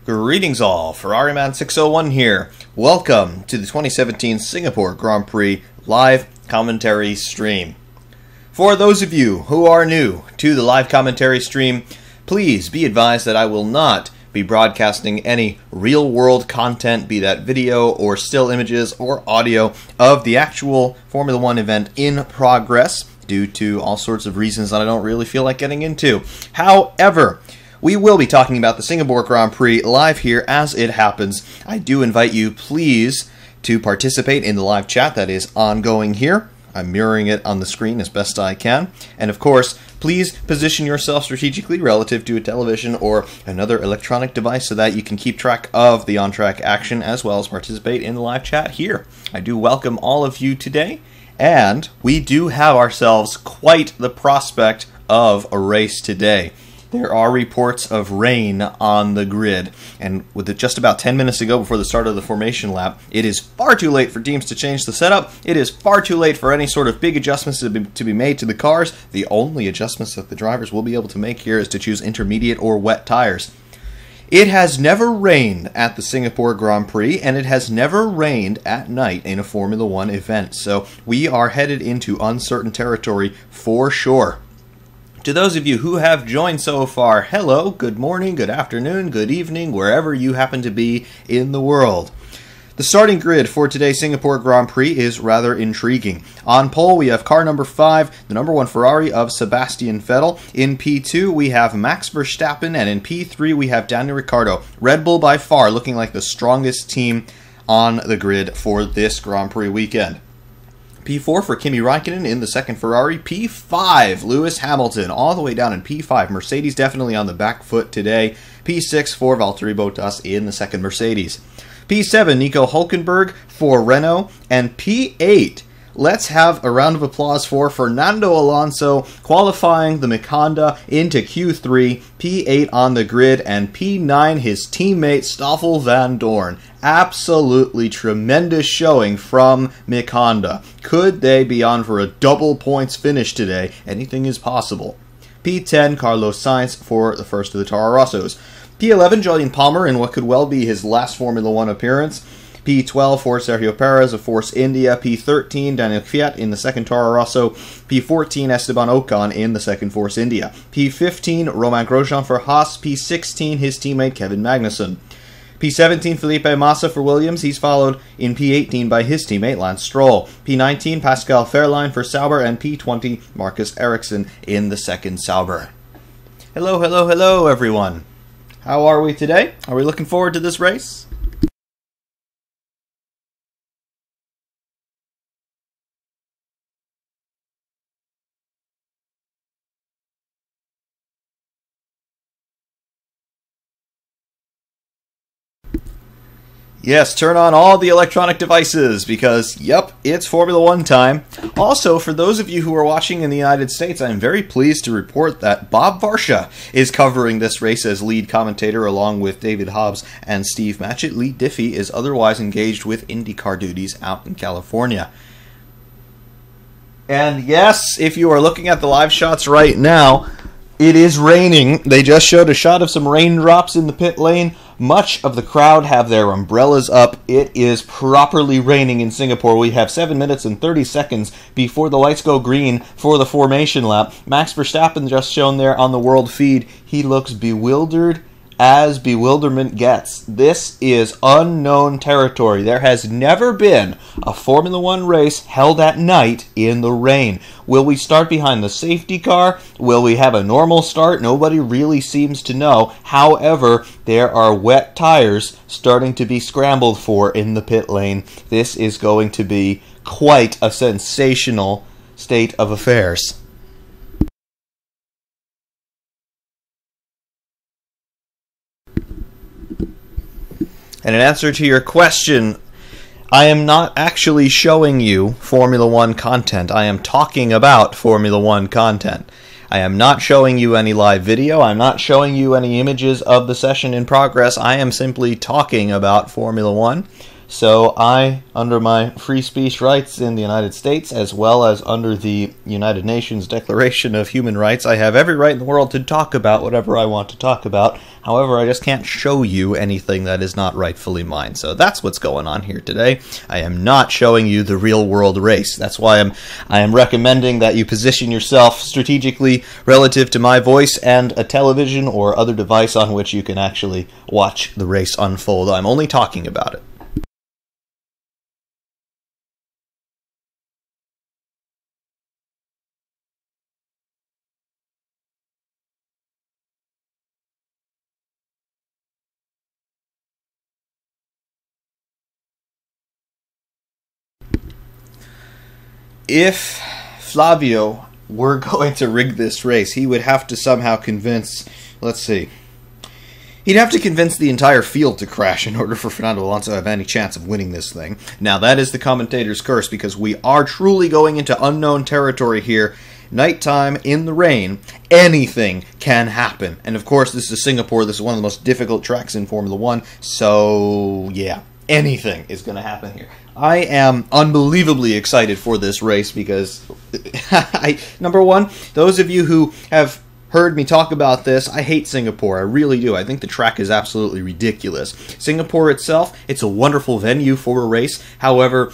Greetings all, Ferrariman601 here. Welcome to the 2017 Singapore Grand Prix Live Commentary stream. For those of you who are new to the live commentary stream, please be advised that I will not be broadcasting any real-world content, be that video or still images or audio, of the actual Formula One event in progress due to all sorts of reasons that I don't really feel like getting into. However, we will be talking about the Singapore Grand Prix live here as it happens. I do invite you, please, to participate in the live chat that is ongoing here. I'm mirroring it on the screen as best I can. And of course, please position yourself strategically relative to a television or another electronic device so that you can keep track of the on-track action as well as participate in the live chat here. I do welcome all of you today, and we do have ourselves quite the prospect of a race today. There are reports of rain on the grid, and with it just about 10 minutes to go before the start of the formation lap, it is far too late for teams to change the setup. It is far too late for any sort of big adjustments to be made to the cars. The only adjustments that the drivers will be able to make here is to choose intermediate or wet tires. It has never rained at the Singapore Grand Prix, and it has never rained at night in a Formula One event, so we are headed into uncertain territory for sure. To those of you who have joined so far, hello, good morning, good afternoon, good evening, wherever you happen to be in the world. The starting grid for today's Singapore Grand Prix is rather intriguing. On pole, we have car number 5, the number 1 Ferrari of Sebastian Vettel. In P2, we have Max Verstappen, and in P3, we have Daniel Ricciardo. Red Bull by far looking like the strongest team on the grid for this Grand Prix weekend. P4 for Kimi Räikkönen in the second Ferrari. P5, Lewis Hamilton, all the way down in P5. Mercedes definitely on the back foot today. P6 for Valtteri Bottas in the second Mercedes. P7, Nico Hülkenberg for Renault. And P8, let's have a round of applause for Fernando Alonso qualifying the Honda into Q3, P8 on the grid, and P9 his teammate Stoffel van Dorn. Absolutely tremendous showing from Honda. Could they be on for a double points finish today? Anything is possible. P10, Carlos Sainz for the first of the Toro Rossos. P11, Jolyon Palmer in what could well be his last Formula One appearance. P12 for Sergio Perez of Force India. P13, Daniel Kvyat in the second Toro Rosso. P14, Esteban Ocon in the second Force India. P15, Romain Grosjean for Haas. P16, his teammate Kevin Magnussen. P17, Felipe Massa for Williams. He's followed in P18 by his teammate Lance Stroll. P19, Pascal Wehrlein for Sauber. And P20, Marcus Ericsson in the second Sauber. Hello, hello, hello, everyone. How are we today? Are we looking forward to this race? Yes, turn on all the electronic devices because, yep, it's Formula One time. Also, for those of you who are watching in the United States, I'm very pleased to report that Bob Varsha is covering this race as lead commentator along with David Hobbs and Steve Matchett. Lee Diffie is otherwise engaged with IndyCar duties out in California. And yes, if you are looking at the live shots right now, it is raining. They just showed a shot of some raindrops in the pit lane. Much of the crowd have their umbrellas up. It is properly raining in Singapore. We have 7 minutes and 30 seconds before the lights go green for the formation lap. Max Verstappen just shown there on the world feed. He looks bewildered as bewilderment gets. This is unknown territory. There has never been a Formula One race held at night in the rain. Will we start behind the safety car? Will we have a normal start? Nobody really seems to know. However, there are wet tires starting to be scrambled for in the pit lane. This is going to be quite a sensational state of affairs. And in answer to your question, I am not actually showing you Formula One content. I am talking about Formula One content. I am not showing you any live video. I'm not showing you any images of the session in progress. I am simply talking about Formula One. So I, under my free speech rights in the United States, as well as under the United Nations Declaration of Human Rights, I have every right in the world to talk about whatever I want to talk about. However, I just can't show you anything that is not rightfully mine. So that's what's going on here today. I am not showing you the real world race. That's why I am recommending that you position yourself strategically relative to my voice and a television or other device on which you can actually watch the race unfold. I'm only talking about it. If Flavio were going to rig this race, he would have to somehow convince, let's see, he'd have to convince the entire field to crash in order for Fernando Alonso to have any chance of winning this thing. Now, that is the commentator's curse, because we are truly going into unknown territory here. Nighttime, in the rain, anything can happen. And of course, this is Singapore. This is one of the most difficult tracks in Formula One. So, yeah, anything is going to happen here. I am unbelievably excited for this race because, number one, those of you who have heard me talk about this, I hate Singapore. I really do. I think the track is absolutely ridiculous. Singapore itself, it's a wonderful venue for a race. However,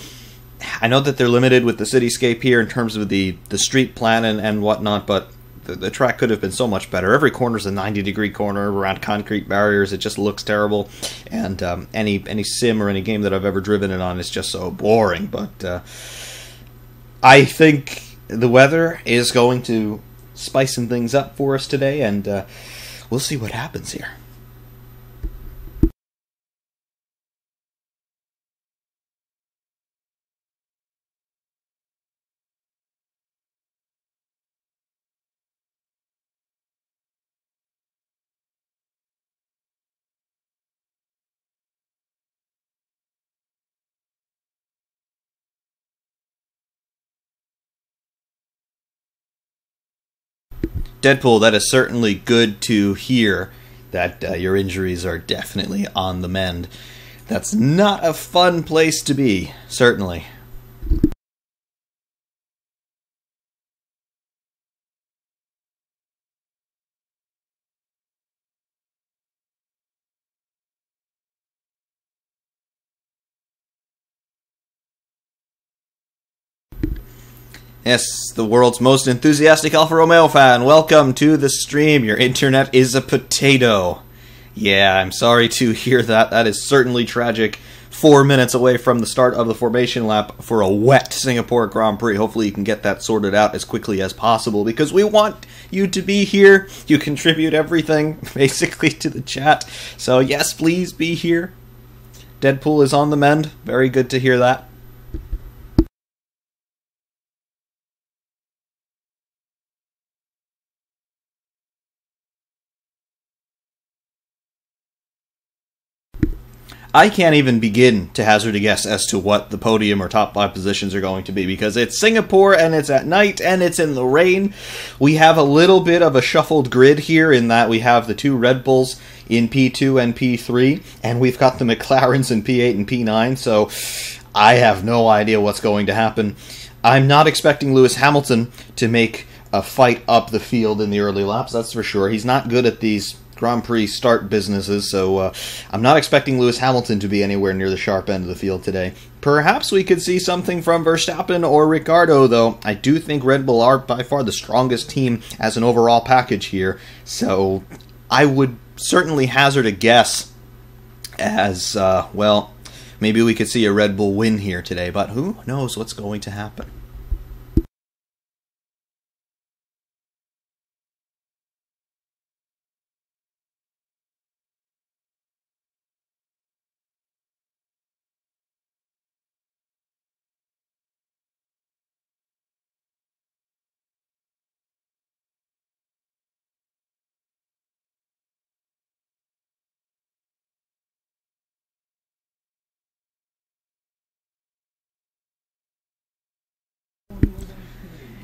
I know that they're limited with the cityscape here in terms of the street plan and whatnot, but the track could have been so much better. Every corner's a 90-degree corner around concrete barriers. It just looks terrible. And any sim or any game that I've ever driven it on is just so boring. But I think the weather is going to spicing things up for us today, and we'll see what happens here. Deadpool, that is certainly good to hear that your injuries are definitely on the mend. That's not a fun place to be, certainly. Yes, the world's most enthusiastic Alfa Romeo fan, welcome to the stream. Your internet is a potato. Yeah, I'm sorry to hear that. That is certainly tragic. 4 minutes away from the start of the formation lap for a wet Singapore Grand Prix. Hopefully you can get that sorted out as quickly as possible, because we want you to be here. You contribute everything, basically, to the chat. So yes, please be here. Deadpool is on the mend. Very good to hear that. I can't even begin to hazard a guess as to what the podium or top 5 positions are going to be, because it's Singapore and it's at night and it's in the rain. We have a little bit of a shuffled grid here in that we have the 2 Red Bulls in P2 and P3, and we've got the McLarens in P8 and P9, so I have no idea what's going to happen. I'm not expecting Lewis Hamilton to make a fight up the field in the early laps, that's for sure. He's not good at these Grand Prix start businesses, so I'm not expecting Lewis Hamilton to be anywhere near the sharp end of the field today. Perhaps we could see something from Verstappen or Ricciardo, though. I do think Red Bull are by far the strongest team as an overall package here, so I would certainly hazard a guess as, well, maybe we could see a Red Bull win here today, but who knows what's going to happen.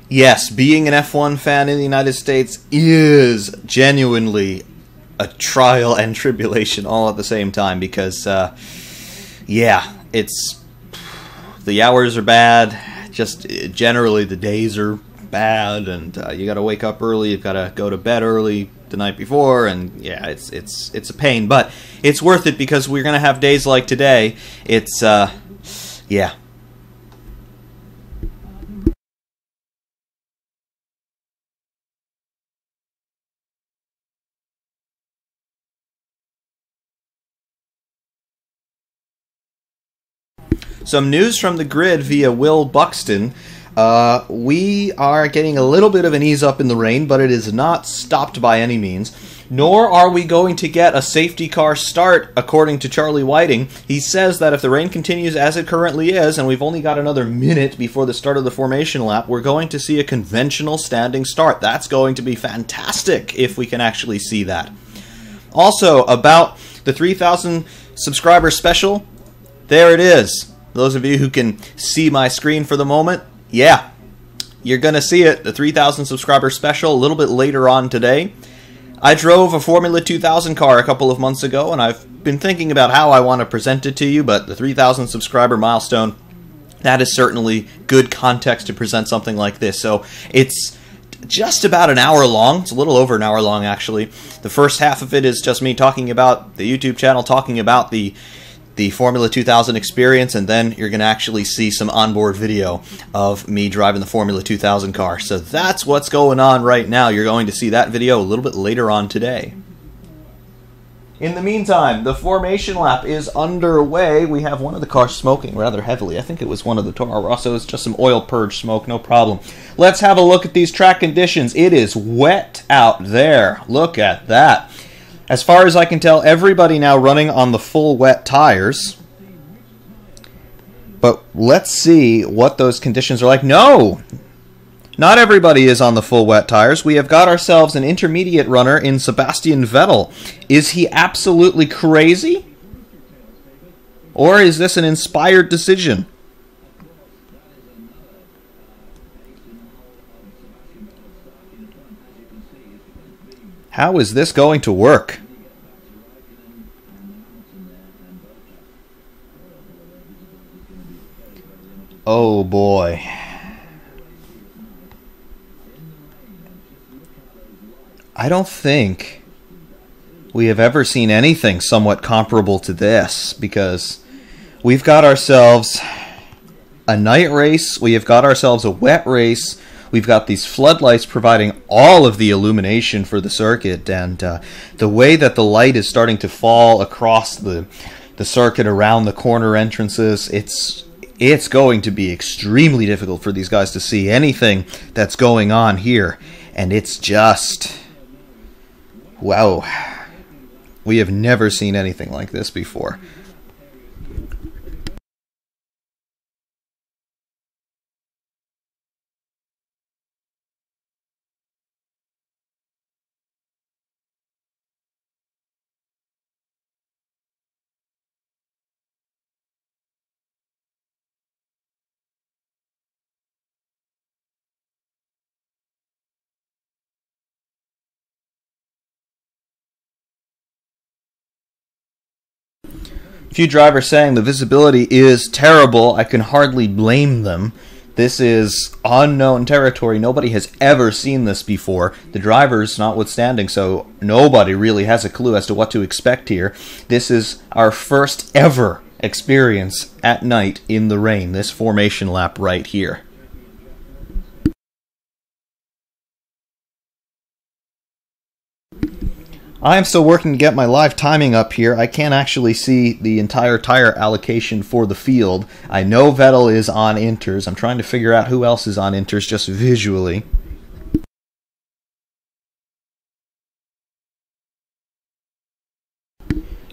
Yes, being an F1 fan in the United States is genuinely a trial and tribulation all at the same time, because, yeah, it's the hours are bad. Just generally the days are bad, and you got to wake up early. You've got to go to bed early the night before, and yeah, it's a pain, but it's worth it because we're gonna have days like today. It's yeah. Some news from the grid via Will Buxton. We are getting a little bit of an ease up in the rain, but it is not stopped by any means. Nor are we going to get a safety car start, according to Charlie Whiting. He says that if the rain continues as it currently is, and we've only got another minute before the start of the formation lap, we're going to see a conventional standing start. That's going to be fantastic if we can actually see that. Also, about the 3,000 subscriber special, there it is. Those of you who can see my screen for the moment, yeah, you're going to see it, the 3,000 subscriber special, a little bit later on today. I drove a Formula 2000 car a couple of months ago, and I've been thinking about how I want to present it to you, but the 3,000 subscriber milestone, that is certainly good context to present something like this. So it's just about an hour long. It's a little over an hour long, actually. The first half of it is just me talking about the YouTube channel, talking about the Formula 2000 experience, and then you're going to actually see some onboard video of me driving the Formula 2000 car. So that's what's going on right now. You're going to see that video a little bit later on today. In the meantime, the formation lap is underway. We have one of the cars smoking rather heavily. I think it was one of the Toro Rossos, just some oil purge smoke, no problem. Let's have a look at these track conditions. It is wet out there. Look at that. As far as I can tell, everybody now running on the full wet tires. But let's see what those conditions are like. No! Not everybody is on the full wet tires. We have got ourselves an intermediate runner in Sebastian Vettel. Is he absolutely crazy? Or is this an inspired decision? How is this going to work? Oh boy. I don't think we have ever seen anything somewhat comparable to this, because we've got ourselves a night race, we have got ourselves a wet race, we've got these floodlights providing all of the illumination for the circuit, and the way that the light is starting to fall across the circuit around the corner entrances, it's going to be extremely difficult for these guys to see anything that's going on here. And it's just, wow. We have never seen anything like this before. A few drivers saying the visibility is terrible. I can hardly blame them. This is unknown territory. Nobody has ever seen this before. The drivers notwithstanding, so nobody really has a clue as to what to expect here. This is our first ever experience at night in the rain, this formation lap right here. I am still working to get my live timing up here. I can't actually see the entire tire allocation for the field. I know Vettel is on inters. I'm trying to figure out who else is on inters just visually.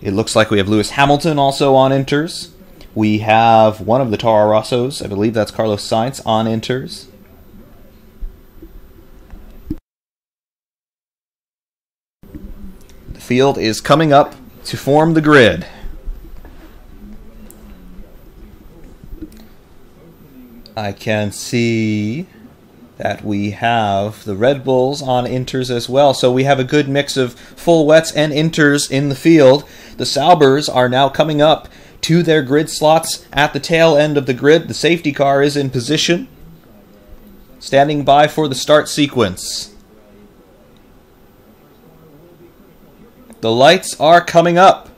It looks like we have Lewis Hamilton also on inters. We have one of the Toro Rossos, I believe that's Carlos Sainz, on inters. Field is coming up to form the grid. I can see that we have the Red Bulls on inters as well, so we have a good mix of full wets and inters in the field. The Saubers are now coming up to their grid slots at the tail end of the grid. The safety car is in position, standing by for the start sequence. The lights are coming up.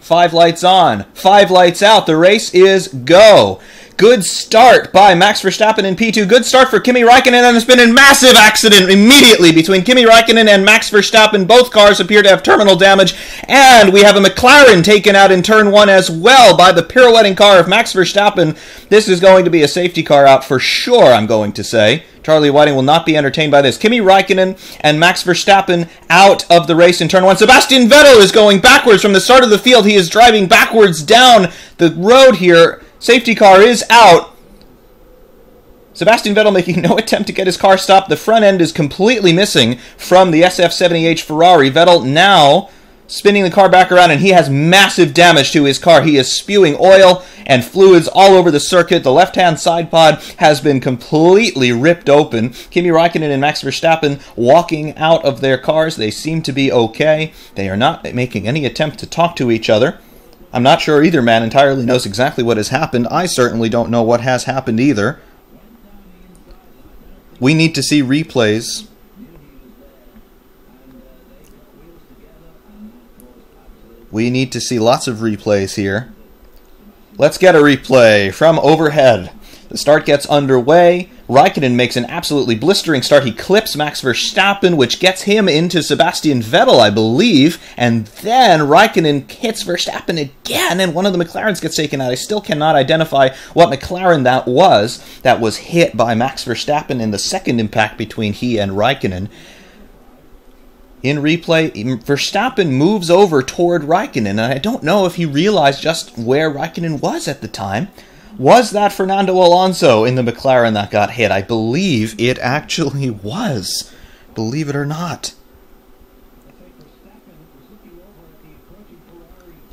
5 lights on, 5 lights out. The race is go. Good start by Max Verstappen in P2. Good start for Kimi Räikkönen, and there's been a massive accident immediately between Kimi Räikkönen and Max Verstappen. Both cars appear to have terminal damage, and we have a McLaren taken out in turn 1 as well by the pirouetting car of Max Verstappen. This is going to be a safety car out for sure, I'm going to say. Charlie Whiting will not be entertained by this. Kimi Räikkönen and Max Verstappen out of the race in turn 1. Sebastian Vettel is going backwards from the start of the field. He is driving backwards down the road here. Safety car is out. Sebastian Vettel making no attempt to get his car stopped. The front end is completely missing from the SF70H Ferrari. Vettel now spinning the car back around, and he has massive damage to his car. He is spewing oil and fluids all over the circuit. The left-hand side pod has been completely ripped open. Kimi Räikkönen and Max Verstappen walking out of their cars. They seem to be okay. They are not making any attempt to talk to each other. I'm not sure either man entirely knows exactly what has happened. I certainly don't know what has happened either. We need to see replays. We need to see lots of replays here. Let's get a replay from overhead. The start gets underway. Räikkönen makes an absolutely blistering start. He clips Max Verstappen, which gets him into Sebastian Vettel, I believe. And then Räikkönen hits Verstappen again, and one of the McLarens gets taken out. I still cannot identify what McLaren that was hit by Max Verstappen in the second impact between he and Räikkönen. In replay, Verstappen moves over toward Räikkönen, and I don't know if he realized just where Räikkönen was at the time. Was that Fernando Alonso in the McLaren that got hit? I believe it actually was. Believe it or not.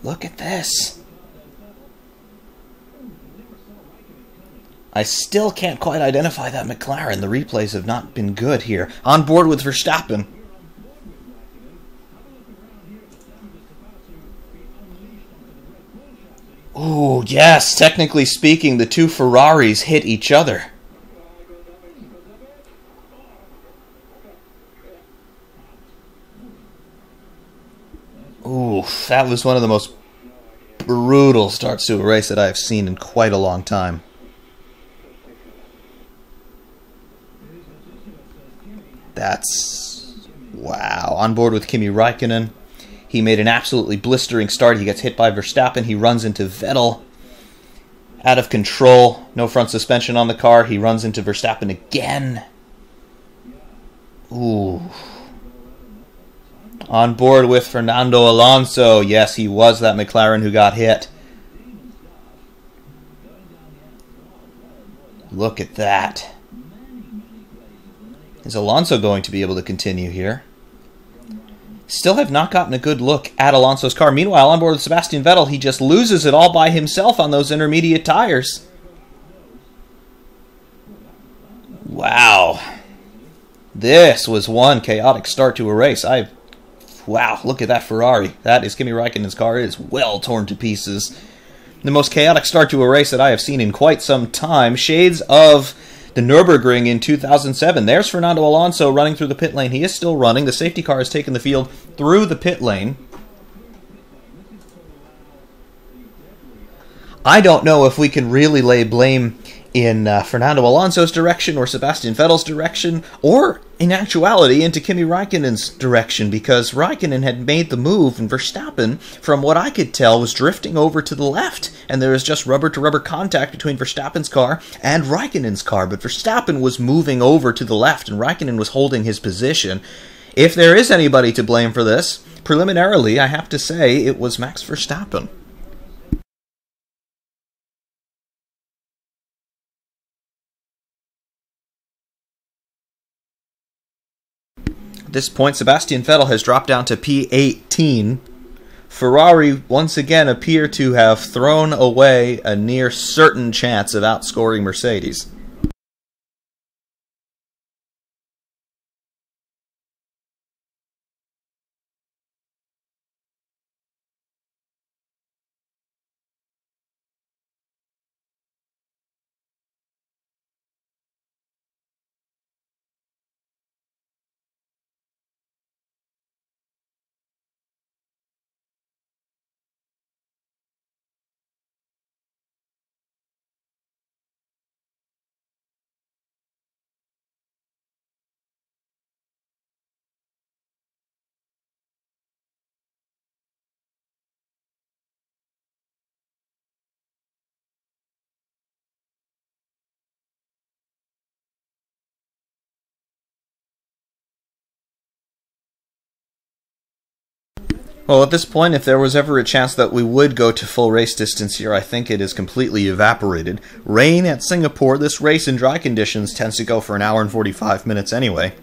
Look at this. I still can't quite identify that McLaren. The replays have not been good here. On board with Verstappen. Ooh, yes, technically speaking, the two Ferraris hit each other. Ooh, that was one of the most brutal starts to a race that I have seen in quite a long time. That's... wow. On board with Kimi Räikkönen. He made an absolutely blistering start. He gets hit by Verstappen. He runs into Vettel. Out of control. No front suspension on the car. He runs into Verstappen again. Ooh. On board with Fernando Alonso. Yes, he was that McLaren who got hit. Look at that. Is Alonso going to be able to continue here? Still have not gotten a good look at Alonso's car. Meanwhile, on board with Sebastian Vettel, he just loses it all by himself on those intermediate tires. Wow. This was one chaotic start to a race. Wow, look at that Ferrari. That is Kimi Räikkönen's car. It is well torn to pieces. The most chaotic start to a race that I have seen in quite some time. Shades of the Nürburgring in 2007. There's Fernando Alonso running through the pit lane. He is still running. The safety car has taken the field through the pit lane. I don't know if we can really lay blame in Fernando Alonso's direction or Sebastian Vettel's direction, or in actuality into Kimi Räikkönen's direction, because Räikkönen had made the move and Verstappen, from what I could tell, was drifting over to the left, and there was just rubber-to-rubber contact between Verstappen's car and Räikkönen's car, but Verstappen was moving over to the left and Räikkönen was holding his position. If there is anybody to blame for this, preliminarily I have to say it was Max Verstappen. At this point, Sebastian Vettel has dropped down to P18. Ferrari once again appear to have thrown away a near certain chance of outscoring Mercedes. Well, at this point, if there was ever a chance that we would go to full race distance here, I think it is completely evaporated. Rain at Singapore, this race in dry conditions tends to go for an hour and 45 minutes anyway.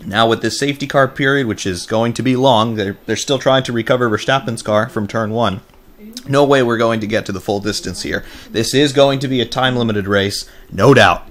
Now with this safety car period, which is going to be long, they're still trying to recover Verstappen's car from turn 1. No way we're going to get to the full distance here. This is going to be a time-limited race, no doubt.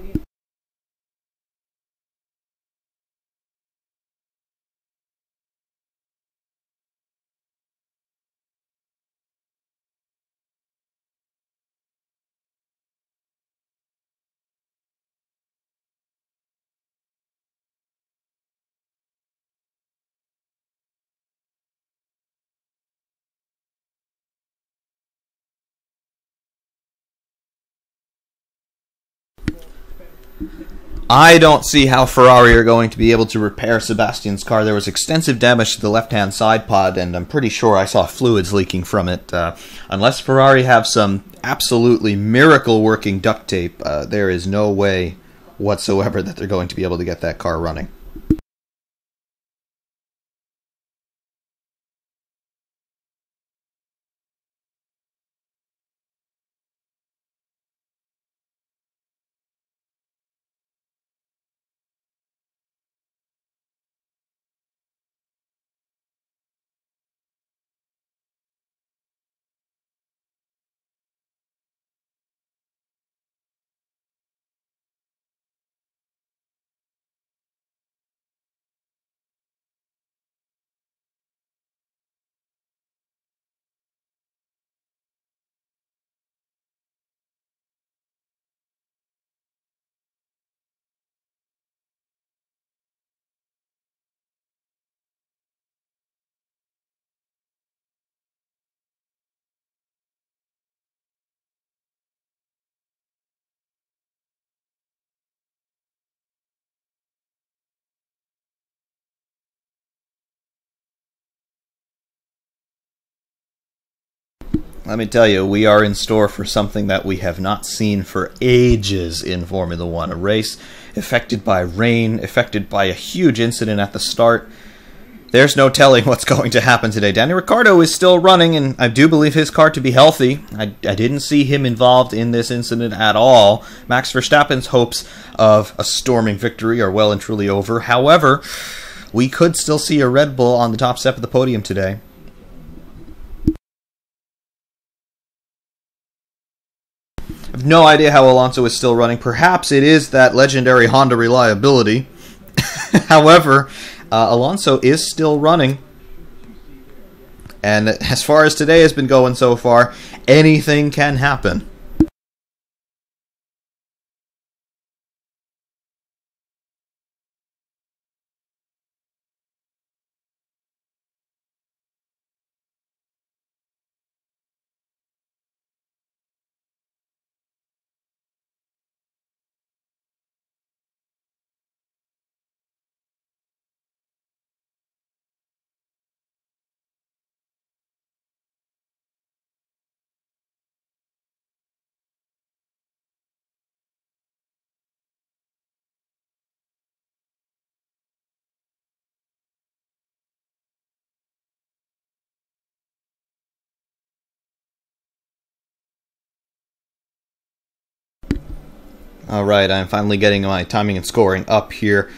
I don't see how Ferrari are going to be able to repair Sebastian's car. There was extensive damage to the left-hand side pod, and I'm pretty sure I saw fluids leaking from it. Unless Ferrari have some absolutely miracle-working duct tape, there is no way whatsoever that they're going to be able to get that car running. Let me tell you, we are in store for something that we have not seen for ages in Formula One. A race affected by rain, affected by a huge incident at the start. There's no telling what's going to happen today. Daniel Ricciardo is still running, and I do believe his car to be healthy. I didn't see him involved in this incident at all. Max Verstappen's hopes of a storming victory are well and truly over. However, we could still see a Red Bull on the top step of the podium today. I have no idea how Alonso is still running. Perhaps it is that legendary Honda reliability. However, Alonso is still running. And as far as today has been going so far, anything can happen. Alright, I'm finally getting my timing and scoring up here.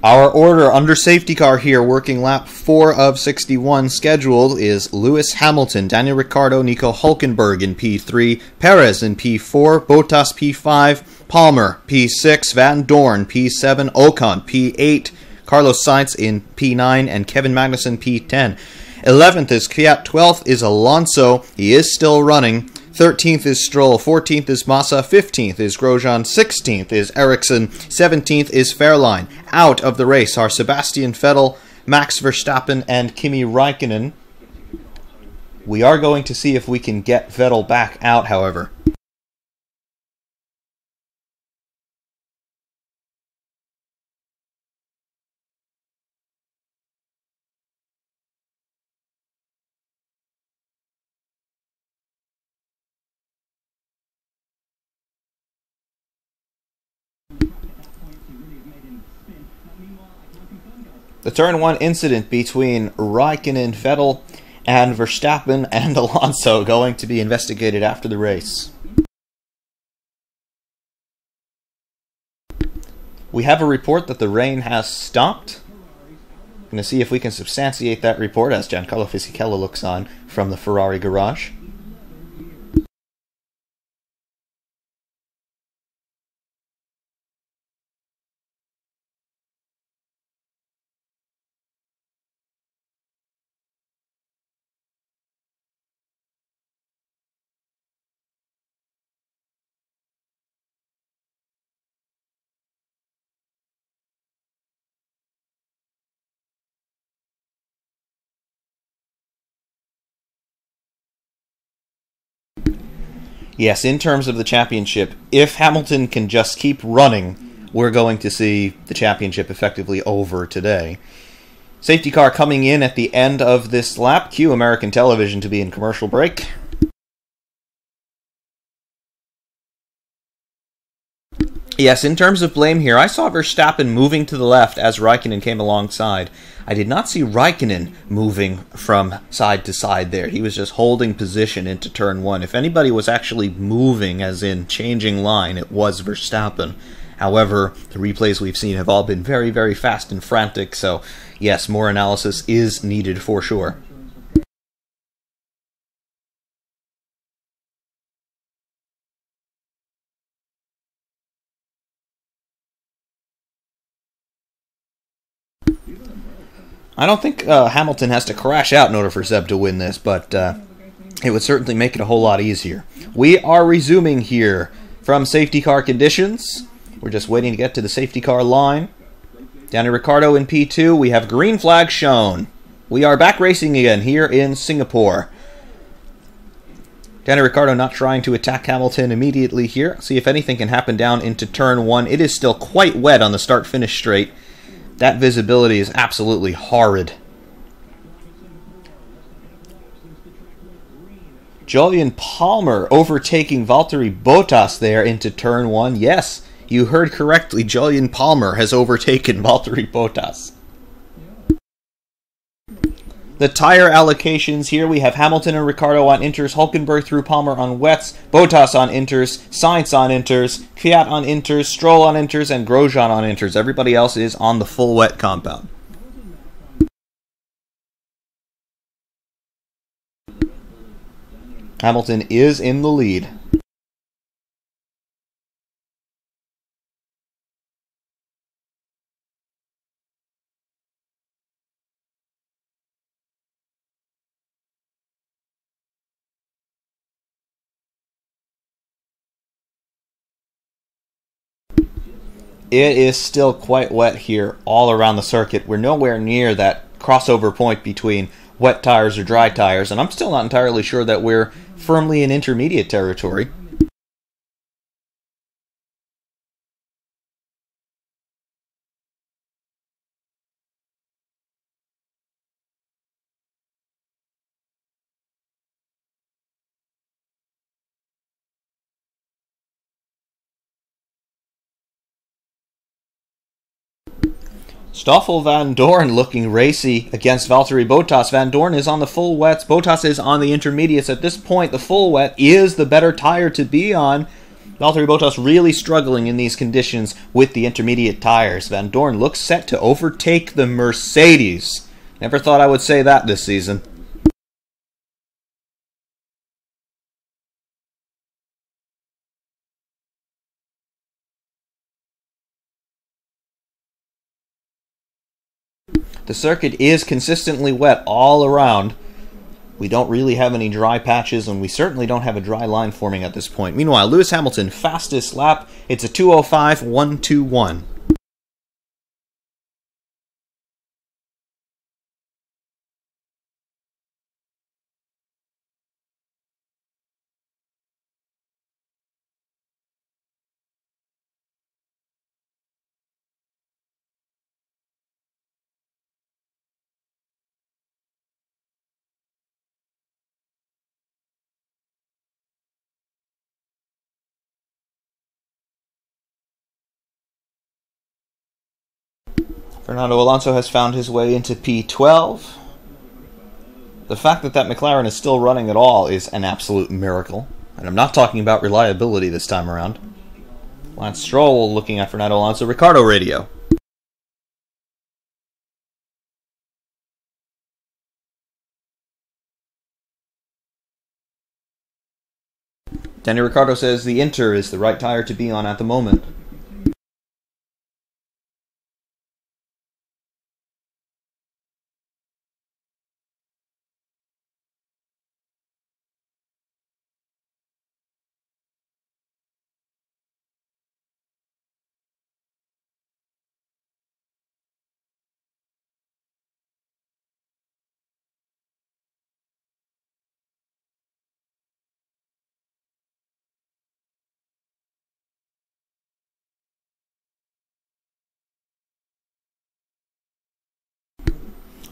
Our order under safety car here, working lap 4 of 61 scheduled, is Lewis Hamilton, Daniel Ricciardo, Nico Hülkenberg in P3, Perez in P4, Bottas P5, Palmer P6, Van Dorn P7, Ocon P8, Carlos Sainz in P9, and Kevin Magnussen P10. 11th is Kvyat, 12th is Alonso, he is still running. 13th is Stroll, 14th is Massa, 15th is Grosjean, 16th is Ericsson, 17th is Fairline. Out of the race are Sebastian Vettel, Max Verstappen, and Kimi Räikkönen. We are going to see if we can get Vettel back out, however. The turn 1 incident between Räikkönen, Vettel, and Verstappen and Alonso going to be investigated after the race. We have a report that the rain has stopped. I'm going to see if we can substantiate that report as Giancarlo Fisichella looks on from the Ferrari garage. Yes, in terms of the championship, if Hamilton can just keep running, we're going to see the championship effectively over today. Safety car coming in at the end of this lap. Cue American television to be in commercial break. Yes, in terms of blame here, I saw Verstappen moving to the left as Raikkonen came alongside. I did not see Raikkonen moving from side to side there. He was just holding position into turn one. If anybody was actually moving, as in changing line, it was Verstappen. However, the replays we've seen have all been very, very fast and frantic, so yes, more analysis is needed for sure. I don't think Hamilton has to crash out in order for Seb to win this, but it would certainly make it a whole lot easier. We are resuming here from safety car conditions. We're just waiting to get to the safety car line. Danny Ricciardo in P2. We have green flag shown. We are back racing again here in Singapore. Danny Ricciardo not trying to attack Hamilton immediately here. See if anything can happen down into turn one. It is still quite wet on the start-finish straight. That visibility is absolutely horrid. Jolyon Palmer overtaking Valtteri Bottas there into turn one. Yes, you heard correctly. Jolyon Palmer has overtaken Valtteri Bottas. The tire allocations here, we have Hamilton and Ricciardo on inters, Hulkenberg through Palmer on wets, Bottas on inters, Sainz on inters, Kvyat on inters, Stroll on inters, and Grosjean on inters. Everybody else is on the full wet compound. Hamilton is in the lead. It is still quite wet here all around the circuit. We're nowhere near that crossover point between wet tires or dry tires, and I'm still not entirely sure that we're firmly in intermediate territory. Stoffel Vandoorne looking racy against Valtteri Bottas. Vandoorne is on the full wets. Bottas is on the intermediates. At this point, the full wet is the better tire to be on. Valtteri Bottas really struggling in these conditions with the intermediate tires. Vandoorne looks set to overtake the Mercedes. Never thought I would say that this season. The circuit is consistently wet all around. We don't really have any dry patches, and we certainly don't have a dry line forming at this point. Meanwhile, Lewis Hamilton, fastest lap. It's a 2:05.121. Fernando Alonso has found his way into P12. The fact that McLaren is still running at all is an absolute miracle. And I'm not talking about reliability this time around. Lance Stroll looking at Fernando Alonso. Ricardo radio. Danny Ricciardo says the Inter is the right tire to be on at the moment.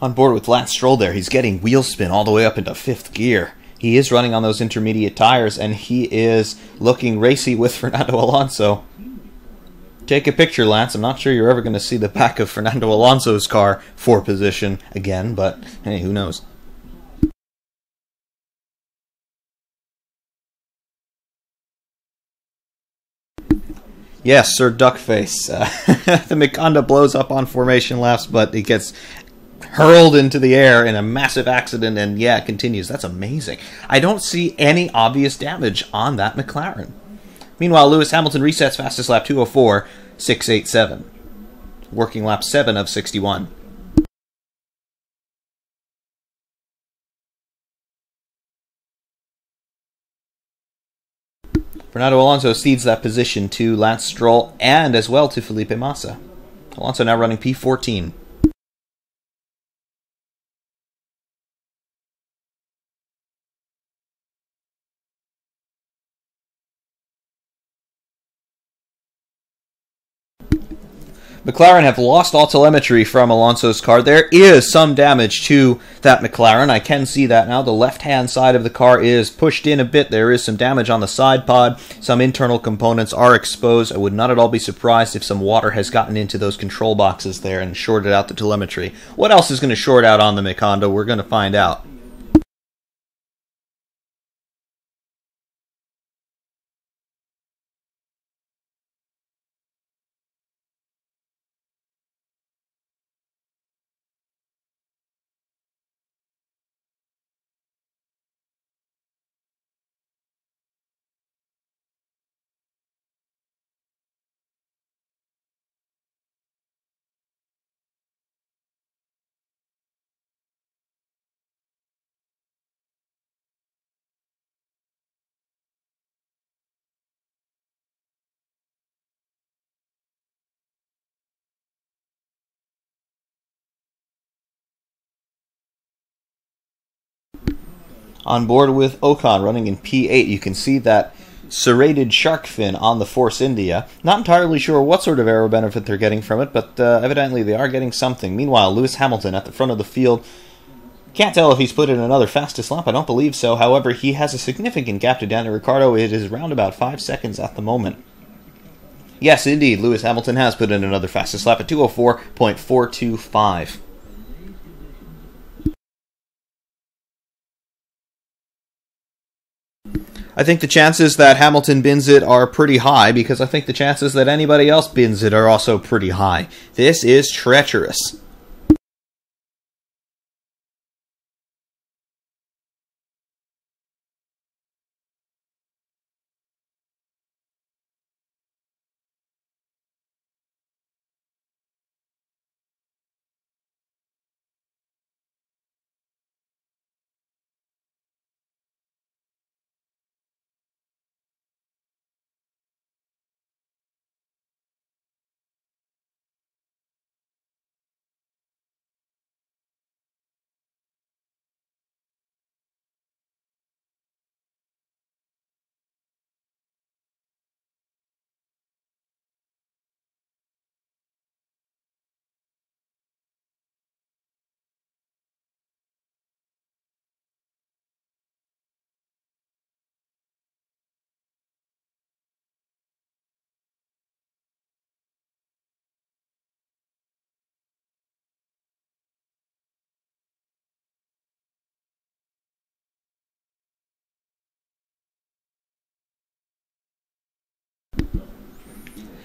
On board with Lance Stroll there, he's getting wheel spin all the way up into 5th gear. He is running on those intermediate tires, and he is looking racy with Fernando Alonso. Take a picture, Lance. I'm not sure you're ever going to see the back of Fernando Alonso's car for position again, but hey, who knows? Yes, Sir Duckface. The Mikanda blows up on formation laps, but it gets hurled into the air in a massive accident, and yeah, it continues. That's amazing. I don't see any obvious damage on that McLaren. Meanwhile, Lewis Hamilton resets fastest lap 2:04.687. Working lap 7 of 61. Fernando Alonso cedes that position to Lance Stroll and as well to Felipe Massa. Alonso now running P14. McLaren have lost all telemetry from Alonso's car. There is some damage to that McLaren. I can see that now. The left-hand side of the car is pushed in a bit. There is some damage on the side pod. Some internal components are exposed. I would not at all be surprised if some water has gotten into those control boxes there and shorted out the telemetry. What else is going to short out on the Mikanda? We're going to find out. On board with Ocon running in P8, you can see that serrated shark fin on the Force India. Not entirely sure what sort of aero benefit they're getting from it, but evidently they are getting something. Meanwhile, Lewis Hamilton at the front of the field. Can't tell if he's put in another fastest lap. I don't believe so. However, he has a significant gap to Danny Ricciardo. It is around about 5 seconds at the moment. Yes, indeed, Lewis Hamilton has put in another fastest lap at 2:04.425. I think the chances that Hamilton bins it are pretty high, because I think the chances that anybody else bins it are also pretty high. This is treacherous.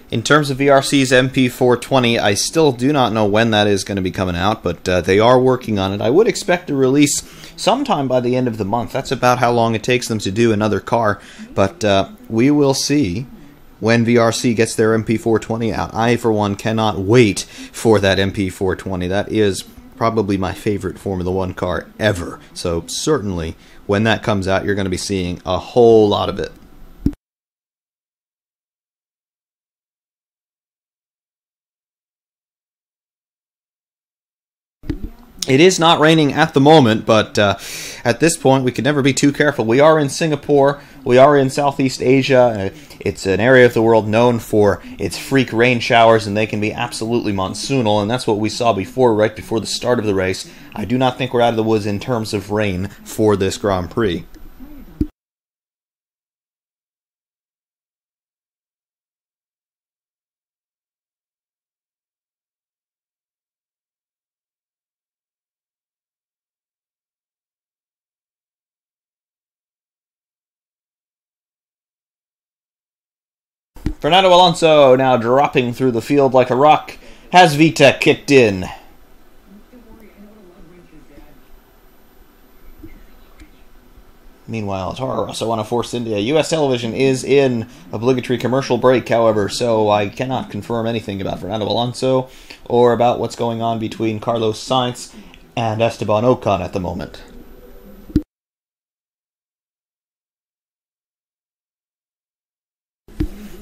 In terms of VRC's MP420, I still do not know when that is going to be coming out, but they are working on it. I would expect a release sometime by the end of the month. That's about how long it takes them to do another car, but we will see when VRC gets their MP420 out. I, for one, cannot wait for that MP420. That is probably my favorite Formula One car ever, so certainly when that comes out, you're going to be seeing a whole lot of it. It is not raining at the moment, but at this point we can never be too careful. We are in Singapore, we are in Southeast Asia. It's an area of the world known for its freak rain showers, and they can be absolutely monsoonal, and that's what we saw before, right before the start of the race. I do not think we're out of the woods in terms of rain for this Grand Prix. Fernando Alonso now dropping through the field like a rock. Has VTEC kicked in? Meanwhile, Toro Rosso on a Force India. U.S. television is in obligatory commercial break, however, so I cannot confirm anything about Fernando Alonso or about what's going on between Carlos Sainz and Esteban Ocon at the moment.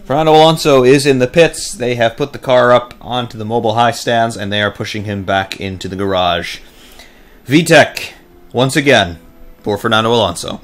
Fernando Alonso is in the pits. They have put the car up onto the mobile high stands, and they are pushing him back into the garage. VTEC, once again, for Fernando Alonso.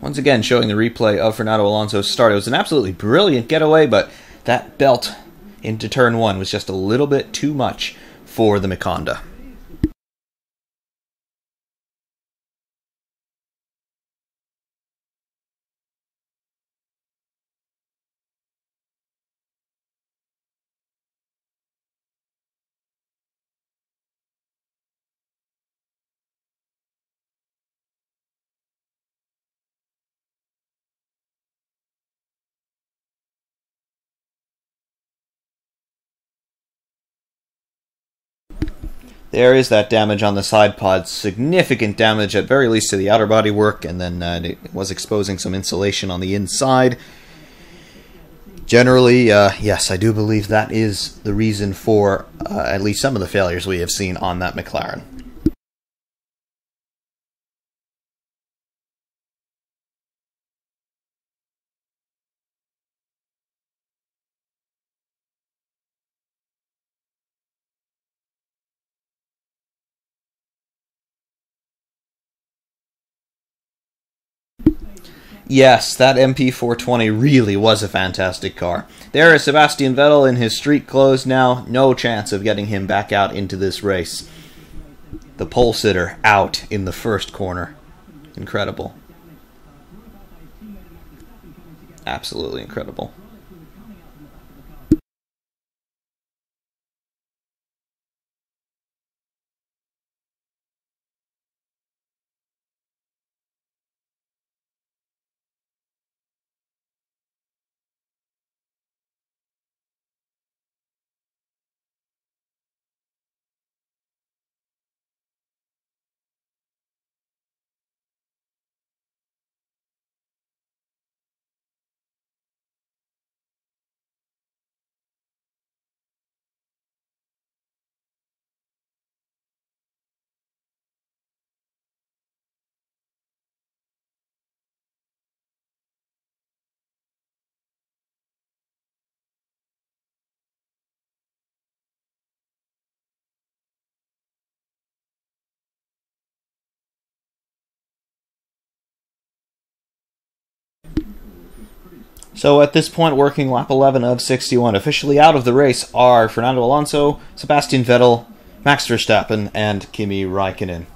Once again, showing the replay of Fernando Alonso's start. It was an absolutely brilliant getaway, but that belt into turn one was just a little bit too much for the Honda. There is that damage on the side pods, significant damage at very least to the outer body work, and then it was exposing some insulation on the inside. Generally, yes, I do believe that is the reason for at least some of the failures we have seen on that McLaren. Yes, that MP420 really was a fantastic car. There is Sebastian Vettel in his street clothes now. No chance of getting him back out into this race. The pole sitter out in the first corner. Incredible. Absolutely incredible. So at this point, working lap 11 of 61, officially out of the race are Fernando Alonso, Sebastian Vettel, Max Verstappen, and Kimi Räikkönen.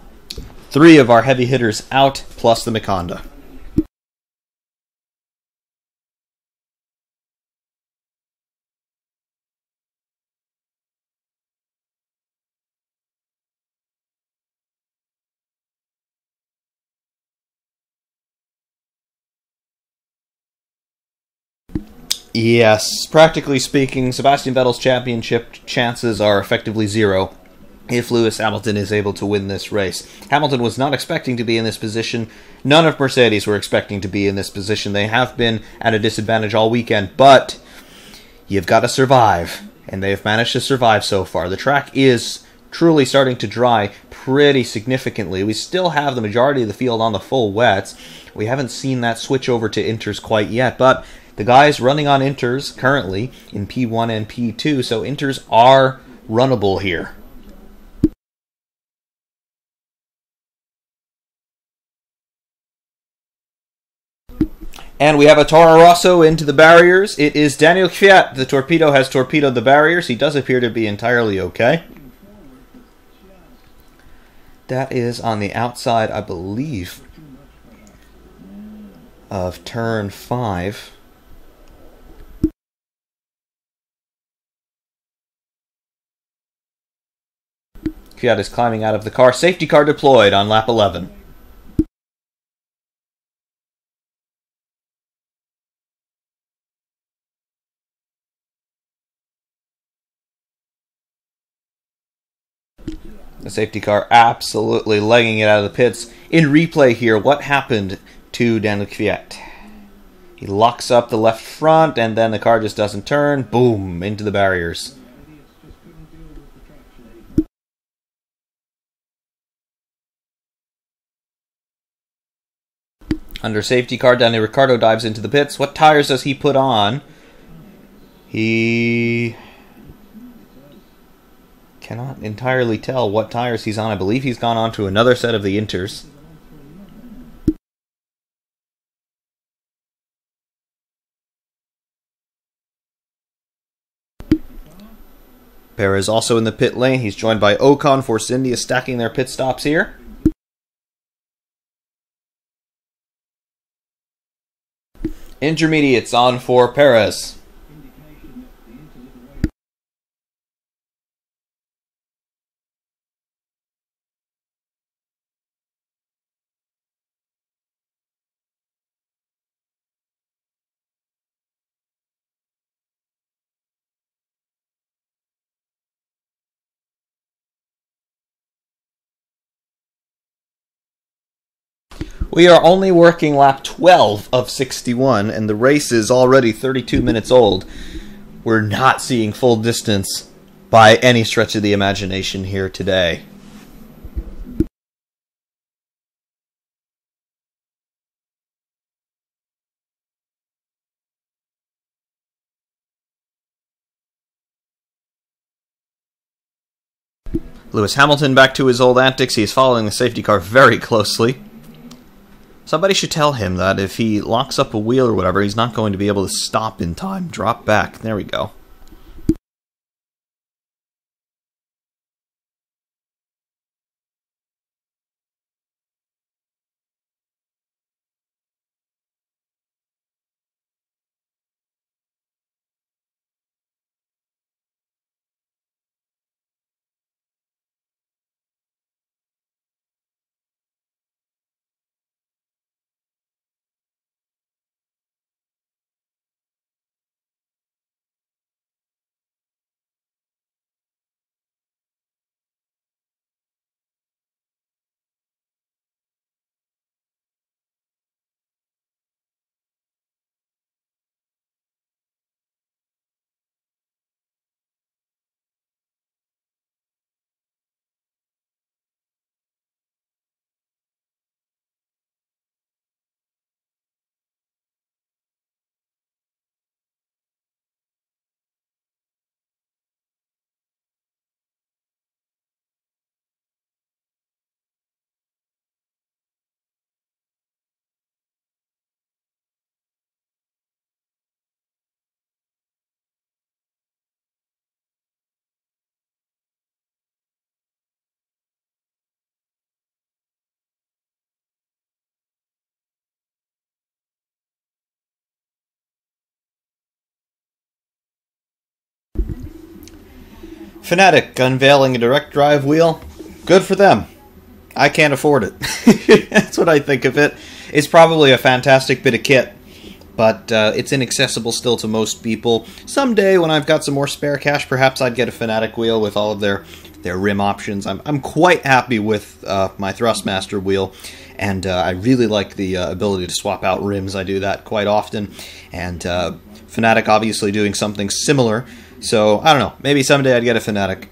3 of our heavy hitters out, plus the Honda. Yes, practically speaking, Sebastian Vettel's championship chances are effectively zero if Lewis Hamilton is able to win this race. Hamilton was not expecting to be in this position. None of Mercedes were expecting to be in this position. They have been at a disadvantage all weekend, but you've got to survive, and they've managed to survive so far. The track is truly starting to dry pretty significantly. We still have the majority of the field on the full wets. We haven't seen that switch over to inters quite yet, but the guys running on inters currently in P1 and P2, so inters are runnable here. And we have a Toro Rosso into the barriers. It is Daniel Kvyat. The torpedo has torpedoed the barriers. He does appear to be entirely okay. That is on the outside, I believe, of turn 5. Kvyat is climbing out of the car. Safety car deployed on lap 11. The safety car absolutely legging it out of the pits. In replay here, what happened to Daniel Kvyat? He locks up the left front, and then the car just doesn't turn. Boom, into the barriers. Under safety car, Daniel Ricciardo dives into the pits. What tires does he put on? He cannot entirely tell what tires he's on. I believe he's gone on to another set of the inters. Perez also in the pit lane. He's joined by Ocon. Force India stacking their pit stops here. Intermediates on for Perez. We are only working lap 12 of 61, and the race is already 32 minutes old. We're not seeing full distance by any stretch of the imagination here today. Lewis Hamilton back to his old antics. He's following the safety car very closely. Somebody should tell him that if he locks up a wheel or whatever, he's not going to be able to stop in time. Drop back. There we go. Fnatic unveiling a direct drive wheel. Good for them. I can't afford it. That's what I think of it. It's probably a fantastic bit of kit, but it's inaccessible still to most people. Someday, when I've got some more spare cash, perhaps I'd get a Fanatic wheel with all of their rim options. I'm quite happy with my Thrustmaster wheel, and I really like the ability to swap out rims. I do that quite often, and Fanatic obviously doing something similar. So, I don't know, maybe someday I'd get a Fanatic.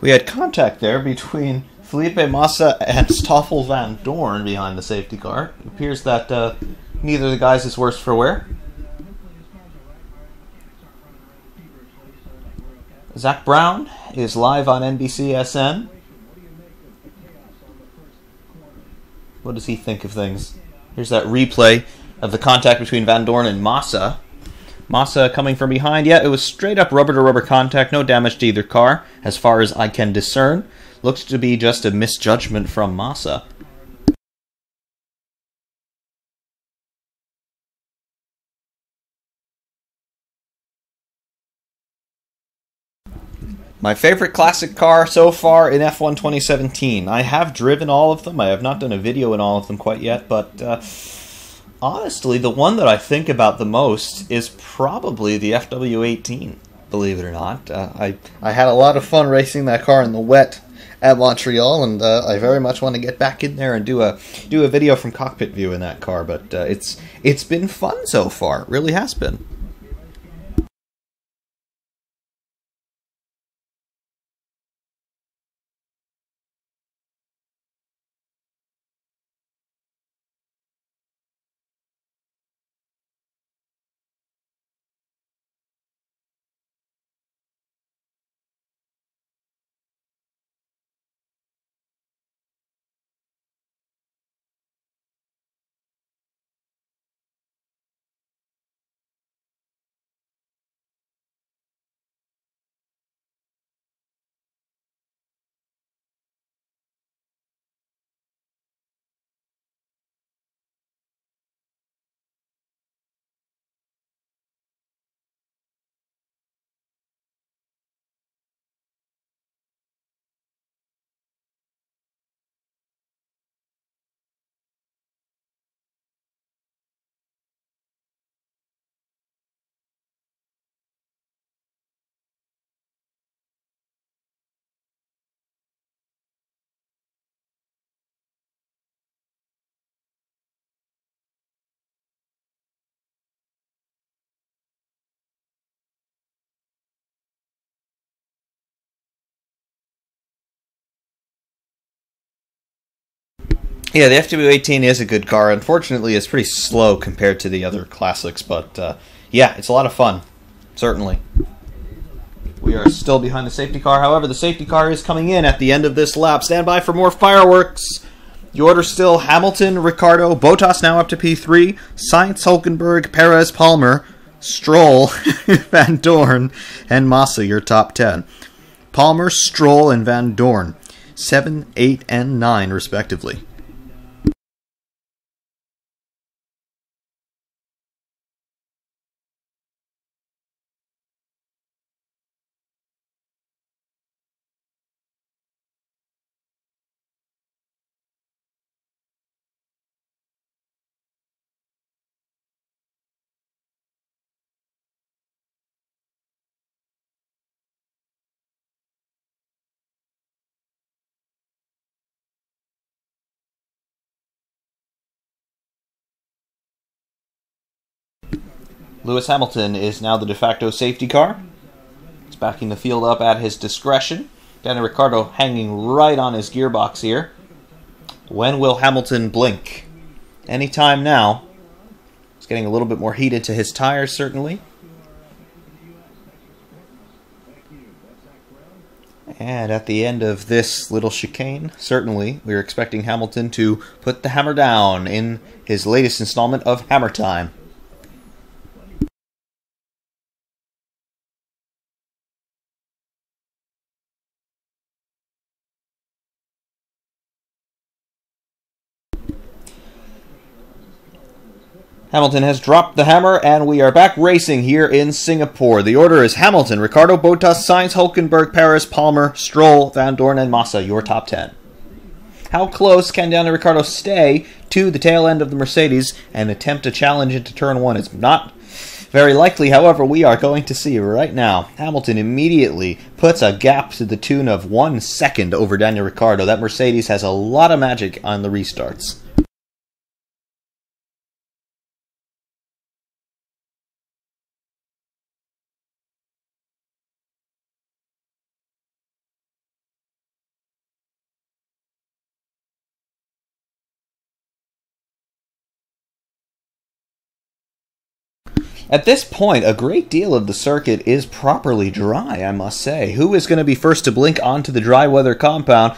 We had contact there between Felipe Massa and Stoffel Van Dorn behind the safety car. It appears that neither of the guys is worse for wear. Zach Brown is live on NBCSN. What does he think of things? Here's that replay of the contact between Van Dorn and Massa. Massa coming from behind. Yeah, it was straight up rubber-to-rubber contact. No damage to either car, as far as I can discern. Looks to be just a misjudgment from Massa. My favorite classic car so far in F1 2017. I have driven all of them. I have not done a video in all of them quite yet, but honestly, the one that I think about the most is probably the FW18, believe it or not. I had a lot of fun racing that car in the wet at Montreal, and I very much want to get back in there and do a video from cockpit view in that car, but it's been fun so far. It really has been. Yeah, the FW18 is a good car. Unfortunately, it's pretty slow compared to the other classics, but yeah, it's a lot of fun, certainly. We are still behind the safety car. However, the safety car is coming in at the end of this lap. Stand by for more fireworks. The order still Hamilton, Ricciardo, Bottas now up to P3, Sainz, Hulkenberg, Perez, Palmer, Stroll, Van Dorn, and Massa, your top 10. Palmer, Stroll, and Van Dorn, 7, 8, and 9, respectively. Lewis Hamilton is now the de facto safety car. He's backing the field up at his discretion. Daniel Ricciardo hanging right on his gearbox here. When will Hamilton blink? Anytime now. He's getting a little bit more heat into his tires, certainly. And at the end of this little chicane, certainly, we're expecting Hamilton to put the hammer down in his latest installment of Hammer Time. Hamilton has dropped the hammer, and we are back racing here in Singapore. The order is Hamilton, Ricciardo, Bottas, Sainz, Hülkenberg, Perez, Palmer, Stroll, Van Dorn, and Massa, your top 10. How close can Daniel Ricciardo stay to the tail end of the Mercedes and attempt a challenge into turn 1? It's not very likely, however, we are going to see right now. Hamilton immediately puts a gap to the tune of 1 second over Daniel Ricciardo. That Mercedes has a lot of magic on the restarts. At this point, a great deal of the circuit is properly dry, I must say. Who is going to be first to blink onto the dry weather compound?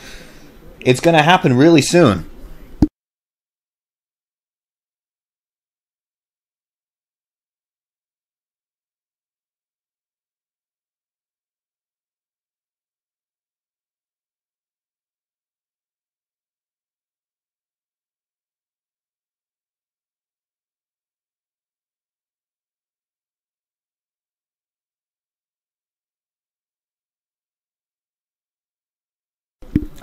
It's going to happen really soon.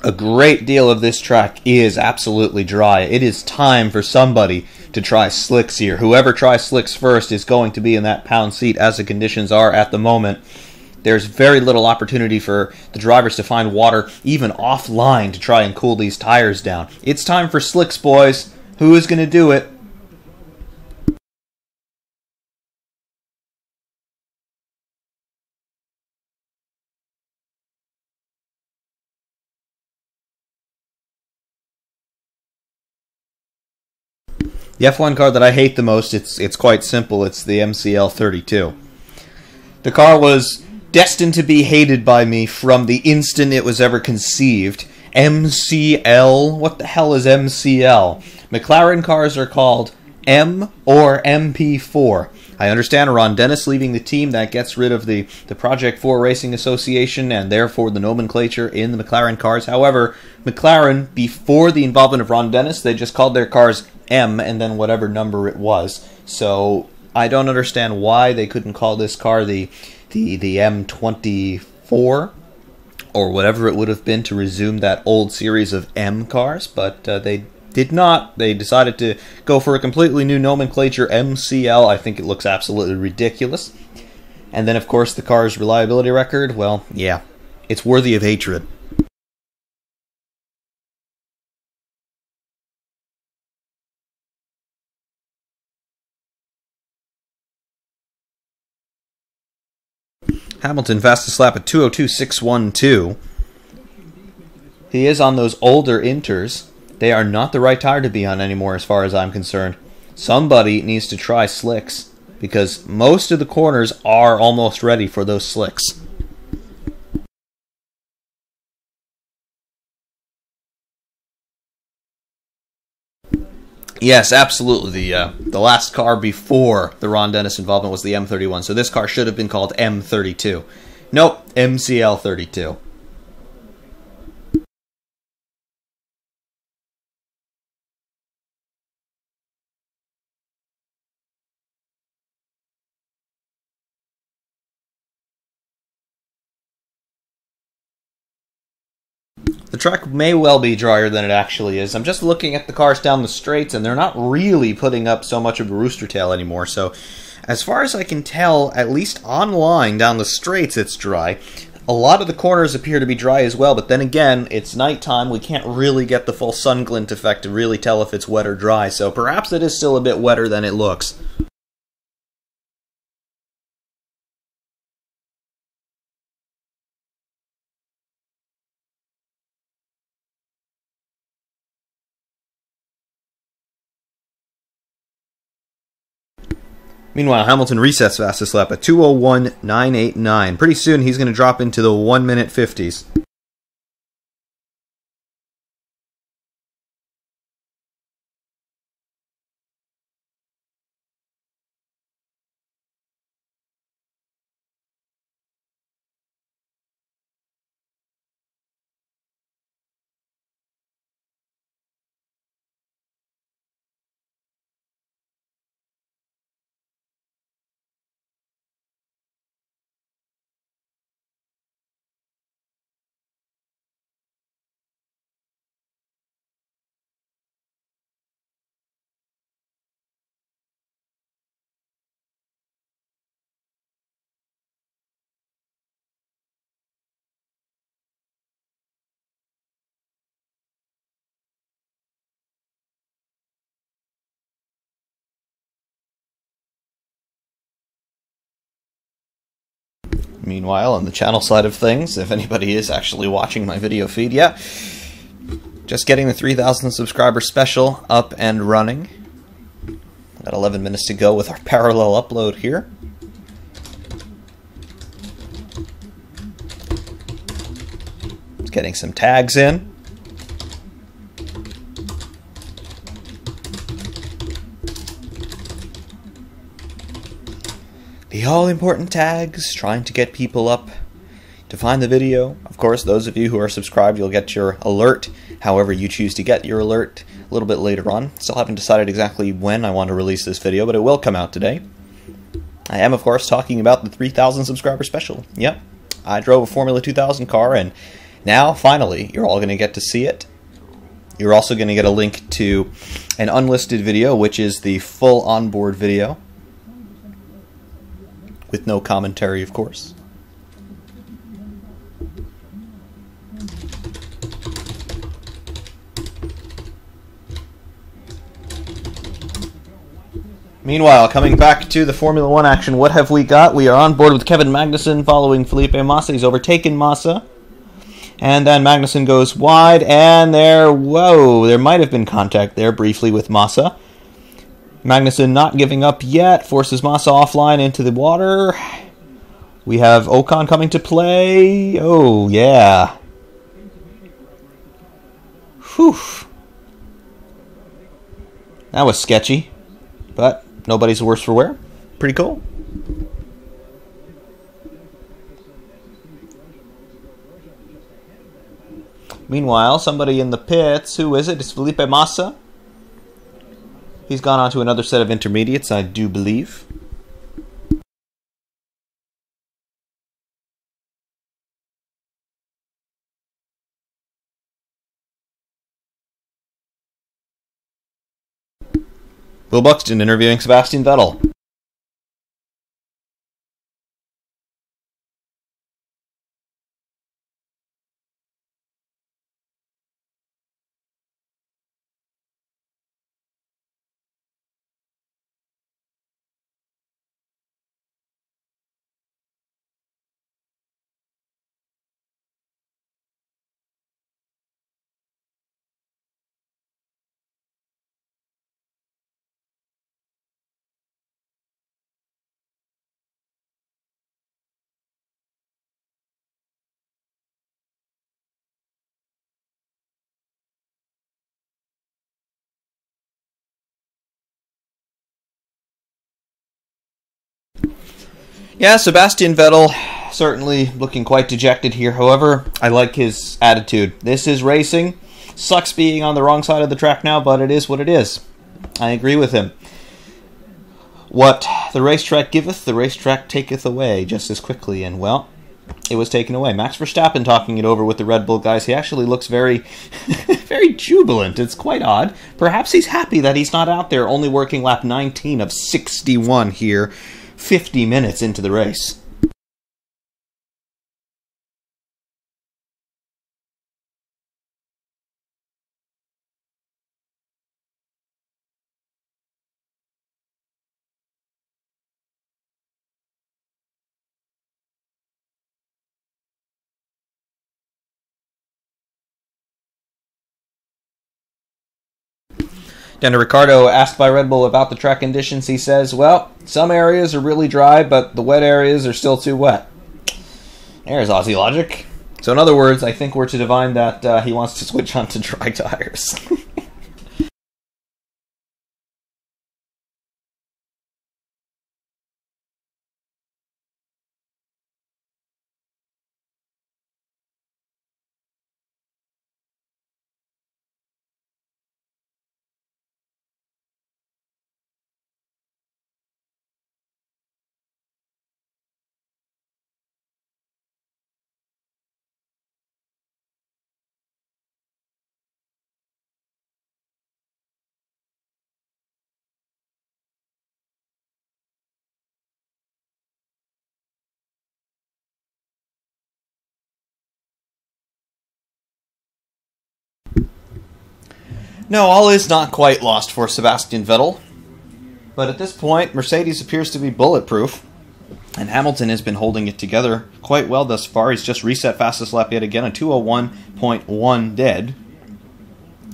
A great deal of this track is absolutely dry. It is time for somebody to try slicks here. Whoever tries slicks first is going to be in that pound seat as the conditions are at the moment. There's very little opportunity for the drivers to find water, even offline, to try and cool these tires down. It's time for slicks, boys. Who is going to do it? The F1 car that I hate the most, it's quite simple. It's the MCL 32. The car was destined to be hated by me from the instant it was ever conceived. MCL? What the hell is MCL? McLaren cars are called M or MP4. I understand Ron Dennis leaving the team. That gets rid of the Project 4 Racing Association and therefore the nomenclature in the McLaren cars. However, McLaren, before the involvement of Ron Dennis, they just called their cars M and then whatever number it was. So I don't understand why they couldn't call this car the M24 or whatever it would have been to resume that old series of M cars, but they did not. They decided to go for a completely new nomenclature, MCL. I think it looks absolutely ridiculous. And then, of course, the car's reliability record, well, yeah, it's worthy of hatred. Hamilton fastest lap at 2:02.612. He is on those older Inters. They are not the right tire to be on anymore as far as I'm concerned. Somebody needs to try slicks because most of the corners are almost ready for those slicks. Yes, absolutely. The last car before the Ron Dennis involvement was the M31, so this car should have been called M32. Nope, MCL 32. The track may well be drier than it actually is. I'm just looking at the cars down the straights, and they're not really putting up so much of a rooster tail anymore. So, as far as I can tell, at least online down the straights, it's dry. A lot of the corners appear to be dry as well, but then again, it's nighttime. We can't really get the full sun glint effect to really tell if it's wet or dry. So perhaps it is still a bit wetter than it looks. Meanwhile, Hamilton resets fastest lap at 2:01.989. Pretty soon he's going to drop into the 1 minute 50s. Meanwhile, on the channel side of things, if anybody is actually watching my video feed, yeah, just getting the 3,000 subscriber special up and running. Got 11 minutes to go with our parallel upload here. Just getting some tags in. The all-important tags, trying to get people up to find the video. Of course, those of you who are subscribed, you'll get your alert, however you choose to get your alert, a little bit later on. Still haven't decided exactly when I want to release this video, but it will come out today. I am, of course, talking about the 3,000 subscriber special. Yep, I drove a Formula 2000 car, and now, finally, you're all going to get to see it. You're also going to get a link to an unlisted video, which is the full onboard video, with no commentary, of course. Meanwhile, coming back to the Formula 1 action, what have we got? We are on board with Kevin Magnussen following Felipe Massa. He's overtaken Massa. And then Magnussen goes wide, and there might have been contact there briefly with Massa. Magnussen not giving up yet, forces Massa offline into the water. We have Ocon coming to play. Oh, yeah. Whew. That was sketchy, but nobody's worse for wear. Pretty cool. Meanwhile, somebody in the pits, who is it? It's Felipe Massa. He's gone on to another set of intermediates, I do believe. Will Buxton interviewing Sebastian Vettel. Yeah, Sebastian Vettel certainly looking quite dejected here. However, I like his attitude. This is racing. Sucks being on the wrong side of the track now, but it is what it is. I agree with him. What the racetrack giveth, the racetrack taketh away just as quickly, and well, it was taken away. Max Verstappen talking it over with the Red Bull guys. He actually looks very, very jubilant. It's quite odd. Perhaps he's happy that he's not out there only working lap 19 of 61 here, 50 minutes into the race. Daniel Ricciardo, asked by Red Bull about the track conditions, he says, well, some areas are really dry, but the wet areas are still too wet. There's Aussie logic. So in other words, I think we're to divine that he wants to switch on to dry tires. No, all is not quite lost for Sebastian Vettel. But at this point, Mercedes appears to be bulletproof. And Hamilton has been holding it together quite well thus far. He's just reset fastest lap yet again, a 2:01.1 dead.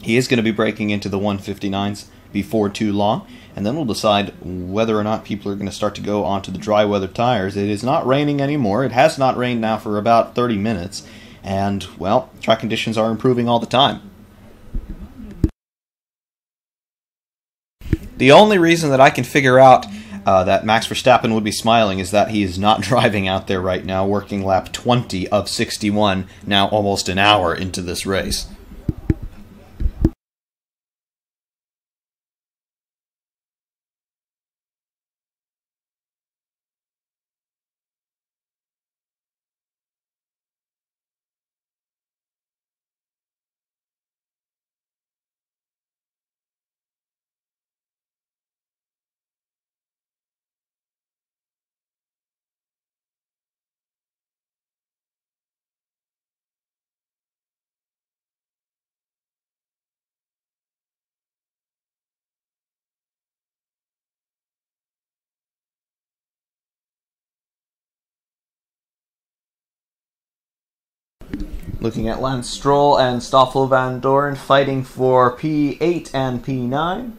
He is going to be breaking into the 1:59s before too long, and then we'll decide whether or not people are going to start to go onto the dry weather tires. It is not raining anymore. It has not rained now for about 30 minutes, and, well, track conditions are improving all the time. The only reason that I can figure out that Max Verstappen would be smiling is that he is not driving out there right now, working lap 20 of 61, now almost an hour into this race. Looking at Lance Stroll and Stoffel Van Dorn fighting for P8 and P9.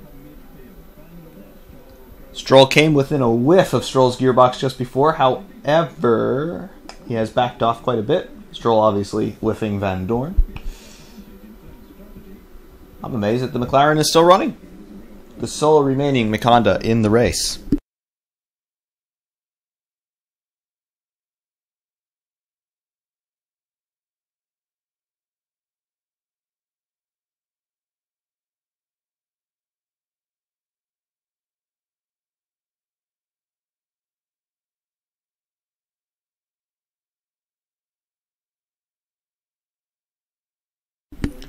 Stroll came within a whiff of Stroll's gearbox just before, however, he has backed off quite a bit. Stroll obviously whiffing Van Dorn. I'm amazed that the McLaren is still running. The sole remaining Honda in the race.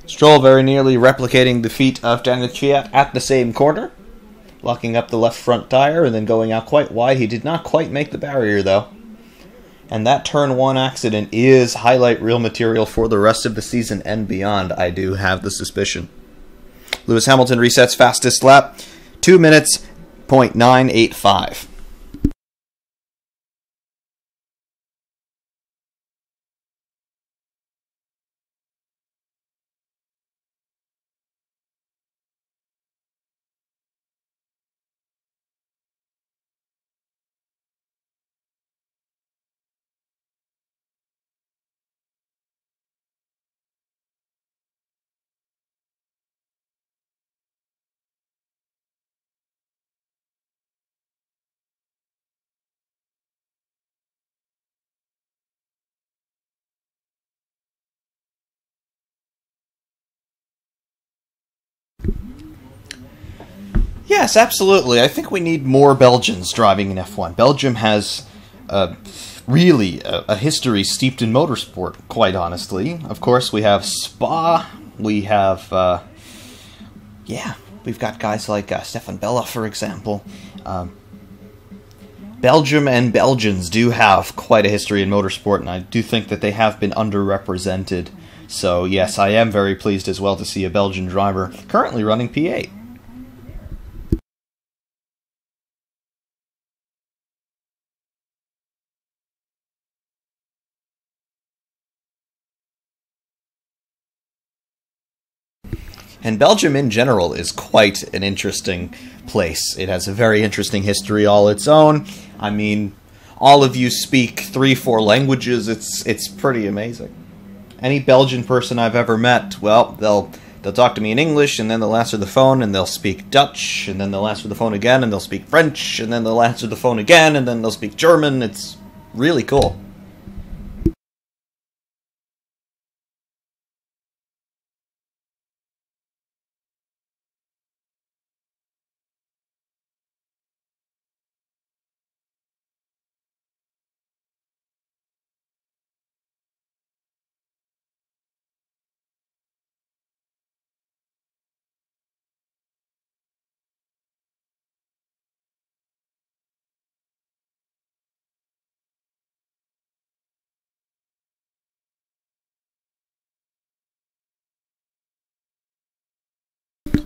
Stroll very nearly replicating the feat of Daniel Kvyat at the same corner, locking up the left front tire and then going out quite wide. He did not quite make the barrier though. And that turn 1 accident is highlight reel material for the rest of the season and beyond, I do have the suspicion. Lewis Hamilton resets fastest lap, 2 minutes, .985. Yes, absolutely. I think we need more Belgians driving in F1. Belgium has really a history steeped in motorsport, quite honestly. Of course, we have Spa. We have, we've got guys like Stefan Bella, for example. Belgium and Belgians do have quite a history in motorsport, and I do think that they have been underrepresented. So, yes, I am very pleased as well to see a Belgian driver currently running P8. And Belgium in general is quite an interesting place. It has a very interesting history all its own. I mean, all of you speak 3-4 languages. It's pretty amazing. Any Belgian person I've ever met, well, they'll talk to me in English, and then they'll answer the phone, and they'll speak Dutch, and then they'll answer the phone again, and they'll speak French, and then they'll answer the phone again, and then they'll speak German. It's really cool.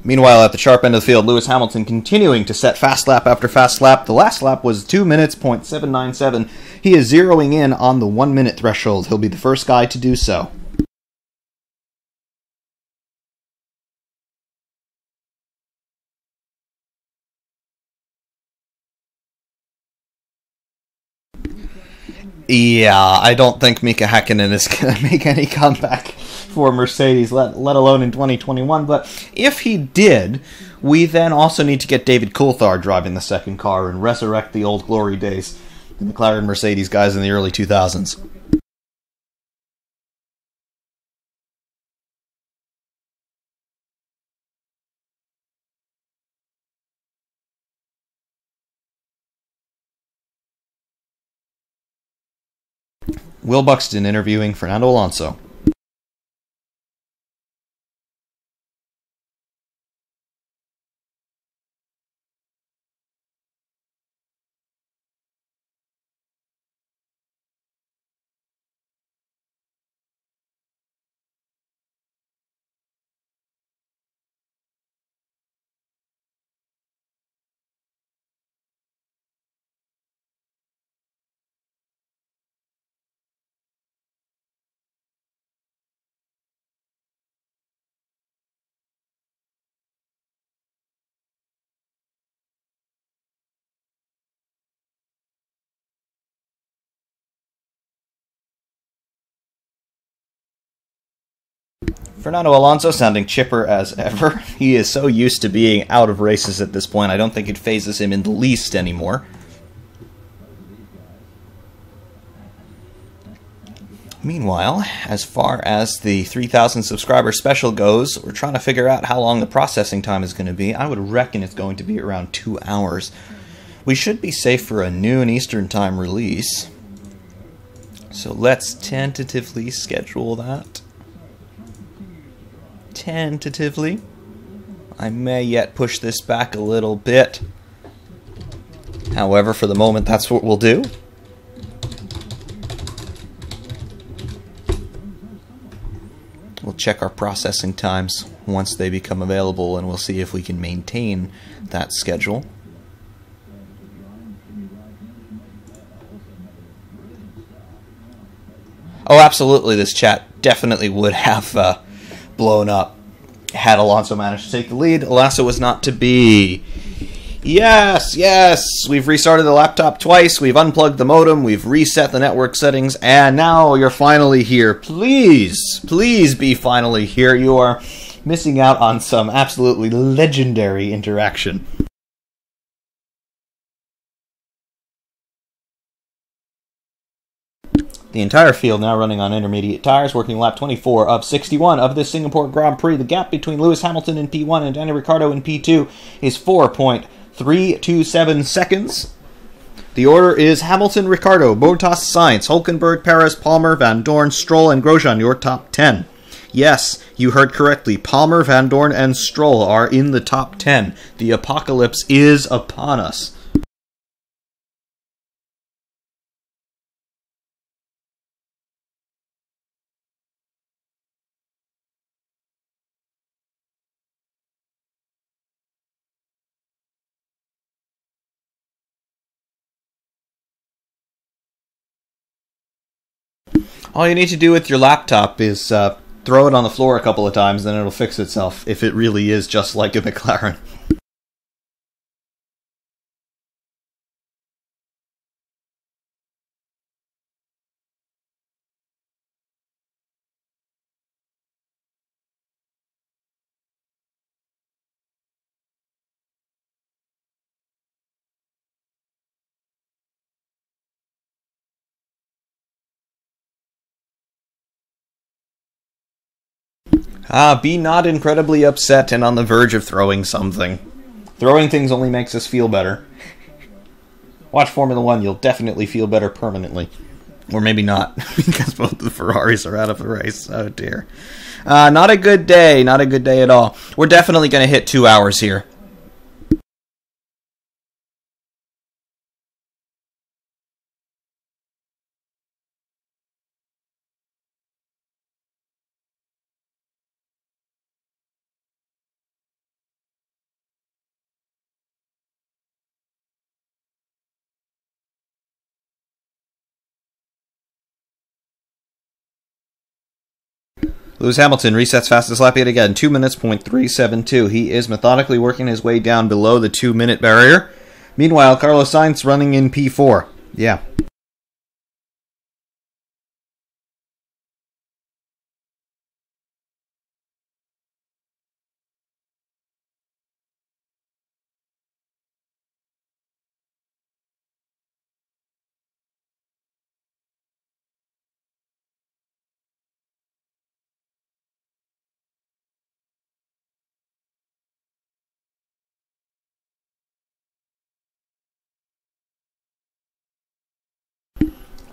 Meanwhile, at the sharp end of the field, Lewis Hamilton continuing to set fast lap after fast lap. The last lap was 2 minutes, .797. He is zeroing in on the 1 minute threshold. He'll be the first guy to do so. Yeah, I don't think Mika Häkkinen is going to make any comeback for Mercedes, let alone in 2021. But if he did, we then also need to get David Coulthard driving the second car and resurrect the old glory days, the McLaren Mercedes guys in the early 2000s. Will Buxton interviewing Fernando Alonso. Fernando Alonso sounding chipper as ever. He is so used to being out of races at this point, I don't think it phases him in the least anymore. Meanwhile, as far as the 3,000 subscriber special goes, we're trying to figure out how long the processing time is going to be. I would reckon it's going to be around 2 hours. We should be safe for a noon Eastern Time release. So let's tentatively schedule that. Tentatively. I may yet push this back a little bit. However, for the moment, that's what we'll do. We'll check our processing times once they become available, and we'll see if we can maintain that schedule. Oh, absolutely, this chat definitely would have blown up had Alonso managed to take the lead. Alonso was not to be. Yes, yes, we've restarted the laptop twice, we've unplugged the modem, we've reset the network settings, and now you're finally here. Please, please be finally here. You are missing out on some absolutely legendary interaction. The entire field now running on intermediate tires, working lap 24 of 61 of this Singapore Grand Prix. The gap between Lewis Hamilton in P1 and Daniel Ricciardo in P2 is 4.327 seconds. The order is Hamilton, Ricciardo, Bottas, Sainz, Hülkenberg, Perez, Palmer, Van Dorn, Stroll, and Grosjean, your top 10. Yes, you heard correctly. Palmer, Van Dorn, and Stroll are in the top 10. The apocalypse is upon us. All you need to do with your laptop is throw it on the floor a couple of times, then it'll fix itself, if it really is just like a McLaren. Be not incredibly upset and on the verge of throwing something. Throwing things only makes us feel better. Watch Formula 1, you'll definitely feel better permanently. Or maybe not, because both the Ferraris are out of the race. Oh dear. Not a good day, not a good day at all. We're definitely going to hit 2 hours here. Lewis Hamilton resets fastest lap yet again, 2 minutes, .372. He is methodically working his way down below the 2-minute barrier. Meanwhile, Carlos Sainz running in P4. Yeah.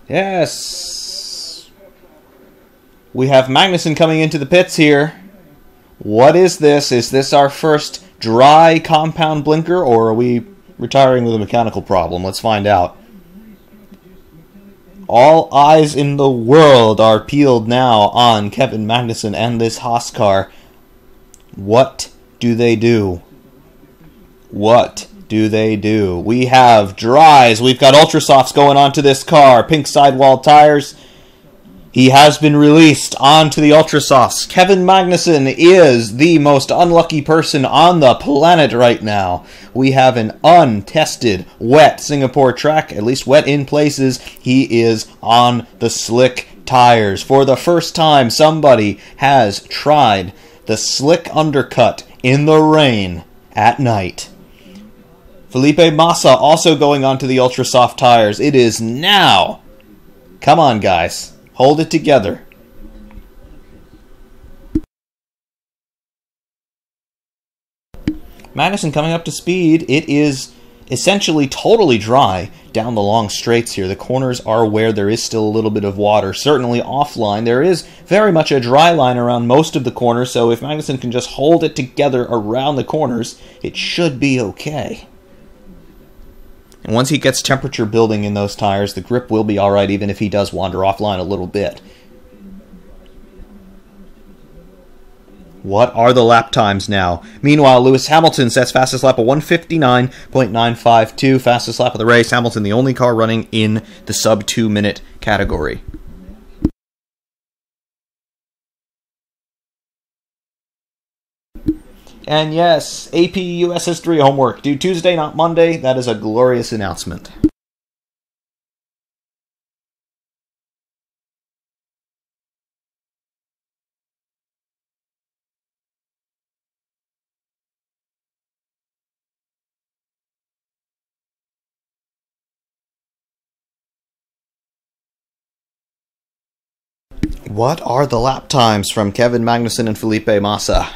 Yes. We have Magnussen coming into the pits here. What is this? Is this our first dry compound blinker, or are we retiring with a mechanical problem? Let's find out. All eyes in the world are peeled now on Kevin Magnussen and this Haas car. What do they do? What do they do? We have dries. We've got ultra softs going onto this car. Pink sidewall tires. He has been released onto the ultra softs. Kevin Magnussen is the most unlucky person on the planet right now. We have an untested, wet Singapore track, at least wet in places. He is on the slick tires. For the first time, somebody has tried the slick undercut in the rain at night. Felipe Massa also going onto the ultra soft tires. It is now. Come on, guys. Hold it together. Magnussen coming up to speed. It is essentially totally dry down the long straights here. The corners are where there is still a little bit of water. Certainly offline. There is very much a dry line around most of the corners, so if Magnussen can just hold it together around the corners, it should be okay. And once he gets temperature building in those tires, the grip will be alright, even if he does wander offline a little bit. What are the lap times now? Meanwhile, Lewis Hamilton sets fastest lap of 1:59.952. Fastest lap of the race. Hamilton, the only car running in the sub 2-minute category. And yes, AP US History homework. Due Tuesday, not Monday. That is a glorious announcement. What are the lap times from Kevin Magnussen and Felipe Massa?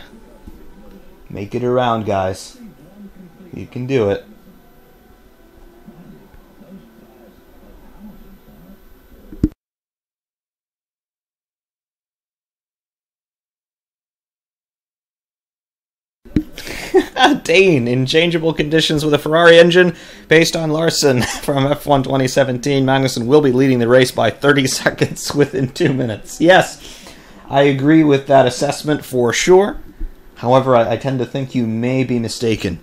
Make it around, guys. You can do it. Dane, in changeable conditions with a Ferrari engine based on Larson from F1 2017. Magnussen will be leading the race by 30 seconds within 2 minutes. Yes, I agree with that assessment for sure. However, I tend to think you may be mistaken.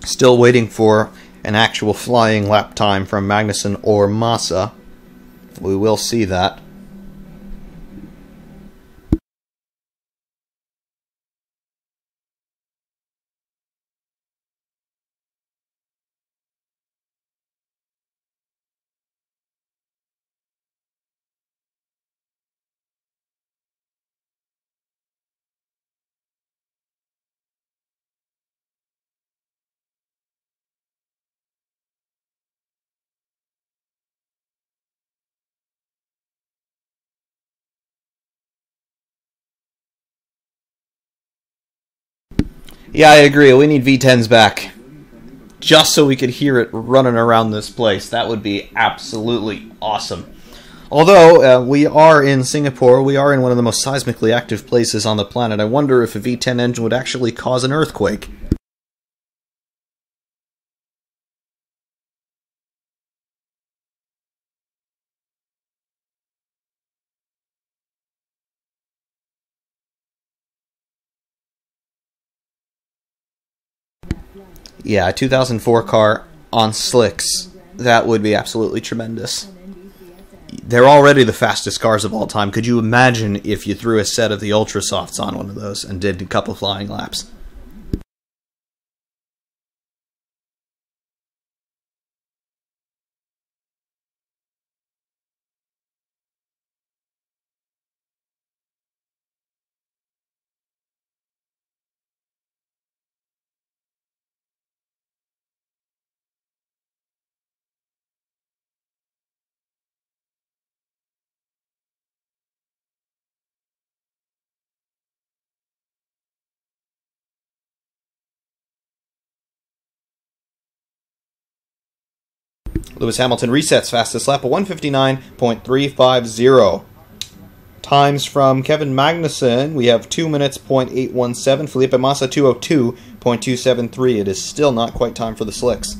Still waiting for an actual flying lap time from Magnussen or Massa. We will see that. Yeah, I agree. We need V10s back. Just so we could hear it running around this place. That would be absolutely awesome. Although we are in Singapore, we are in one of the most seismically active places on the planet. I wonder if a V10 engine would actually cause an earthquake. Yeah, a 2004 car on slicks. That would be absolutely tremendous. They're already the fastest cars of all time. Could you imagine if you threw a set of the Ultra Softs on one of those and did a couple flying laps? Lewis Hamilton resets fastest lap of 159.350. Times from Kevin Magnussen, we have 2 minutes, .817. Felipe Massa, 2:02.273. It is still not quite time for the slicks.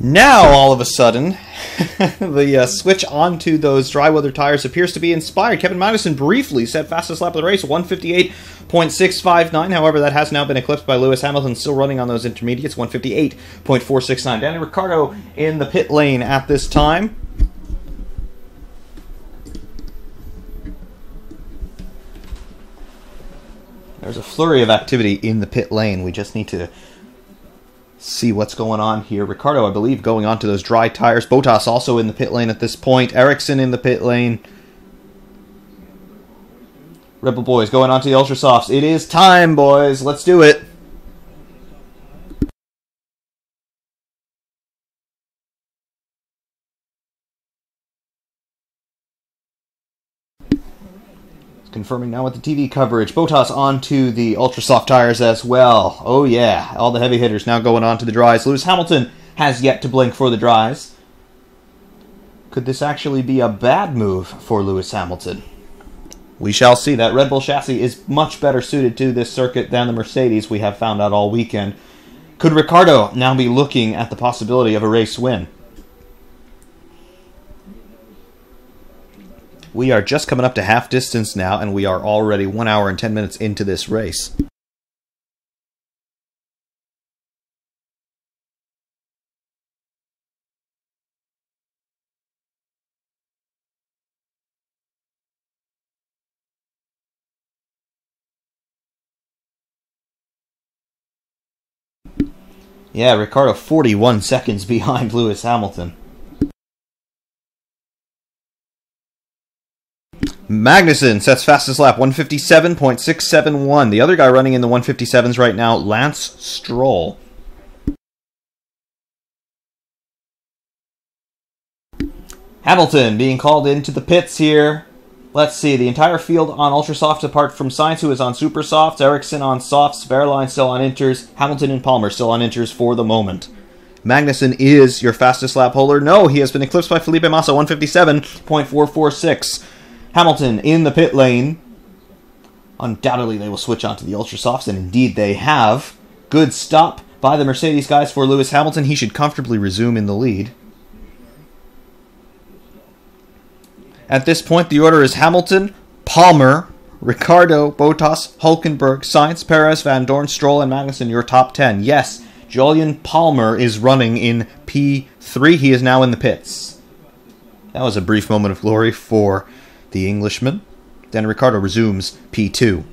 Now, all of a sudden, the switch onto those dry weather tires appears to be inspired. Kevin Magnussen briefly set fastest lap of the race, 158.659. However, that has now been eclipsed by Lewis Hamilton, still running on those intermediates, 158.469. Danny Ricciardo in the pit lane at this time. There's a flurry of activity in the pit lane. We just need to see what's going on here. Ricciardo, I believe, going on to those dry tires. Bottas also in the pit lane at this point. Ericsson in the pit lane. Red Bull boys going on to the Ultra Softs. It is time, boys. Let's do it. Confirming now with the TV coverage. Bottas onto the Ultra Soft tires as well. Oh yeah, all the heavy hitters now going on to the dries. Lewis Hamilton has yet to blink for the dries. Could this actually be a bad move for Lewis Hamilton? We shall see. That Red Bull chassis is much better suited to this circuit than the Mercedes, we have found out all weekend. Could Ricciardo now be looking at the possibility of a race win? We are just coming up to half distance now, and we are already 1 hour and 10 minutes into this race. Yeah, Ricciardo 41 seconds behind Lewis Hamilton. Magnussen sets fastest lap, 157.671. The other guy running in the 157s right now, Lance Stroll. Hamilton being called into the pits here. Let's see, the entire field on Ultra Soft apart from Sainz, who is on Super Softs, Ericsson on Softs, Verline still on Inters, Hamilton and Palmer still on Inters for the moment. Magnussen is your fastest lap holder. No, he has been eclipsed by Felipe Massa, 157.446. Hamilton in the pit lane. Undoubtedly they will switch onto the Ultra Softs, and indeed they have. Good stop by the Mercedes guys for Lewis Hamilton. He should comfortably resume in the lead. At this point, the order is Hamilton, Palmer, Ricciardo, Bottas, Hülkenberg, Sainz, Perez, Van Dorn, Stroll, and Magnussen, your top 10. Yes, Jolyon Palmer is running in P3. He is now in the pits. That was a brief moment of glory for the Englishman. Then Ricciardo resumes P2.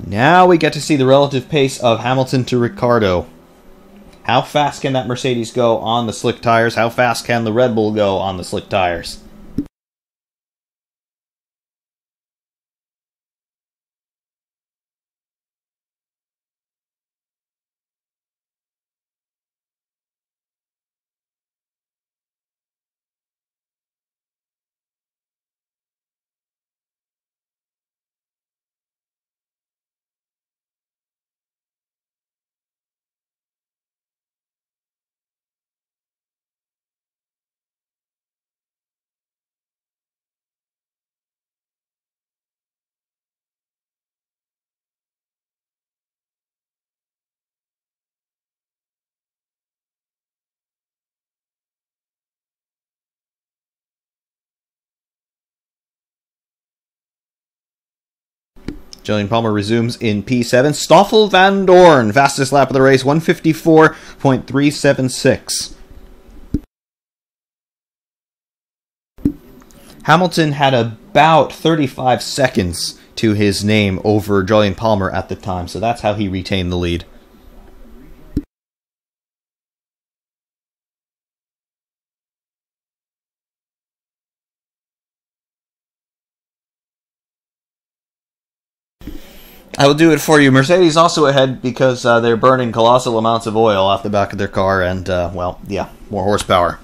Now we get to see the relative pace of Hamilton to Ricciardo. How fast can that Mercedes go on the slick tires? How fast can the Red Bull go on the slick tires? Jolyon Palmer resumes in P7. Stoffel Van Dorn, fastest lap of the race, 154.376. Hamilton had about 35 seconds to his name over Jolyon Palmer at the time, so that's how he retained the lead. I will do it for you. Mercedes also ahead because they're burning colossal amounts of oil off the back of their car and, well, yeah, more horsepower.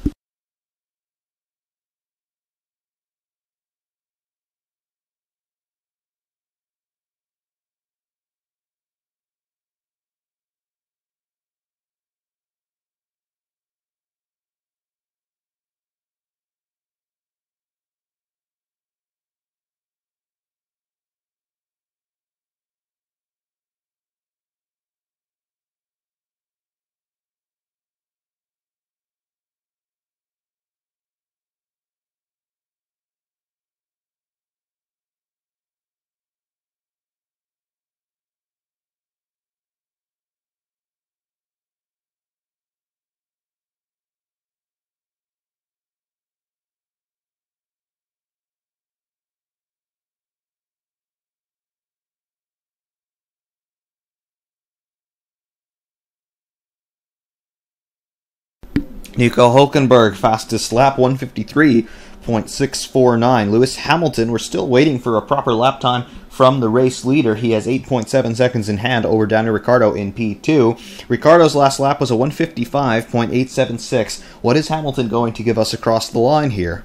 Nico Hülkenberg, fastest lap, 153.649. Lewis Hamilton, we're still waiting for a proper lap time from the race leader. He has 8.7 seconds in hand over Daniel Ricciardo in P2. Ricciardo's last lap was a 155.876. What is Hamilton going to give us across the line here?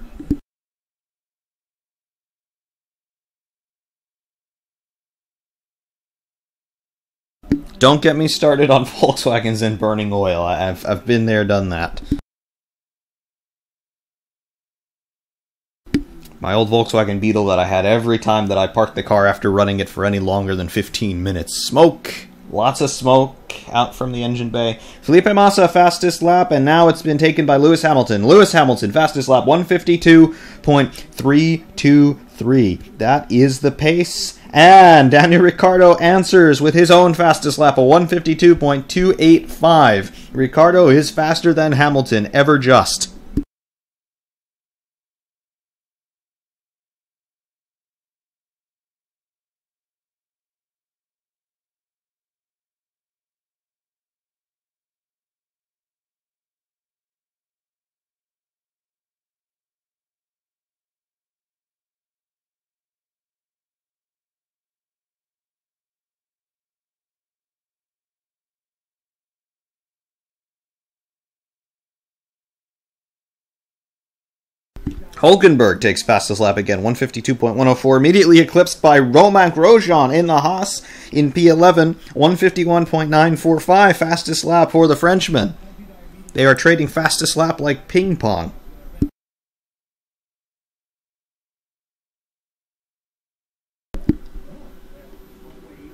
Don't get me started on Volkswagens and burning oil. I've been there, done that. My old Volkswagen Beetle that I had every time that I parked the car after running it for any longer than 15 minutes. Smoke! Lots of smoke out from the engine bay. Felipe Massa, fastest lap, and now it's been taken by Lewis Hamilton. Lewis Hamilton, fastest lap, 152.323. That is the pace. And Daniel Ricciardo answers with his own fastest lap, a 152.285. Ricciardo is faster than Hamilton, ever just. Hulkenberg takes fastest lap again, 152.104, immediately eclipsed by Romain Grosjean in the Haas in P11, 151.945, fastest lap for the Frenchman. They are trading fastest lap like ping pong.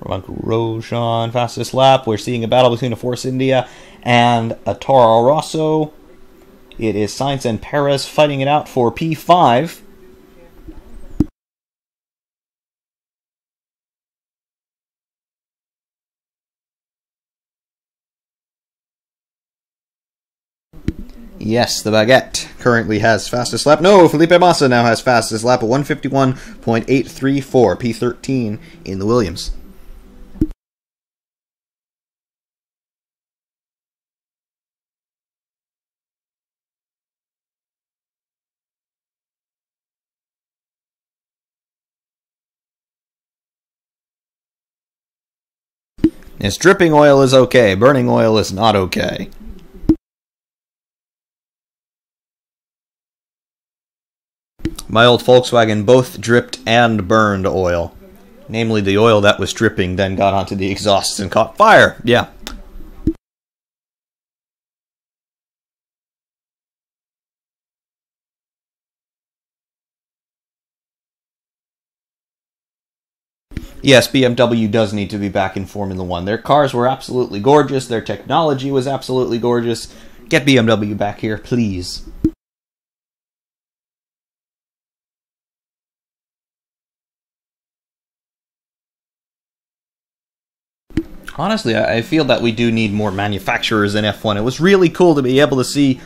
Romain Grosjean, fastest lap. We're seeing a battle between a Force India and a Toro Rosso. It is Sainz and Perez fighting it out for P5. Yes, the Baguette currently has fastest lap. No, Felipe Massa now has fastest lap at 151.834, P13 in the Williams. Yes, dripping oil is okay, burning oil is not okay. My old Volkswagen both dripped and burned oil. Namely, the oil that was dripping then got onto the exhausts and caught fire. Yeah. Yes, BMW does need to be back in Formula One. Their cars were absolutely gorgeous. Their technology was absolutely gorgeous. Get BMW back here, please. Honestly, I feel that we do need more manufacturers in F1. It was really cool to be able to see,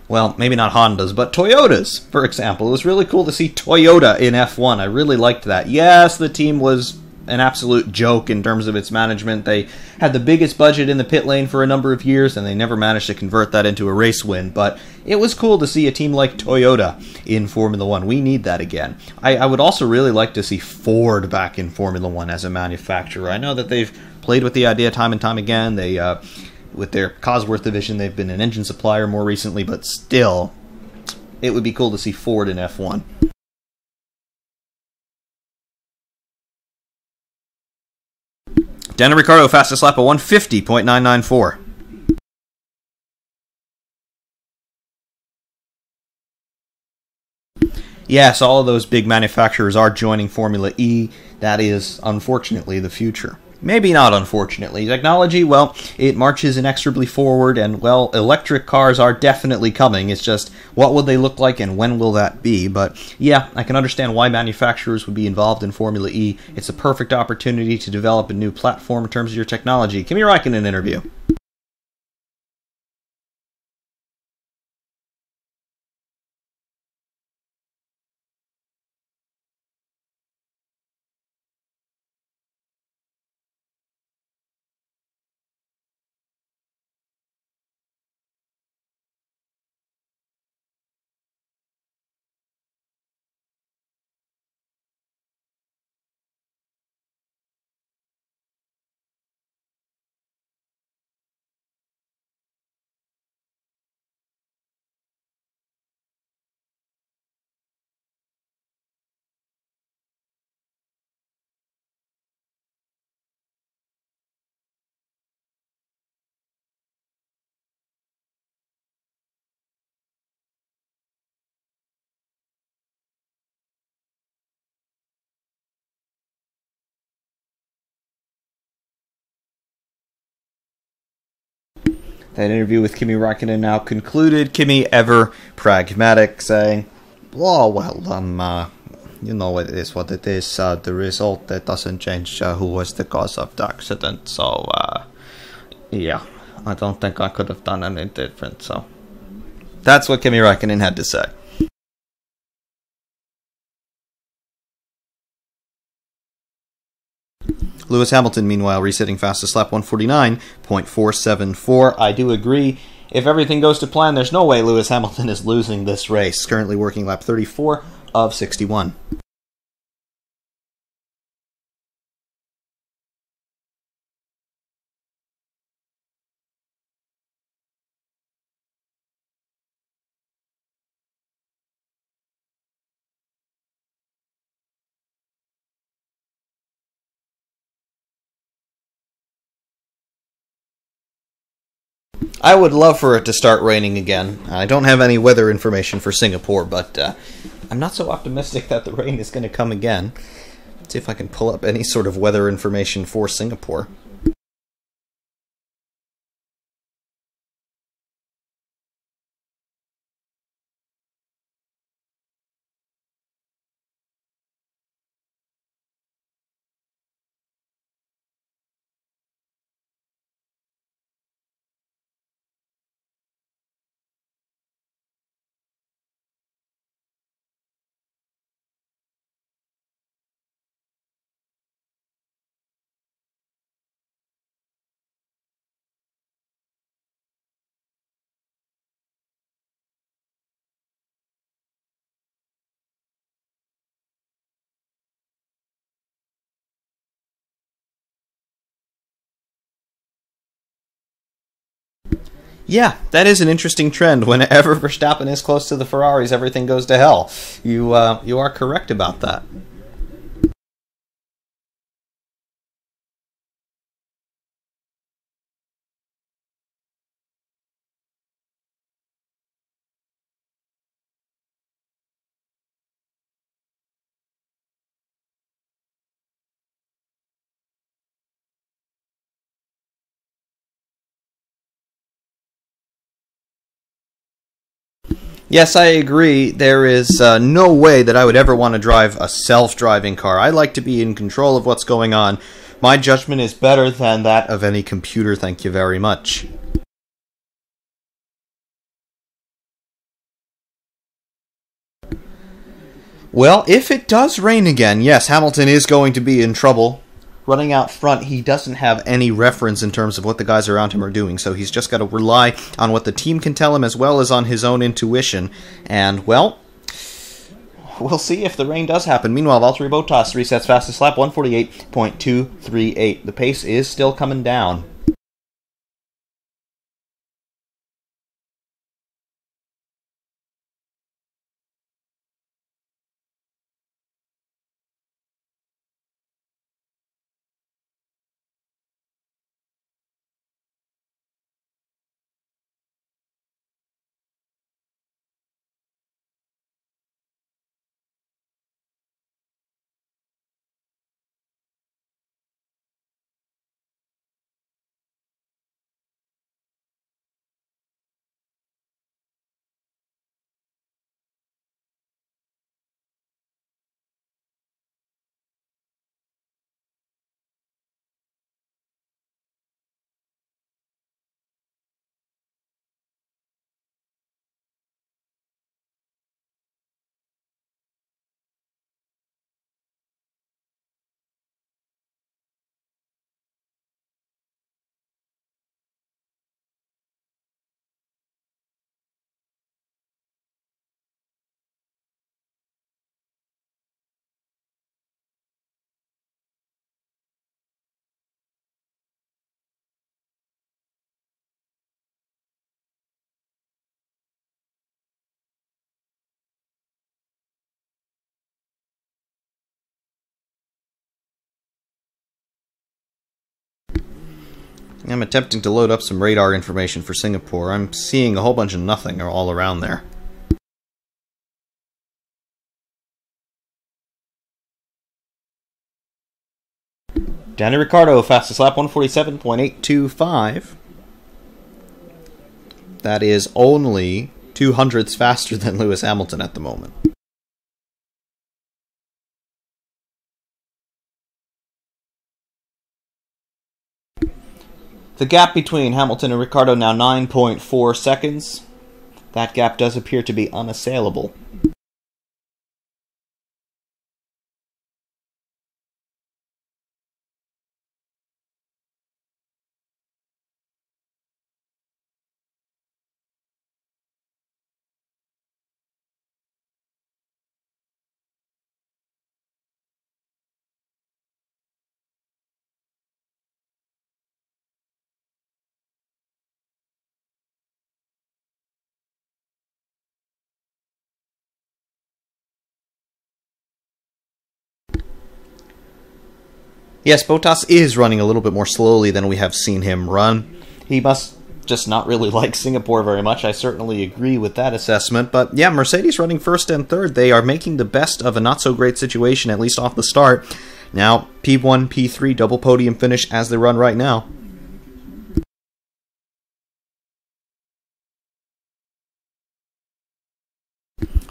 well, maybe not Hondas, but Toyotas, for example. It was really cool to see Toyota in F1. I really liked that. Yes, the team was an absolute joke in terms of its management. They had the biggest budget in the pit lane for a number of years, and they never managed to convert that into a race win. But it was cool to see a team like Toyota in Formula One. We need that again. I would also really like to see Ford back in Formula One as a manufacturer. I know that they've played with the idea time and time again. They, with their Cosworth division, they've been an engine supplier more recently, but still, it would be cool to see Ford in F1. Daniel Ricciardo, fastest lap at 150.994. Yes, all of those big manufacturers are joining Formula E. That is, unfortunately, the future. Maybe not unfortunately. Technology, well, it marches inexorably forward, and, well, electric cars are definitely coming. It's just, what will they look like and when will that be? But, yeah, I can understand why manufacturers would be involved in Formula E. It's a perfect opportunity to develop a new platform in terms of your technology. Kimi Räikkönen interview. That interview with Kimi Räikkönen now concluded. Kimi, ever pragmatic, saying, "Oh well, you know it is what it is. The result that doesn't change who was the cause of the accident. So, yeah, I don't think I could have done anything different." So, that's what Kimi Räikkönen had to say. Lewis Hamilton, meanwhile, resetting fastest lap 149.474. I do agree. If everything goes to plan, there's no way Lewis Hamilton is losing this race. Currently working lap 34 of 61. I would love for it to start raining again. I don't have any weather information for Singapore, but I'm not so optimistic that the rain is going to come again. Let's see if I can pull up any sort of weather information for Singapore. Yeah, that is an interesting trend. Whenever Verstappen is close to the Ferraris, everything goes to hell. You are correct about that. Yes, I agree. There is no way that I would ever want to drive a self-driving car. I like to be in control of what's going on. My judgment is better than that of any computer, thank you very much. Well, if it does rain again, yes, Hamilton is going to be in trouble. Running out front, he doesn't have any reference in terms of what the guys around him are doing, so he's just got to rely on what the team can tell him as well as on his own intuition. And, well, we'll see if the rain does happen. Meanwhile, Valtteri Bottas resets fastest lap, 148.238. The pace is still coming down. I'm attempting to load up some radar information for Singapore. I'm seeing a whole bunch of nothing all around there. Danny Ricciardo, fastest lap, 147.825. That is only 0.02 faster than Lewis Hamilton at the moment. The gap between Hamilton and Ricciardo now 9.4 seconds. That gap does appear to be unassailable. Yes, Bottas is running a little bit more slowly than we have seen him run. He must just not really like Singapore very much. I certainly agree with that assessment. But yeah, Mercedes running first and third. They are making the best of a not-so-great situation, at least off the start. Now, P1, P3, double podium finish as they run right now.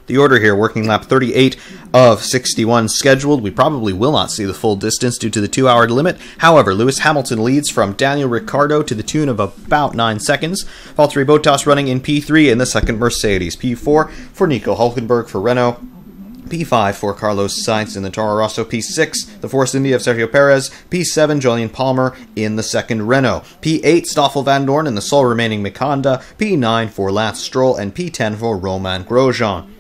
The order here, working lap 38 of 61 scheduled. We probably will not see the full distance due to the 2-hour limit. However, Lewis Hamilton leads from Daniel Ricciardo to the tune of about 9 seconds. Valtteri Bottas running in P3 in the second Mercedes. P4 for Nico Hülkenberg for Renault. P5 for Carlos Sainz in the Toro Rosso. P6, the Force India of Sergio Perez. P7, Julian Palmer in the second Renault. P8, Stoffel Vandoorne in the sole remaining Mikanda. P9 for Lance Stroll, and P10 for Romain Grosjean.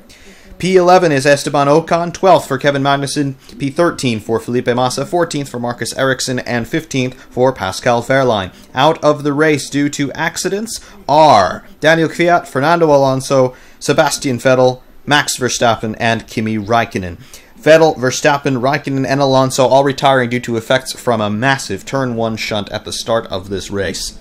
P11 is Esteban Ocon, 12th for Kevin Magnussen, P13 for Felipe Massa, 14th for Marcus Ericsson, and 15th for Pascal Wehrlein. Out of the race due to accidents are Daniel Kvyat, Fernando Alonso, Sebastian Vettel, Max Verstappen, and Kimi Räikkönen. Vettel, Verstappen, Räikkönen, and Alonso all retiring due to effects from a massive Turn 1 shunt at the start of this race.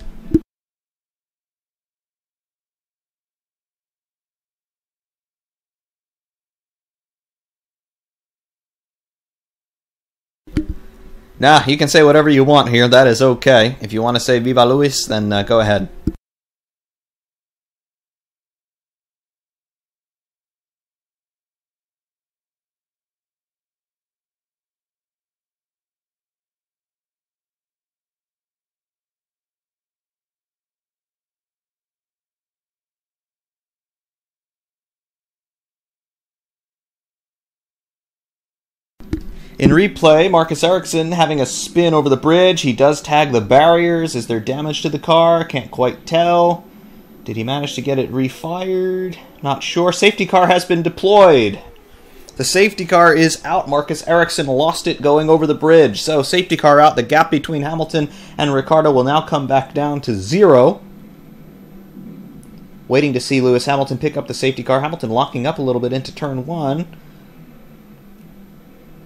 Nah, you can say whatever you want here, that is okay. If you want to say Viva Luis, then go ahead. In replay, Marcus Ericsson having a spin over the bridge. He does tag the barriers. Is there damage to the car? Can't quite tell. Did he manage to get it refired? Not sure. Safety car has been deployed. The safety car is out. Marcus Ericsson lost it going over the bridge. So safety car out. The gap between Hamilton and Ricciardo will now come back down to 0. Waiting to see Lewis Hamilton pick up the safety car. Hamilton locking up a little bit into turn 1.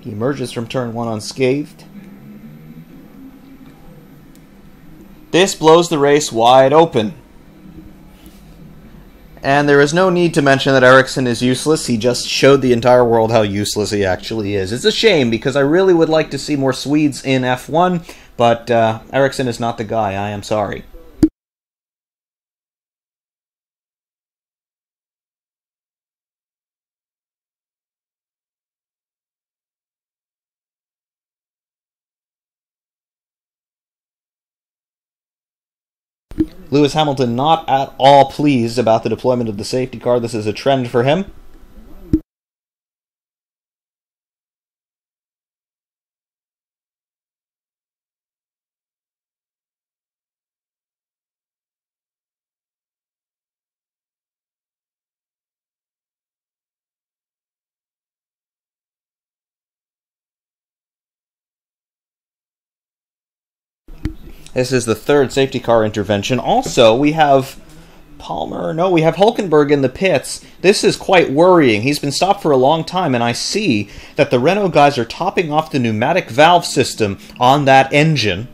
He emerges from turn 1 unscathed. This blows the race wide open. And there is no need to mention that Ericsson is useless. He just showed the entire world how useless he actually is. It's a shame, because I really would like to see more Swedes in F1, but Ericsson is not the guy. I am sorry. Lewis Hamilton not at all pleased about the deployment of the safety car. This is a trend for him. This is the third safety car intervention. Also, we have we have Hülkenberg in the pits. This is quite worrying. He's been stopped for a long time, and I see that the Renault guys are topping off the pneumatic valve system on that engine.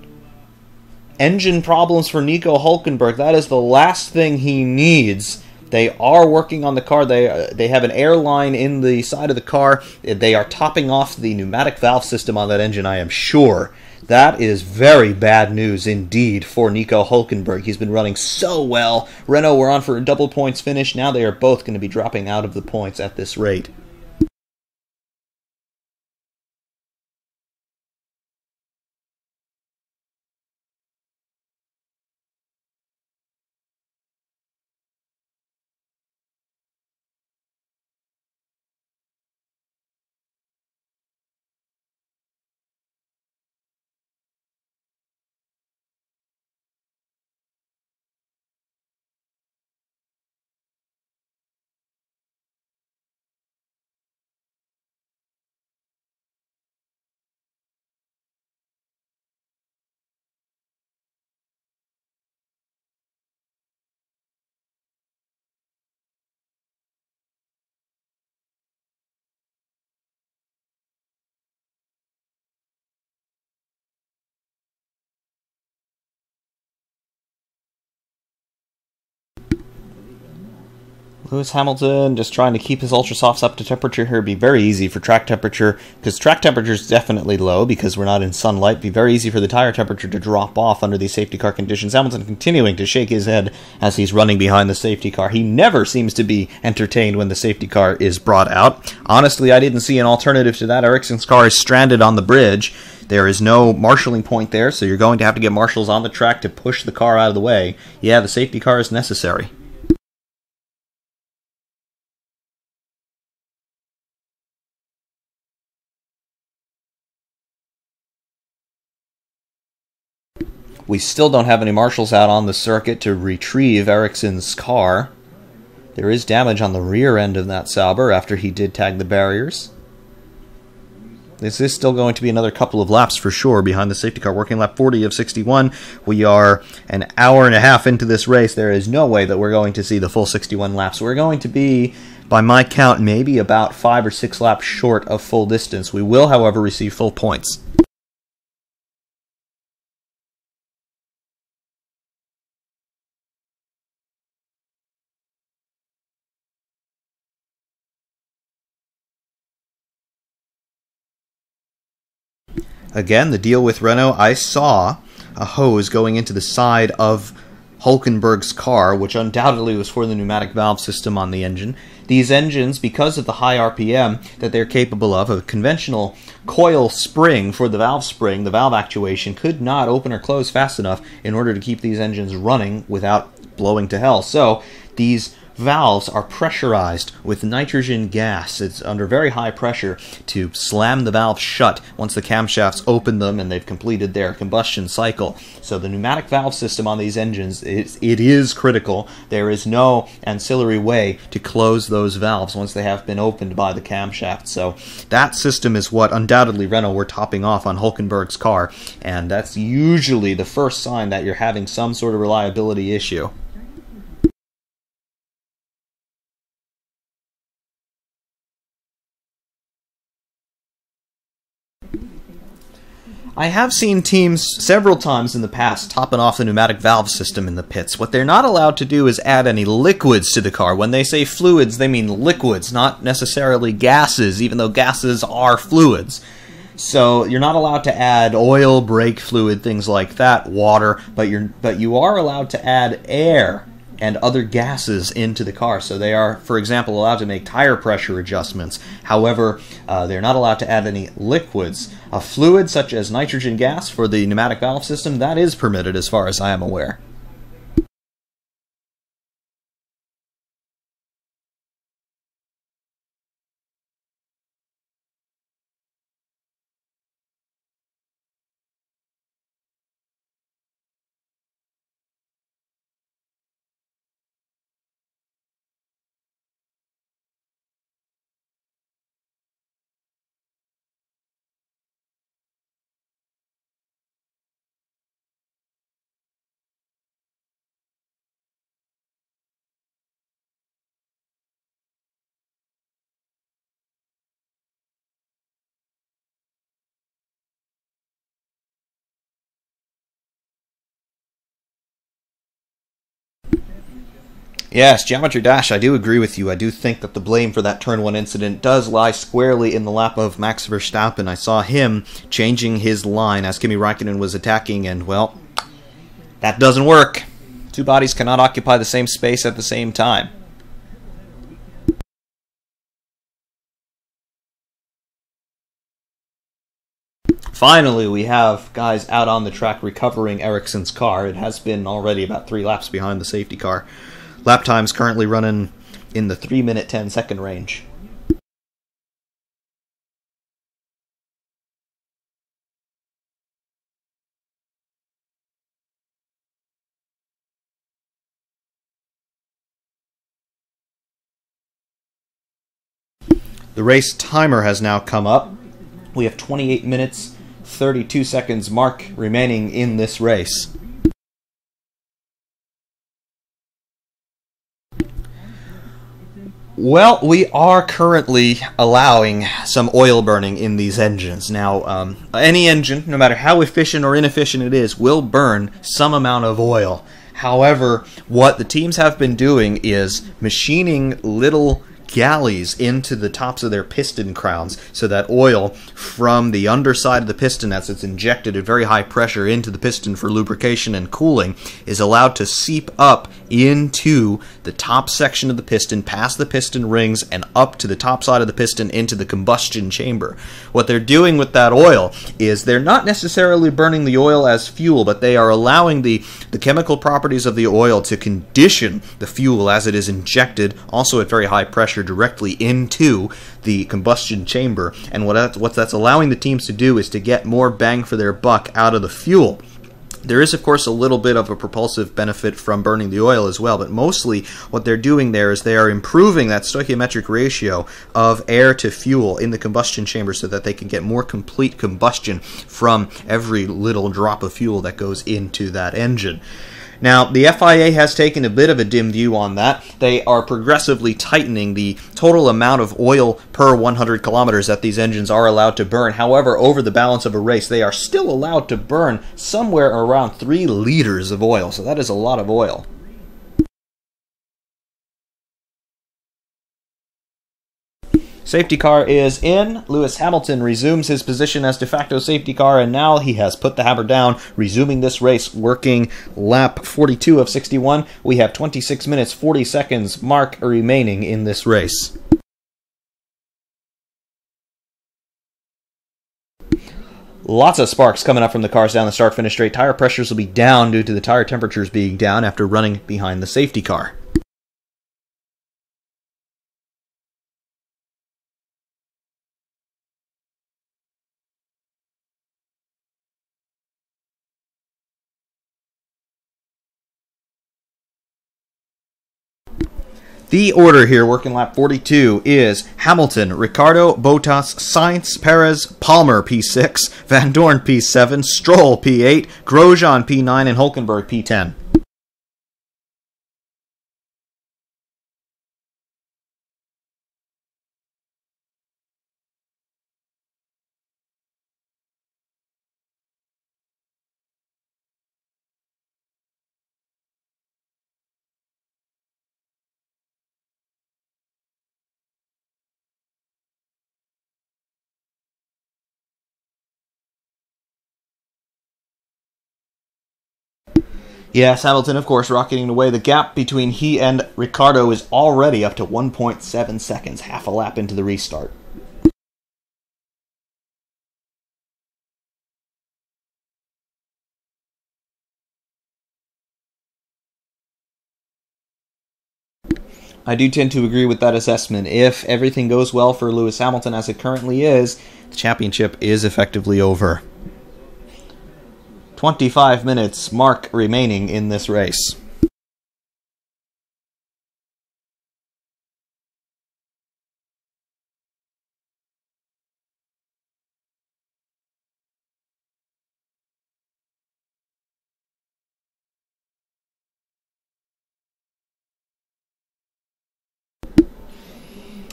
Engine problems for Nico Hülkenberg. That is the last thing he needs. They are working on the car. They have an airline in the side of the car. They are topping off the pneumatic valve system on that engine, I am sure. That is very bad news indeed for Nico Hülkenberg. He's been running so well. Renault were on for a double points finish. Now they are both going to be dropping out of the points at this rate. Lewis Hamilton just trying to keep his ultra softs up to temperature here. It'd be very easy for track temperature, because track temperature is definitely low because we're not in sunlight. It'd be very easy for the tire temperature to drop off under these safety car conditions. Hamilton continuing to shake his head as he's running behind the safety car. He never seems to be entertained when the safety car is brought out. Honestly, I didn't see an alternative to that. Ericsson's car is stranded on the bridge. There is no marshalling point there, so you're going to have to get marshals on the track to push the car out of the way. Yeah, the safety car is necessary. We still don't have any marshals out on the circuit to retrieve Ericsson's car. There is damage on the rear end of that Sauber after he did tag the barriers. This is still going to be another couple of laps for sure behind the safety car. Working lap 40 of 61. We are an hour and a half into this race. There is no way that we're going to see the full 61 laps. We're going to be, by my count, maybe about 5 or 6 laps short of full distance. We will, however, receive full points. Again, the deal with Renault, I saw a hose going into the side of Hülkenberg's car, which undoubtedly was for the pneumatic valve system on the engine. These engines, because of the high RPM that they're capable of, a conventional coil spring for the valve spring, the valve actuation, could not open or close fast enough in order to keep these engines running without blowing to hell. So these valves are pressurized with nitrogen gas. It's under very high pressure to slam the valve shut once the camshafts open them and they've completed their combustion cycle. So the pneumatic valve system on these engines, it is critical. There is no ancillary way to close those valves once they have been opened by the camshaft. So that system is what undoubtedly Renault were topping off on Hülkenberg's car, and that's usually the first sign that you're having some sort of reliability issue. I have seen teams several times in the past topping off the pneumatic valve system in the pits. What they're not allowed to do is add any liquids to the car. When they say fluids, they mean liquids, not necessarily gases, even though gases are fluids. So you're not allowed to add oil, brake fluid, things like that, water, but you are allowed to add air and other gases into the car. So they are, for example, allowed to make tire pressure adjustments. However, they're not allowed to add any liquids. A fluid such as nitrogen gas for the pneumatic valve system, that is permitted as far as I am aware. Yes, Geometry Dash, I do agree with you. I do think that the blame for that Turn 1 incident does lie squarely in the lap of Max Verstappen. I saw him changing his line as Kimi Räikkönen was attacking, and, well, that doesn't work. Two bodies cannot occupy the same space at the same time. Finally, we have guys out on the track recovering Ericsson's car. It has been already about 3 laps behind the safety car. Lap time's currently running in the 3-minute 10-second range. The race timer has now come up. We have 28 minutes, 32 seconds mark remaining in this race. Well, we are currently allowing some oil burning in these engines. Now, any engine, no matter how efficient or inefficient it is, will burn some amount of oil. However, what the teams have been doing is machining little galleys into the tops of their piston crowns so that oil from the underside of the piston, as it's injected at very high pressure into the piston for lubrication and cooling, is allowed to seep up into the top section of the piston, past the piston rings, and up to the top side of the piston into the combustion chamber. What they're doing with that oil is they're not necessarily burning the oil as fuel, but they are allowing the chemical properties of the oil to condition the fuel as it is injected, also at very high pressure, directly into the combustion chamber. And what that's allowing the teams to do is to get more bang for their buck out of the fuel. There is, of course, a little bit of a propulsive benefit from burning the oil as well, but mostly what they're doing there is they are improving that stoichiometric ratio of air to fuel in the combustion chamber so that they can get more complete combustion from every little drop of fuel that goes into that engine. Now, the FIA has taken a bit of a dim view on that. They are progressively tightening the total amount of oil per 100 kilometers that these engines are allowed to burn. However, over the balance of a race, they are still allowed to burn somewhere around 3 liters of oil. So that is a lot of oil. Safety car is in. Lewis Hamilton resumes his position as de facto safety car, and now he has put the hammer down, resuming this race, working lap 42 of 61. We have 26 minutes, 40 seconds mark remaining in this race. Lots of sparks coming up from the cars down the start-finish straight. Tire pressures will be down due to the tire temperatures being down after running behind the safety car. The order here, working lap 42, is Hamilton, Ricciardo, Bottas, Sainz, Perez, Palmer P6, Van Dorn P7, Stroll P8, Grosjean P9, and Hülkenberg P10. Yes, Hamilton, of course, rocketing away. The gap between he and Ricciardo is already up to 1.7 seconds, half a lap into the restart. I do tend to agree with that assessment. If everything goes well for Lewis Hamilton as it currently is, the championship is effectively over. 25 minutes mark remaining in this race.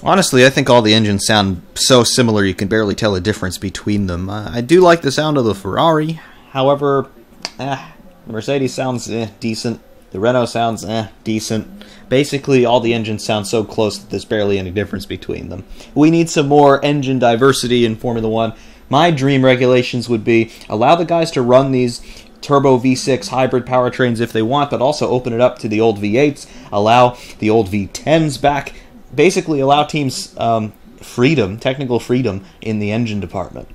Honestly, I think all the engines sound so similar you can barely tell a difference between them. I do like the sound of the Ferrari. However, the Mercedes sounds decent. The Renault sounds decent. Basically, all the engines sound so close that there's barely any difference between them. We need some more engine diversity in Formula One. My dream regulations would be allow the guys to run these turbo V6 hybrid powertrains if they want, but also open it up to the old V8s, allow the old V10s back, basically allow teams freedom, technical freedom in the engine department.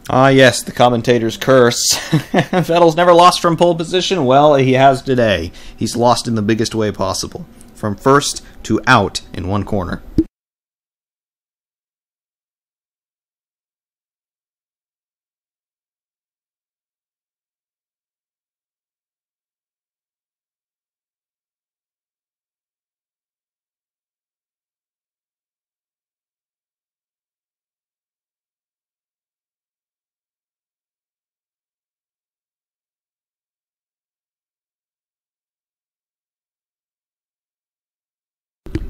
Ah, yes, the commentator's curse. Vettel's never lost from pole position. Well, he has today. He's lost in the biggest way possible. From first to out in one corner.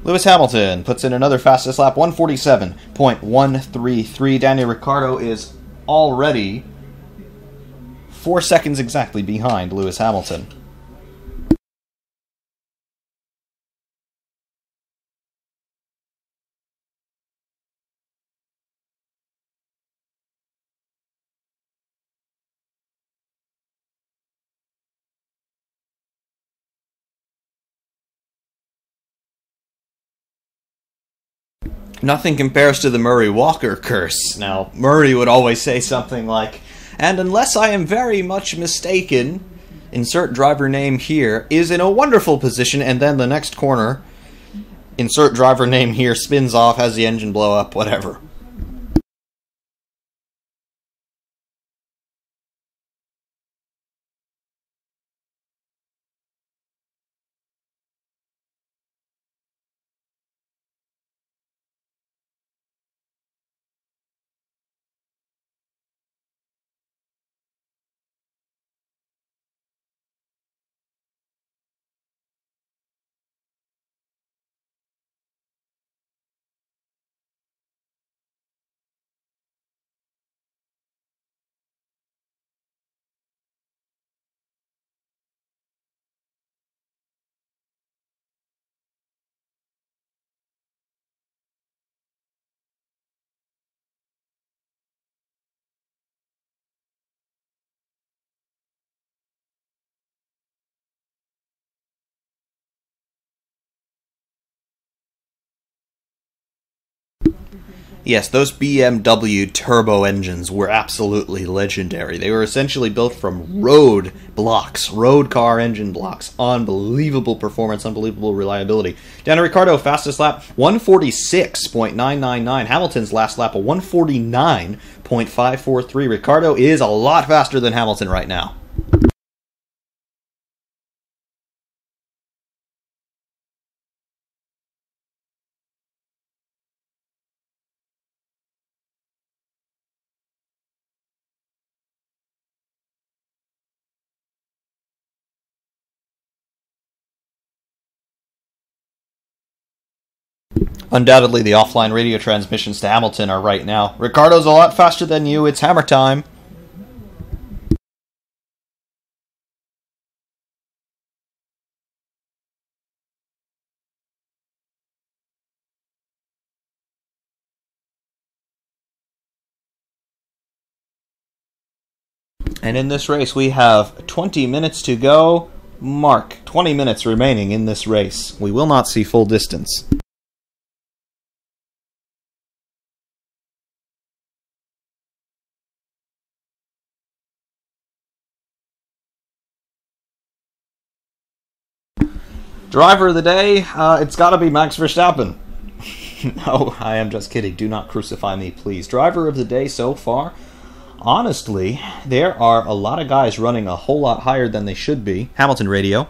Lewis Hamilton puts in another fastest lap, 147.133. Daniel Ricciardo is already 4 seconds exactly behind Lewis Hamilton. Nothing compares to the Murray-Walker curse. Now, Murray would always say something like, "And unless I am very much mistaken, insert driver name here, is in a wonderful position," and then the next corner, insert driver name here, spins off, has the engine blow up, whatever. Yes, those BMW turbo engines were absolutely legendary. They were essentially built from road blocks, road car engine blocks. Unbelievable performance, unbelievable reliability. Daniel Ricciardo, fastest lap, 146.999. Hamilton's last lap, a 149.543. Ricciardo is a lot faster than Hamilton right now. Undoubtedly, the offline radio transmissions to Hamilton are right now. "Ricciardo's a lot faster than you, it's hammer time." And in this race, we have 20 minutes to go. Mark, 20 minutes remaining in this race. We will not see full distance. Driver of the day, it's got to be Max Verstappen. No, I am just kidding. Do not crucify me, please. Driver of the day so far, honestly, there are a lot of guys running a whole lot higher than they should be. Hamilton radio.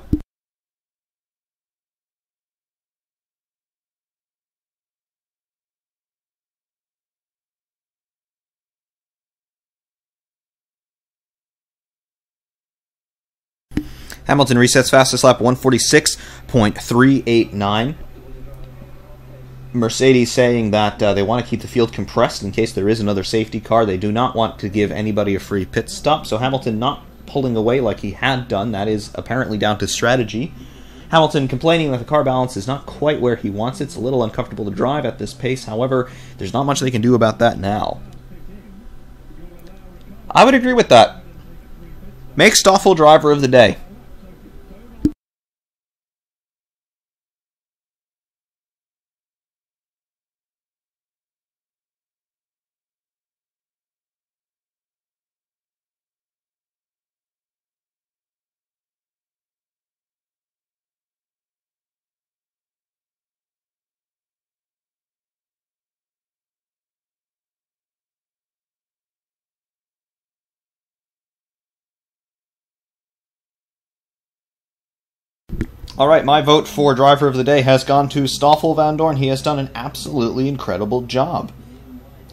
Hamilton resets fastest lap, 146.389. Mercedes saying that they want to keep the field compressed in case there is another safety car. They do not want to give anybody a free pit stop, so Hamilton not pulling away like he had done. That is apparently down to strategy. Hamilton complaining that the car balance is not quite where he wants it. It's a little uncomfortable to drive at this pace. However, there's not much they can do about that now. I would agree with that. Make Stoffel driver of the day. Alright, my vote for driver of the day has gone to Stoffel Vandoorne. He has done an absolutely incredible job.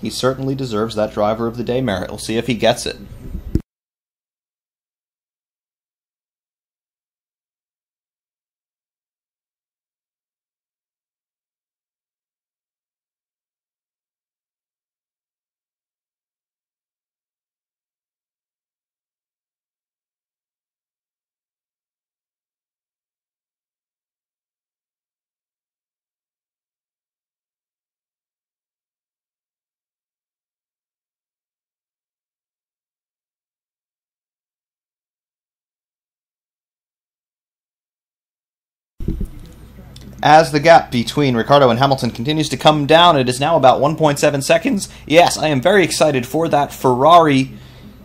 He certainly deserves that driver of the day merit. We'll see if he gets it. As the gap between Ricciardo and Hamilton continues to come down, it is now about 1.7 seconds. Yes, I am very excited for that Ferrari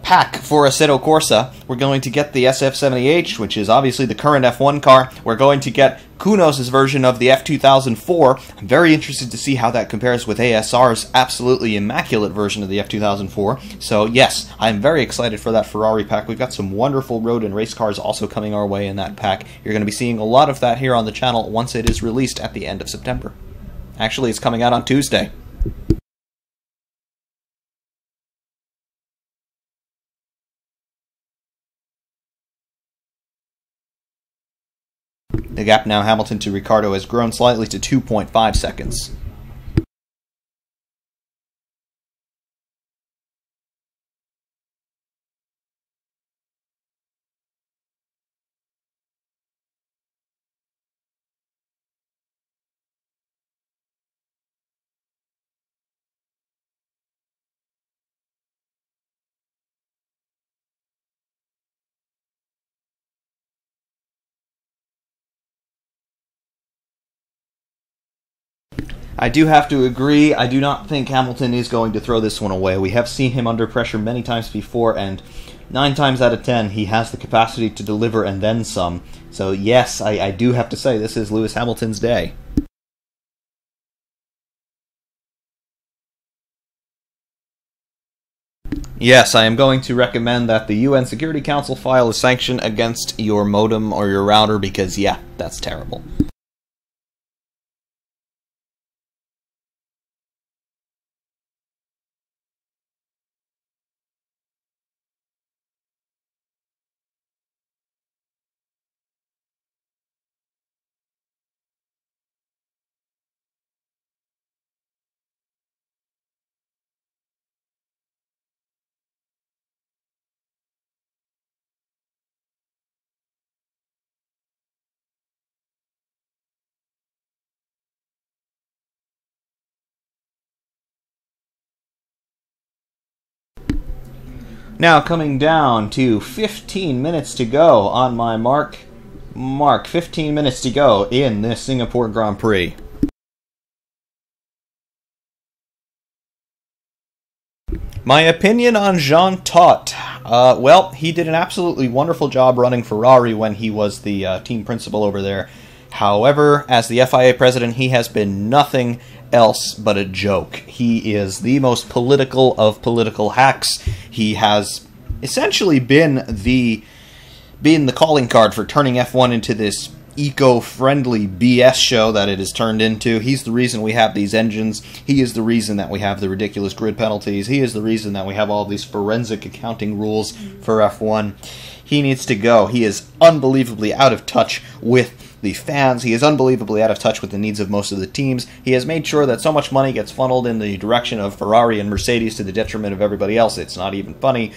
pack for Assetto Corsa. We're going to get the SF70H, which is obviously the current F1 car. We're going to get Kunos' version of the F2004. I'm very interested to see how that compares with ASR's absolutely immaculate version of the F2004. So yes, I'm very excited for that Ferrari pack. We've got some wonderful road and race cars also coming our way in that pack. You're going to be seeing a lot of that here on the channel once it is released at the end of September. Actually, it's coming out on Tuesday. The gap now Hamilton to Ricciardo has grown slightly to 2.5 seconds. I do have to agree, I do not think Hamilton is going to throw this one away. We have seen him under pressure many times before, and 9 times out of 10 he has the capacity to deliver and then some. So yes, I do have to say this is Lewis Hamilton's day. Yes, I am going to recommend that the UN Security Council file a sanction against your modem or your router because, yeah, that's terrible. Now coming down to 15 minutes to go on my mark. 15 minutes to go in this Singapore Grand Prix. My opinion on Jean Todt. Well, he did an absolutely wonderful job running Ferrari when he was the team principal over there. However, as the FIA president, he has been nothing else but a joke. He is the most political of political hacks. He has essentially been the calling card for turning F1 into this eco-friendly BS show that it has turned into. He's the reason we have these engines. He is the reason that we have the ridiculous grid penalties. He is the reason that we have all these forensic accounting rules for F1. He needs to go. He is unbelievably out of touch with the fans. He is unbelievably out of touch with the needs of most of the teams. He has made sure that so much money gets funneled in the direction of Ferrari and Mercedes to the detriment of everybody else. It's not even funny.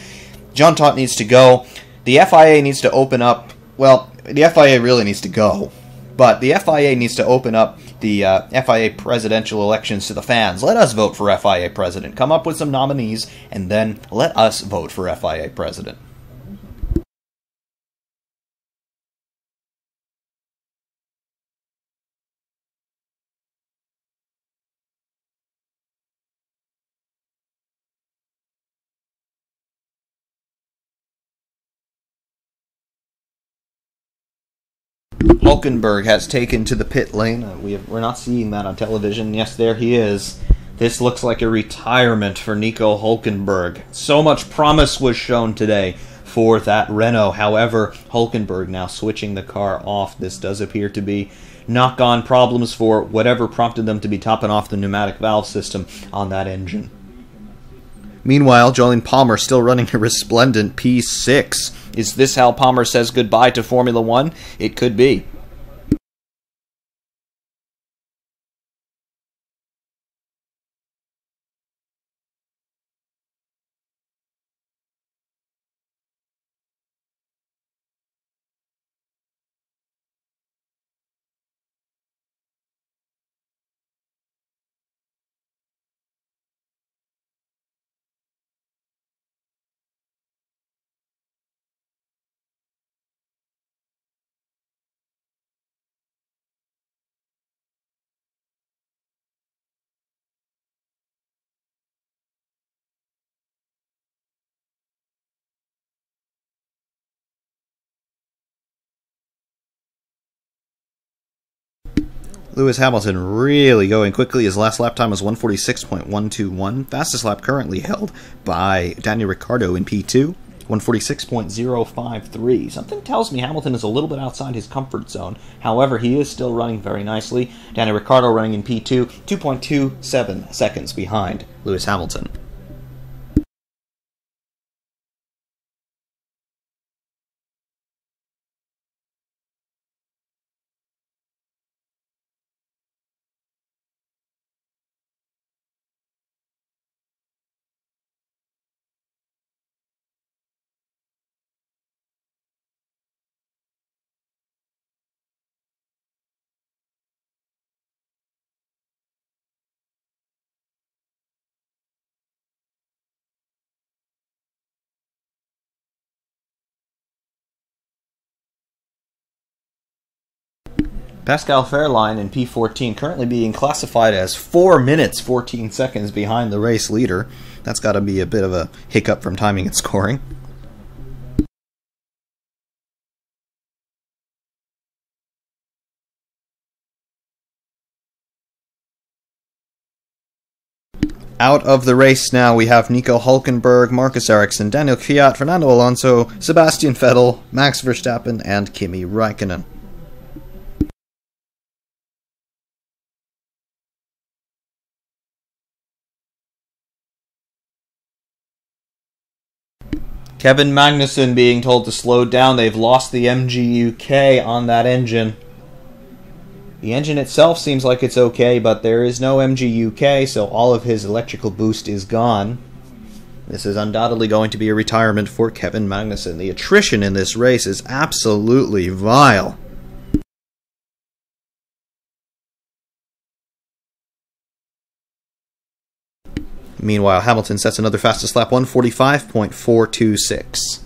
Jean Todt needs to go. The FIA needs to open up. Well, the FIA really needs to go. But the FIA needs to open up the FIA presidential elections to the fans. Let us vote for FIA president. Come up with some nominees, and then let us vote for FIA president. Hulkenberg has taken to the pit lane. We're not seeing that on television. Yes, there he is. This looks like a retirement for Nico Hulkenberg. So much promise was shown today for that Renault. However, Hulkenberg now switching the car off. This does appear to be knock-on problems for whatever prompted them to be topping off the pneumatic valve system on that engine. Meanwhile, Jolene Palmer still running a resplendent P6. Is this how Palmer says goodbye to Formula One? It could be. Lewis Hamilton really going quickly. His last lap time was 146.121. Fastest lap currently held by Daniel Ricciardo in P2, 146.053. Something tells me Hamilton is a little bit outside his comfort zone. However, he is still running very nicely. Daniel Ricciardo running in P2, 2.27 seconds behind Lewis Hamilton. Pascal Wehrlein in P14 currently being classified as 4 minutes 14 seconds behind the race leader. That's got to be a bit of a hiccup from timing and scoring. Out of the race now, we have Nico Hülkenberg, Marcus Ericsson, Daniel Kvyat, Fernando Alonso, Sebastian Vettel, Max Verstappen, and Kimi Räikkönen. Kevin Magnussen being told to slow down. They've lost the MGUK on that engine. The engine itself seems like it's okay, but there is no MGUK, so all of his electrical boost is gone. This is undoubtedly going to be a retirement for Kevin Magnussen. The attrition in this race is absolutely vile. Meanwhile, Hamilton sets another fastest lap, 145.426.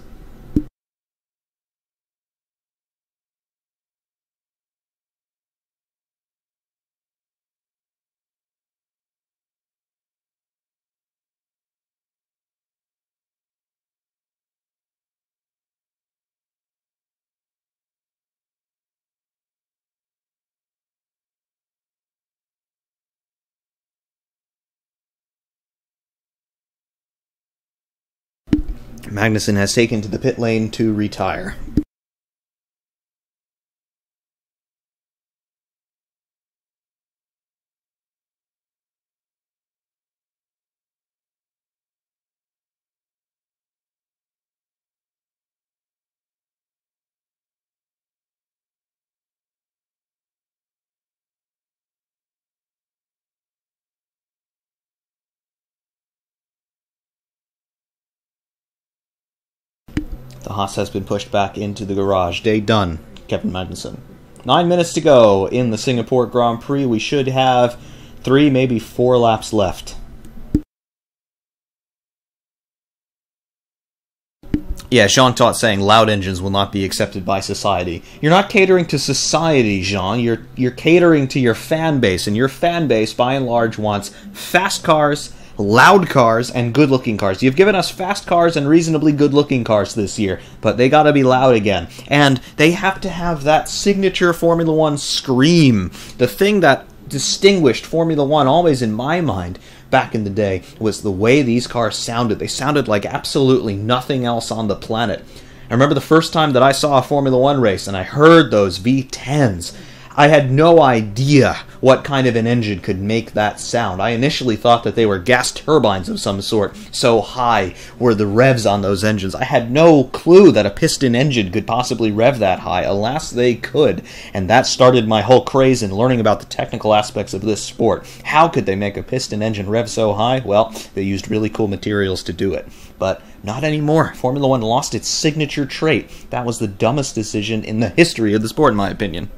Magnussen has taken to the pit lane to retire. The Haas has been pushed back into the garage. Day done, Kevin Magnussen. 9 minutes to go in the Singapore Grand Prix. We should have 3, maybe 4 laps left. Yeah, Jean Todt saying loud engines will not be accepted by society. You're not catering to society, Jean. You're catering to your fan base, and your fan base, by and large, wants fast cars, loud cars, and good-looking cars. You've given us fast cars and reasonably good-looking cars this year, but they gotta be loud again. And they have to have that signature Formula One scream. The thing that distinguished Formula One, always in my mind, back in the day, was the way these cars sounded. They sounded like absolutely nothing else on the planet. I remember the first time that I saw a Formula One race and I heard those V10s. I had no idea what kind of an engine could make that sound. I initially thought that they were gas turbines of some sort, so high were the revs on those engines. I had no clue that a piston engine could possibly rev that high. Alas, they could, and that started my whole craze in learning about the technical aspects of this sport. How could they make a piston engine rev so high? Well, they used really cool materials to do it. But not anymore. Formula One lost its signature trait. That was the dumbest decision in the history of the sport, in my opinion.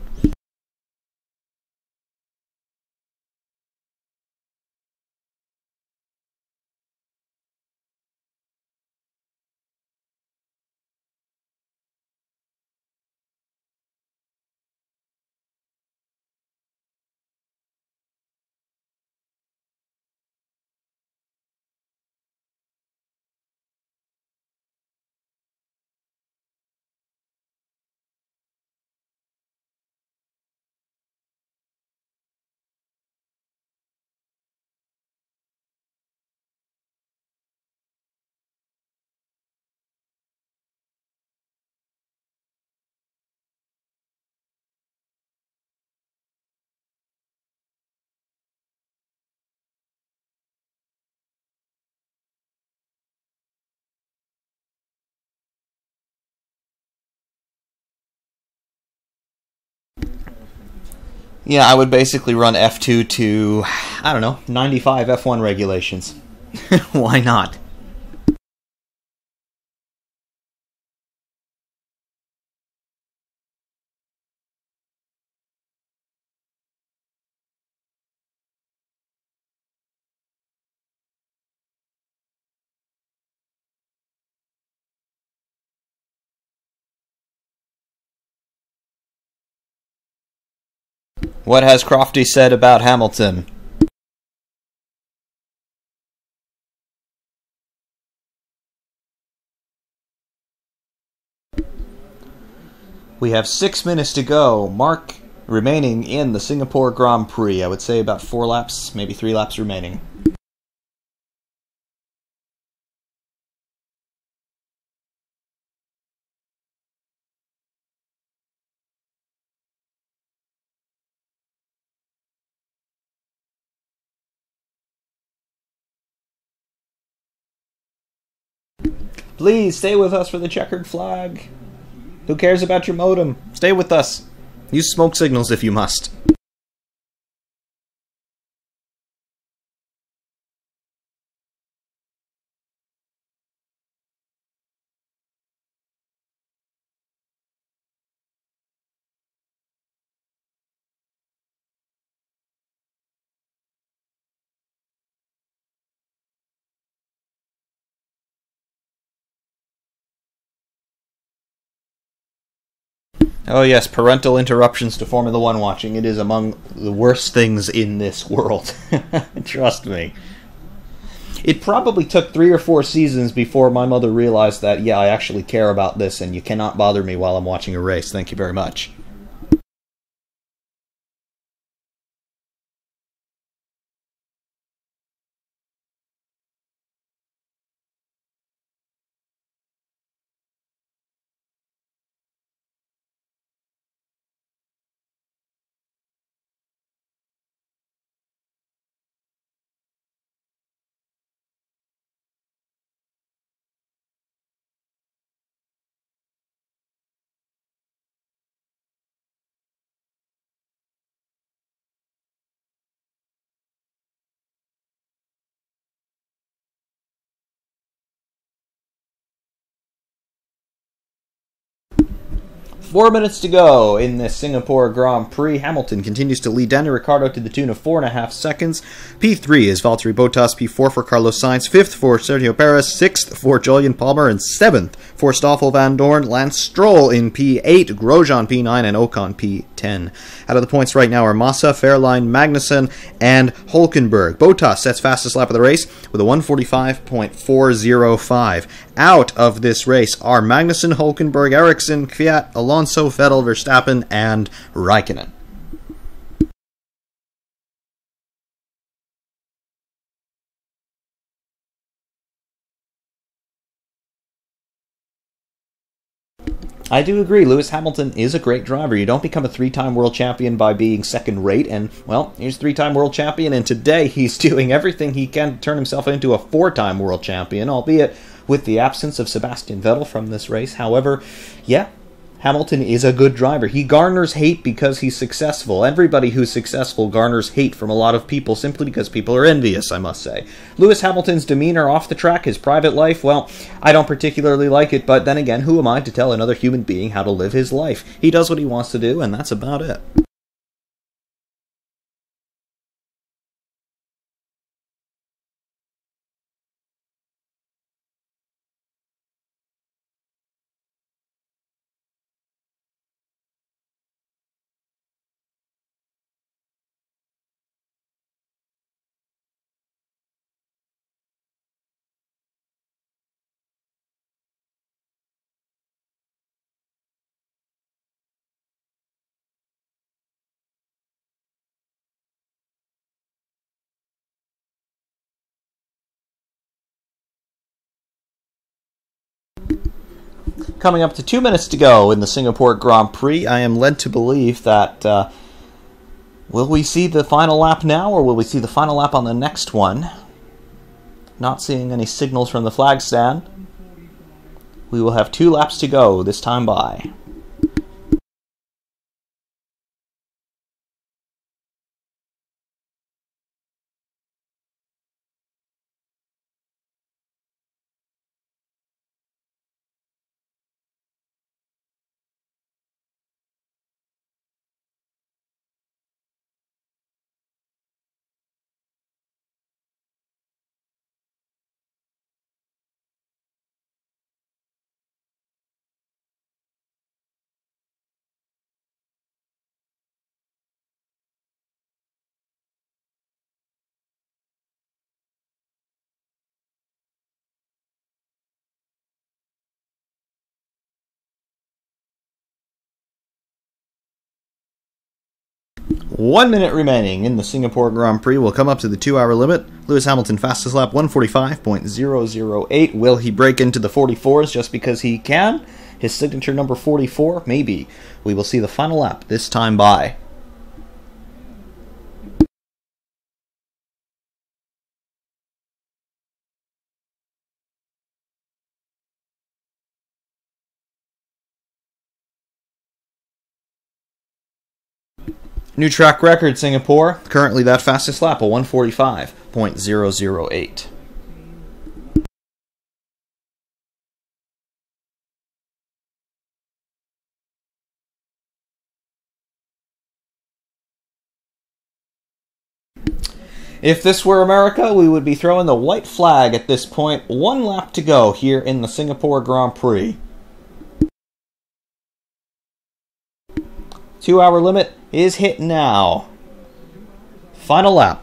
Yeah, I would basically run F2 to, I don't know, 95 F1 regulations. Why not? What has Crofty said about Hamilton? We have 6 minutes to go. Mark remaining in the Singapore Grand Prix. I would say about 4 laps, maybe 3 laps remaining. Please stay with us for the checkered flag. Who cares about your modem? Stay with us. Use smoke signals if you must. Oh yes, parental interruptions to Formula One watching. It is among the worst things in this world. Trust me. It probably took 3 or 4 seasons before my mother realized that, yeah, I actually care about this and you cannot bother me while I'm watching a race. Thank you very much. Four minutes to go in the Singapore Grand Prix. Hamilton continues to lead Daniel Ricciardo to the tune of 4.5 seconds. P3 is Valtteri Bottas, P4 for Carlos Sainz, 5th for Sergio Perez, 6th for Julian Palmer, and 7th for Stoffel Van Dorn. Lance Stroll in P8, Grosjean P9, and Ocon P10. Out of the points right now are Massa, Fairline, Magnussen, and Hulkenberg. Bottas sets fastest lap of the race with a 1:45.405. Out of this race are Magnussen, Hulkenberg, Ericsson, Kvyat, Alonso, Vettel, Verstappen, and Raikkonen. I do agree, Lewis Hamilton is a great driver. You don't become a 3-time world champion by being second-rate, and, well, he's a 3-time world champion, and today he's doing everything he can to turn himself into a 4-time world champion, albeit with the absence of Sebastian Vettel from this race. However, yeah, Hamilton is a good driver. He garners hate because he's successful. Everybody who's successful garners hate from a lot of people simply because people are envious, I must say. Lewis Hamilton's demeanor off the track, his private life, well, I don't particularly like it, but then again, who am I to tell another human being how to live his life? He does what he wants to do, and that's about it. Coming up to 2 minutes to go in the Singapore Grand Prix, I am led to believe that, will we see the final lap now, or will we see the final lap on the next one? Not seeing any signals from the flag stand. We will have 2 laps to go this time by. 1 minute remaining in the Singapore Grand Prix. We'll come up to the 2-hour limit. Lewis Hamilton fastest lap 145.008. Will he break into the 44s just because he can? His signature number 44? Maybe. We will see the final lap this time by. New track record, Singapore. Currently that fastest lap, a 145.008. If this were America, we would be throwing the white flag at this point. 1 lap to go here in the Singapore Grand Prix. 2-hour limit is hit now. Final lap.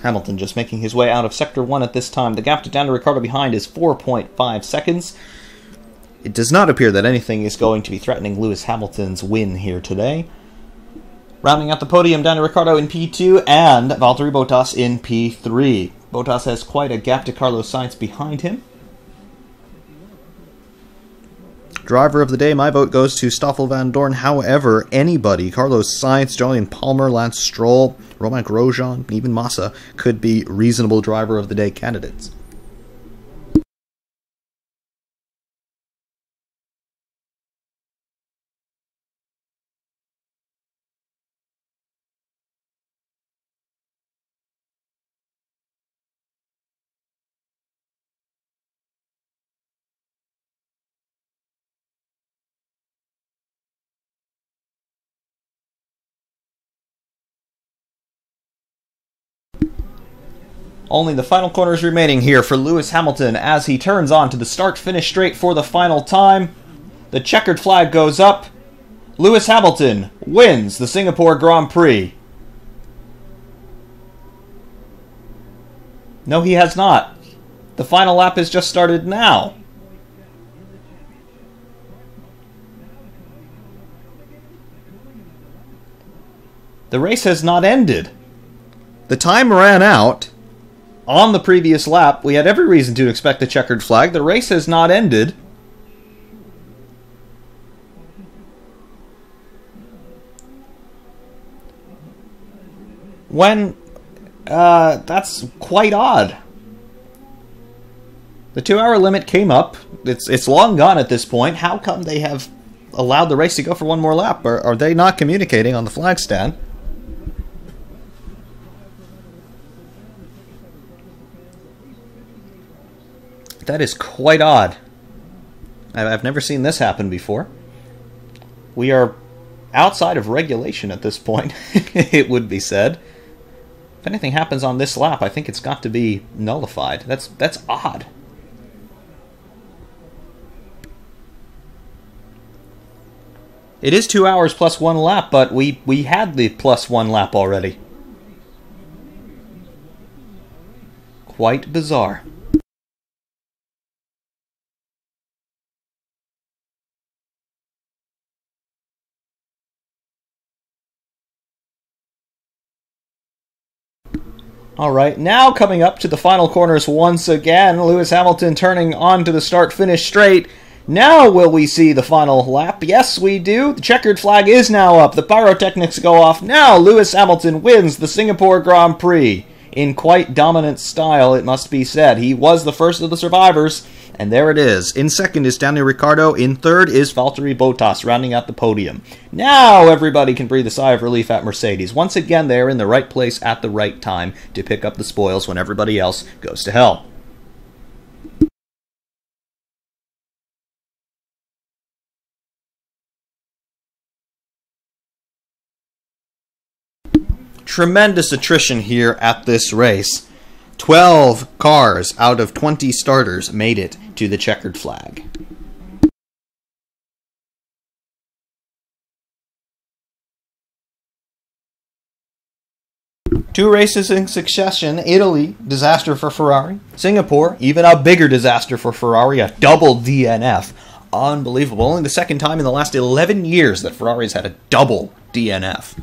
Hamilton just making his way out of Sector 1 at this time. The gap to Daniel Ricciardo behind is 4.5 seconds. It does not appear that anything is going to be threatening Lewis Hamilton's win here today. Rounding out the podium, Daniel Ricciardo in P2 and Valtteri Bottas in P3. Bottas has quite a gap to Carlos Sainz behind him. Driver of the day, my vote goes to Stoffel Van Dorn. However, anybody, Carlos Sainz, Julian Palmer, Lance Stroll, Romain Grosjean, even Massa, could be reasonable driver of the day candidates. Only the final corners remaining here for Lewis Hamilton as he turns on to the start-finish straight for the final time. The checkered flag goes up. Lewis Hamilton wins the Singapore Grand Prix. No, he has not. The final lap has just started now. The race has not ended. The time ran out on the previous lap. We had every reason to expect the checkered flag. The race has not ended. That's quite odd. The 2-hour limit came up. It's long gone at this point. How come they have allowed the race to go for one more lap? Are they not communicating on the flag stand? That is quite odd. I've never seen this happen before. We are outside of regulation at this point, it would be said. If anything happens on this lap, I think it's got to be nullified. That's odd. It is 2 hours plus 1 lap, but we had the plus 1 lap already. Quite bizarre. Alright, now coming up to the final corners once again, Lewis Hamilton turning onto the start-finish straight. Now will we see the final lap? Yes, we do. The checkered flag is now up. The pyrotechnics go off. Now Lewis Hamilton wins the Singapore Grand Prix. In quite dominant style, it must be said. He was the first of the survivors, and there it is. In second is Daniel Ricciardo. In third is Valtteri Bottas, rounding out the podium. Now everybody can breathe a sigh of relief at Mercedes. Once again, they're in the right place at the right time to pick up the spoils when everybody else goes to hell. Tremendous attrition here at this race. 12 cars out of 20 starters made it to the checkered flag. Two races in succession. Italy, disaster for Ferrari. Singapore, even a bigger disaster for Ferrari, a double DNF. Unbelievable. Only the second time in the last 11 years that Ferrari's had a double DNF.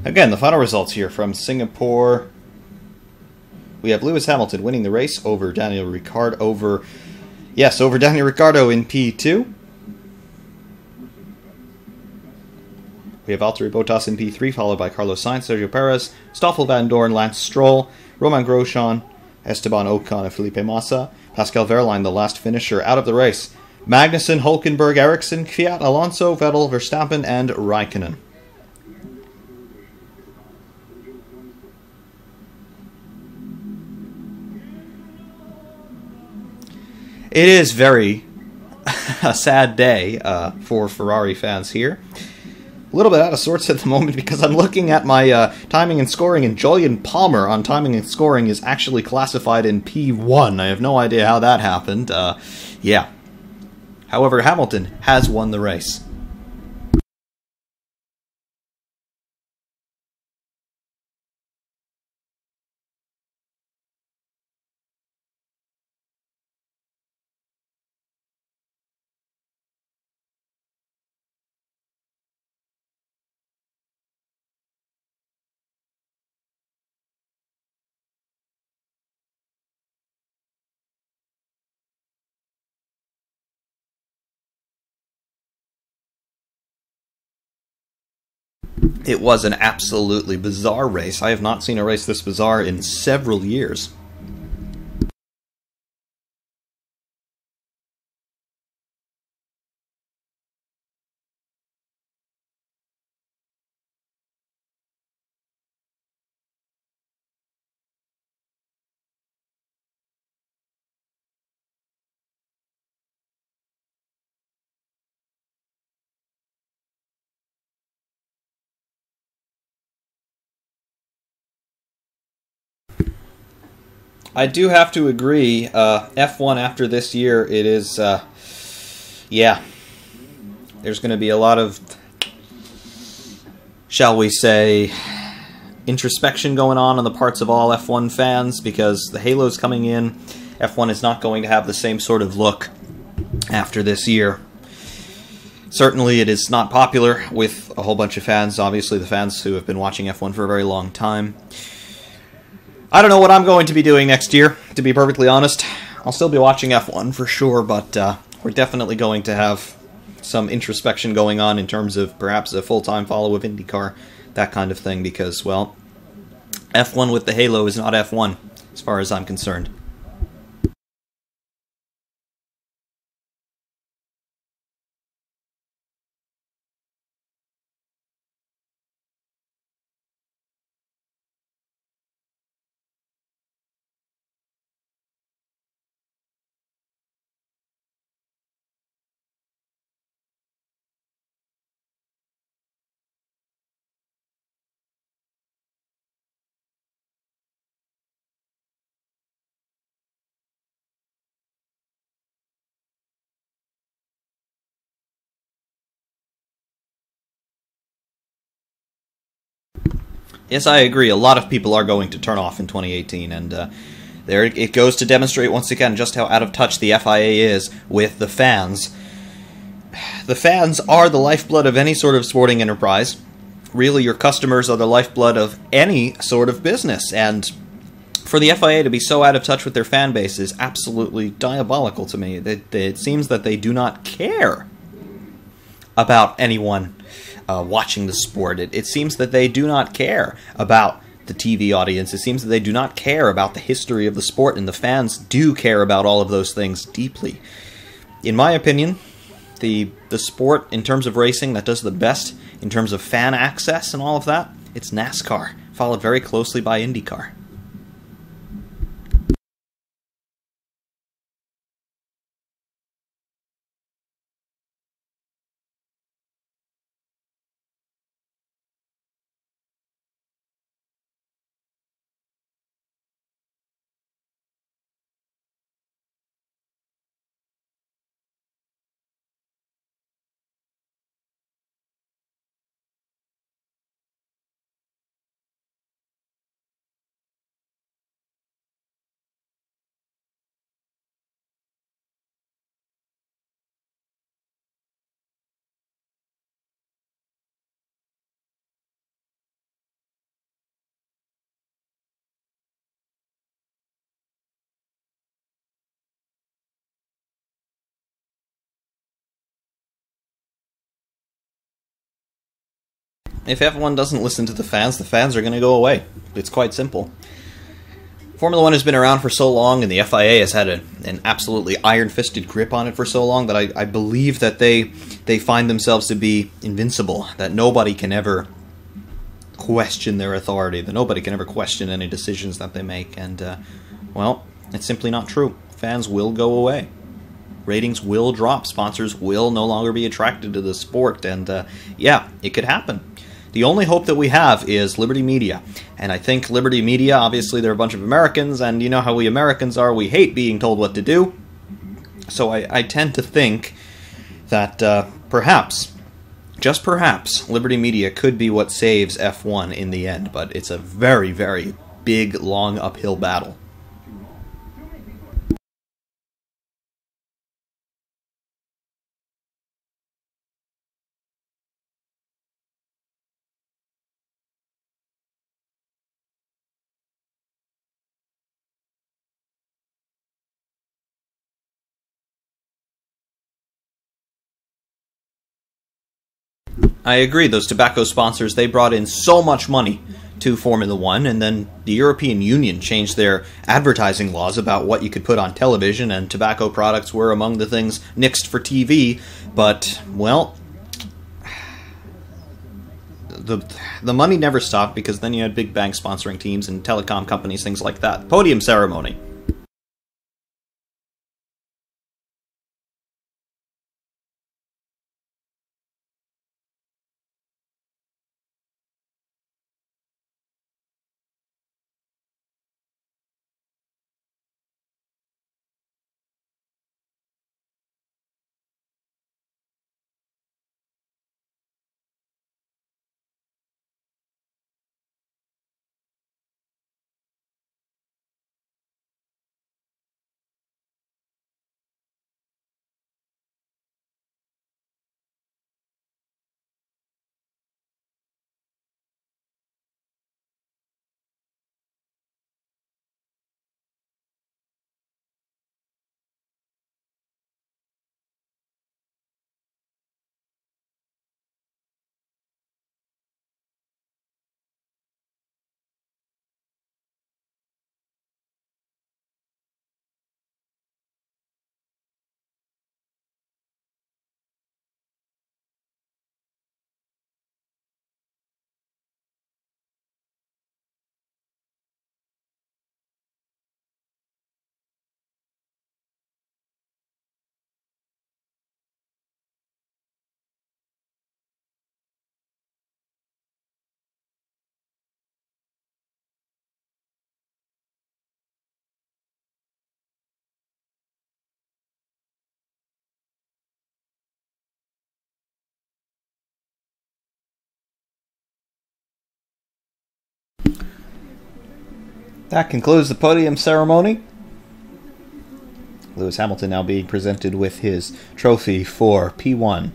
Again, the final results here from Singapore. We have Lewis Hamilton winning the race over Daniel Ricciardo over Daniel Ricciardo in P2. We have Valtteri Bottas in P3, followed by Carlos Sainz, Sergio Perez, Stoffel Van Dorn, Lance Stroll, Romain Grosjean, Esteban Ocon, and Felipe Massa. Pascal Wehrlein, the last finisher, out of the race. Magnussen, Hulkenberg, Ericsson, Kvyat, Alonso, Vettel, Verstappen, and Raikkonen. It is very a sad day for Ferrari fans here. A little bit out of sorts at the moment because I'm looking at my timing and scoring, and Julian Palmer on timing and scoring is actually classified in P1. I have no idea how that happened. Yeah. However, Hamilton has won the race. It was an absolutely bizarre race. I have not seen a race this bizarre in several years. I do have to agree, F1 after this year, it is, yeah, there's going to be a lot of, shall we say, introspection going on the parts of all F1 fans, because the Halo's coming in. F1 is not going to have the same sort of look after this year. Certainly it is not popular with a whole bunch of fans, obviously the fans who have been watching F1 for a very long time. I don't know what I'm going to be doing next year, to be perfectly honest. I'll still be watching F1 for sure, but we're definitely going to have some introspection going on in terms of perhaps a full-time follow of IndyCar, that kind of thing, because, well, F1 with the Halo is not F1, as far as I'm concerned. Yes, I agree. A lot of people are going to turn off in 2018, and there it goes to demonstrate once again just how out of touch the FIA is with the fans. The fans are the lifeblood of any sort of sporting enterprise. Really, your customers are the lifeblood of any sort of business, and for the FIA to be so out of touch with their fan base is absolutely diabolical to me. It seems that they do not care about anyone watching the sport. It seems that they do not care about the TV audience. It seems that they do not care about the history of the sport, and the fans do care about all of those things deeply. In my opinion, the sport, in terms of racing, that does the best in terms of fan access and all of that, it's NASCAR, followed very closely by IndyCar. If F1 doesn't listen to the fans are going to go away. It's quite simple. Formula 1 has been around for so long, and the FIA has had an absolutely iron-fisted grip on it for so long, that I believe that they find themselves to be invincible, that nobody can ever question their authority, that nobody can ever question any decisions that they make, and, well, it's simply not true. Fans will go away. Ratings will drop. Sponsors will no longer be attracted to the sport, and, yeah, it could happen. The only hope that we have is Liberty Media, and I think Liberty Media, obviously they're a bunch of Americans, and you know how we Americans are, we hate being told what to do, so I tend to think that perhaps, just perhaps, Liberty Media could be what saves F1 in the end, but it's a very, very big, long uphill battle. I agree. Those tobacco sponsors, they brought in so much money to Formula One, and then the European Union changed their advertising laws about what you could put on television, and tobacco products were among the things nixed for TV. But, well, the money never stopped, because then you had big banks sponsoring teams and telecom companies, things like that. Podium ceremony. That concludes the podium ceremony. Lewis Hamilton now being presented with his trophy for P1.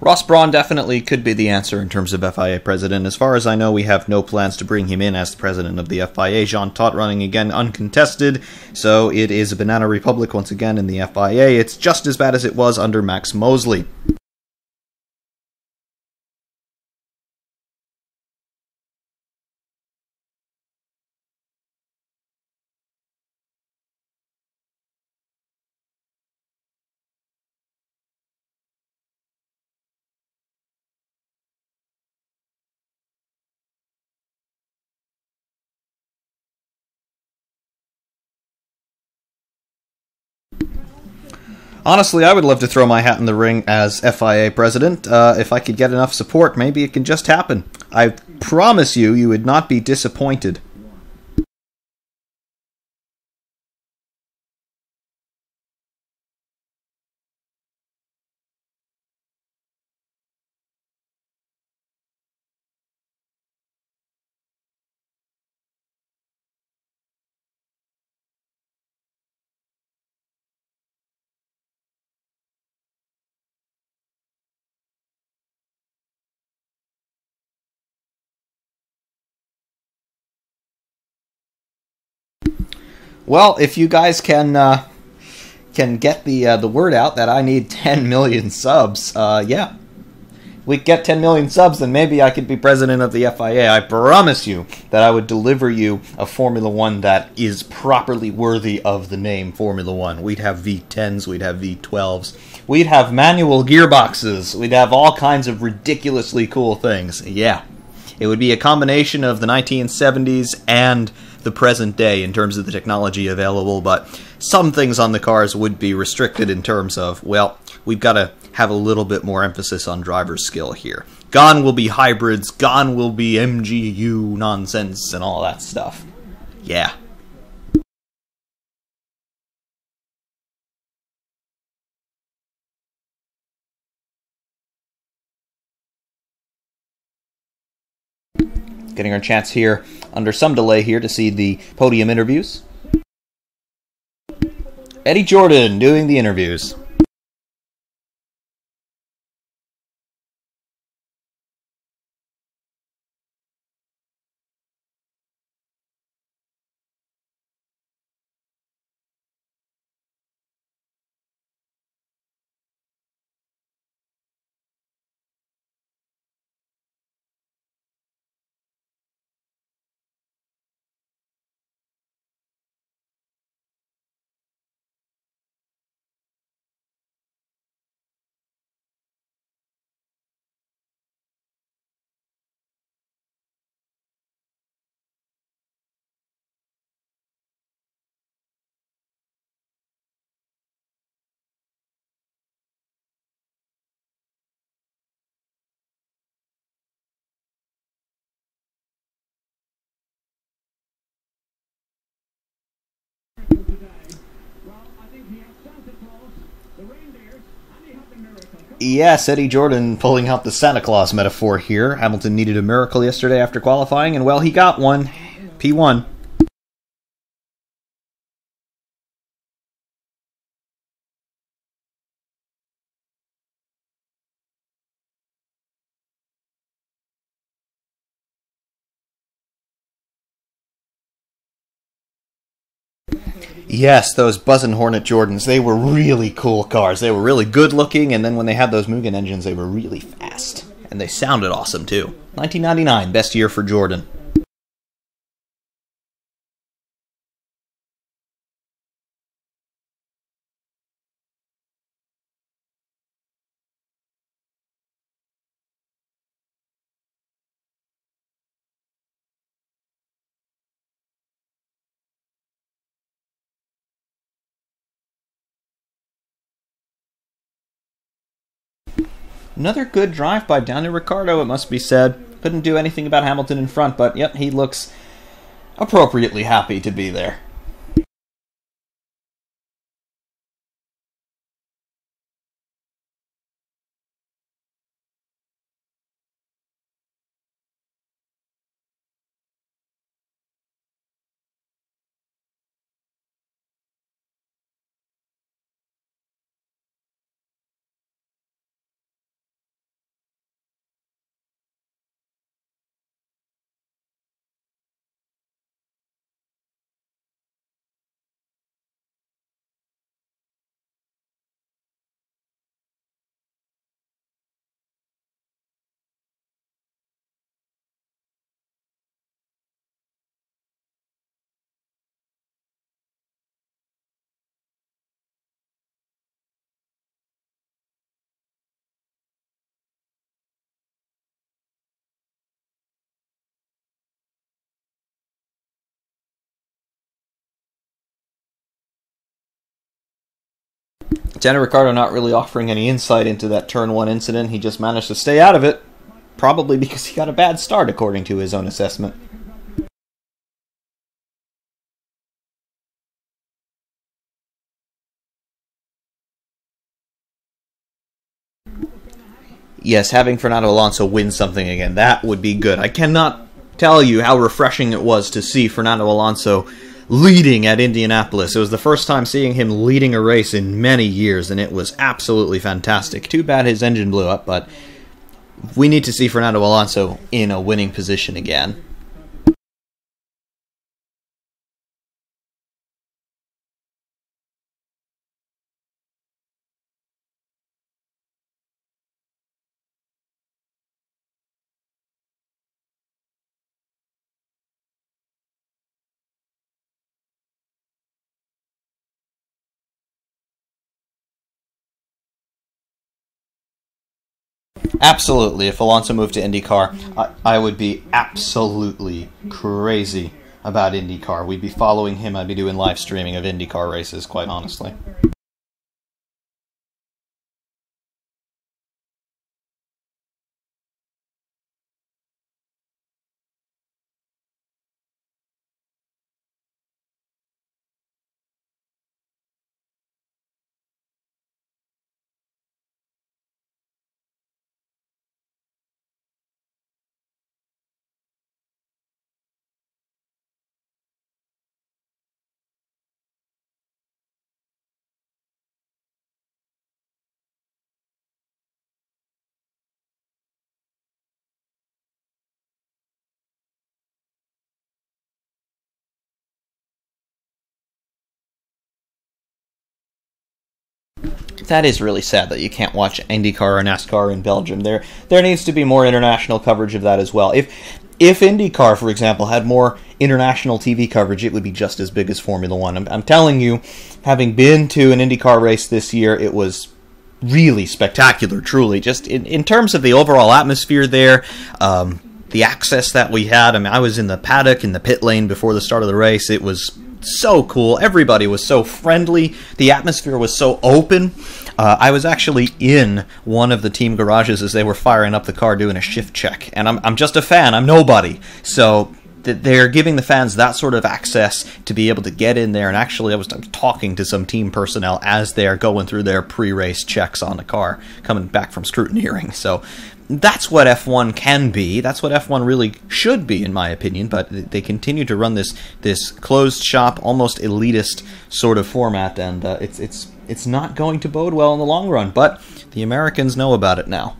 Ross Brawn definitely could be the answer in terms of FIA president. As far as I know, we have no plans to bring him in as the president of the FIA. Jean Todt running again uncontested, so it is a banana republic once again in the FIA. It's just as bad as it was under Max Mosley. Honestly, I would love to throw my hat in the ring as FIA president. If I could get enough support, maybe it can just happen. I promise you, you would not be disappointed. Well, if you guys can get the word out that I need 10 million subs, yeah. We get 10 million subs, then maybe I could be president of the FIA. I promise you that I would deliver you a Formula One that is properly worthy of the name Formula One. We'd have V10s, we'd have V12s, we'd have manual gearboxes, we'd have all kinds of ridiculously cool things. Yeah. It would be a combination of the 1970s and the present day in terms of the technology available, but some things on the cars would be restricted in terms of, well, we've got to have a little bit more emphasis on driver skill here. Gone will be hybrids, gone will be MGU nonsense and all that stuff. Yeah. Getting our chance here under some delay here to see the podium interviews. Eddie Jordan doing the interviews. Yes, Eddie Jordan pulling out the Santa Claus metaphor here. Hamilton needed a miracle yesterday after qualifying, and well, he got one. P1. Yes, those Buzzin' Hornet Jordans, they were really cool cars. They were really good looking, and then when they had those Mugen engines, they were really fast. And they sounded awesome, too. 1999, best year for Jordan. Another good drive by Daniel Ricciardo, it must be said. Couldn't do anything about Hamilton in front, but yep, he looks appropriately happy to be there. Daniel Ricciardo not really offering any insight into that Turn 1 incident. He just managed to stay out of it, probably because he got a bad start, according to his own assessment. Yes, having Fernando Alonso win something again, that would be good. I cannot tell you how refreshing it was to see Fernando Alonso leading at Indianapolis. It was the first time seeing him leading a race in many years, and it was absolutely fantastic. Too bad his engine blew up, but we need to see Fernando Alonso in a winning position again. Absolutely. If Alonso moved to IndyCar, I would be absolutely crazy about IndyCar. We'd be following him. I'd be doing live streaming of IndyCar races, quite honestly. That is really sad that you can't watch IndyCar or NASCAR in Belgium. There needs to be more international coverage of that as well. If IndyCar, for example, had more international TV coverage, it would be just as big as Formula One. I'm telling you, having been to an IndyCar race this year, it was really spectacular, truly. Just in terms of the overall atmosphere there, the access that we had. I mean, I was in the paddock, in the pit lane before the start of the race. It was so cool. Everybody was so friendly. The atmosphere was so open. I was actually in one of the team garages as they were firing up the car doing a shift check. And I'm just a fan. I'm nobody. So they're giving the fans that sort of access to be able to get in there. And actually, I was talking to some team personnel as they're going through their pre-race checks on the car, coming back from scrutineering. So that's what F1 can be. That's what F1 really should be, in my opinion. But they continue to run this closed shop, almost elitist sort of format, and it's not going to bode well in the long run. But the Americans know about it now.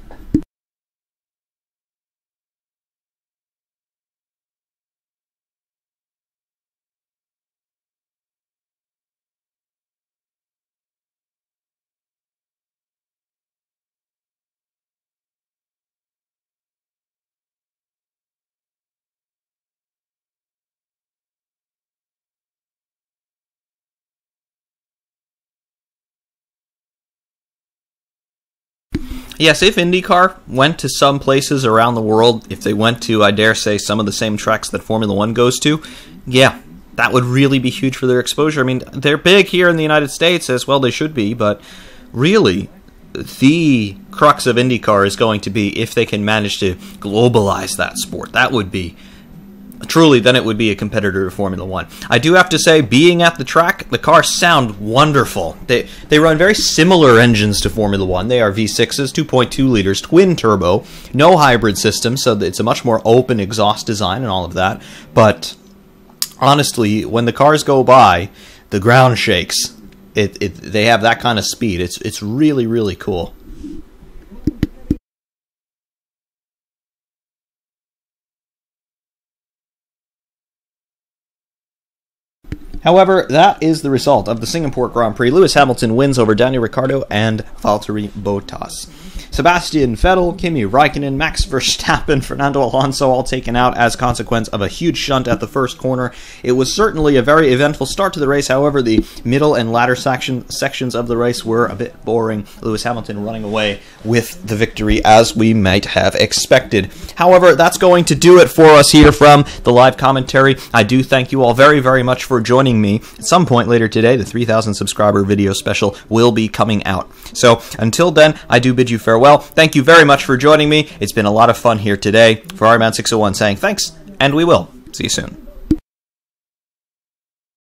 Yes, if IndyCar went to some places around the world, if they went to, I dare say, some of the same tracks that Formula One goes to, yeah, that would really be huge for their exposure. I mean, they're big here in the United States, as well they should be, but really, the crux of IndyCar is going to be if they can manage to globalize that sport. That would be truly, then it would be a competitor to Formula One. I do have to say, being at the track, the cars sound wonderful. They run very similar engines to Formula One. They are V6s, 2.2 liters, twin turbo, no hybrid system, so it's a much more open exhaust design and all of that. But honestly, when the cars go by, the ground shakes. They have that kind of speed. It's really, really cool. However, that is the result of the Singapore Grand Prix. Lewis Hamilton wins over Daniel Ricciardo and Valtteri Bottas. Sebastian Vettel, Kimi Räikkönen, Max Verstappen, Fernando Alonso all taken out as a consequence of a huge shunt at the first corner. It was certainly a very eventful start to the race. However, the middle and latter sections of the race were a bit boring. Lewis Hamilton running away with the victory as we might have expected. However, that's going to do it for us here from the live commentary. I do thank you all very, very much for joining me. At some point later today, the 3,000 subscriber video special will be coming out. So until then, I do bid you farewell. Thank you very much for joining me. It's been a lot of fun here today. Ferrariman601 saying thanks, and we will see you soon.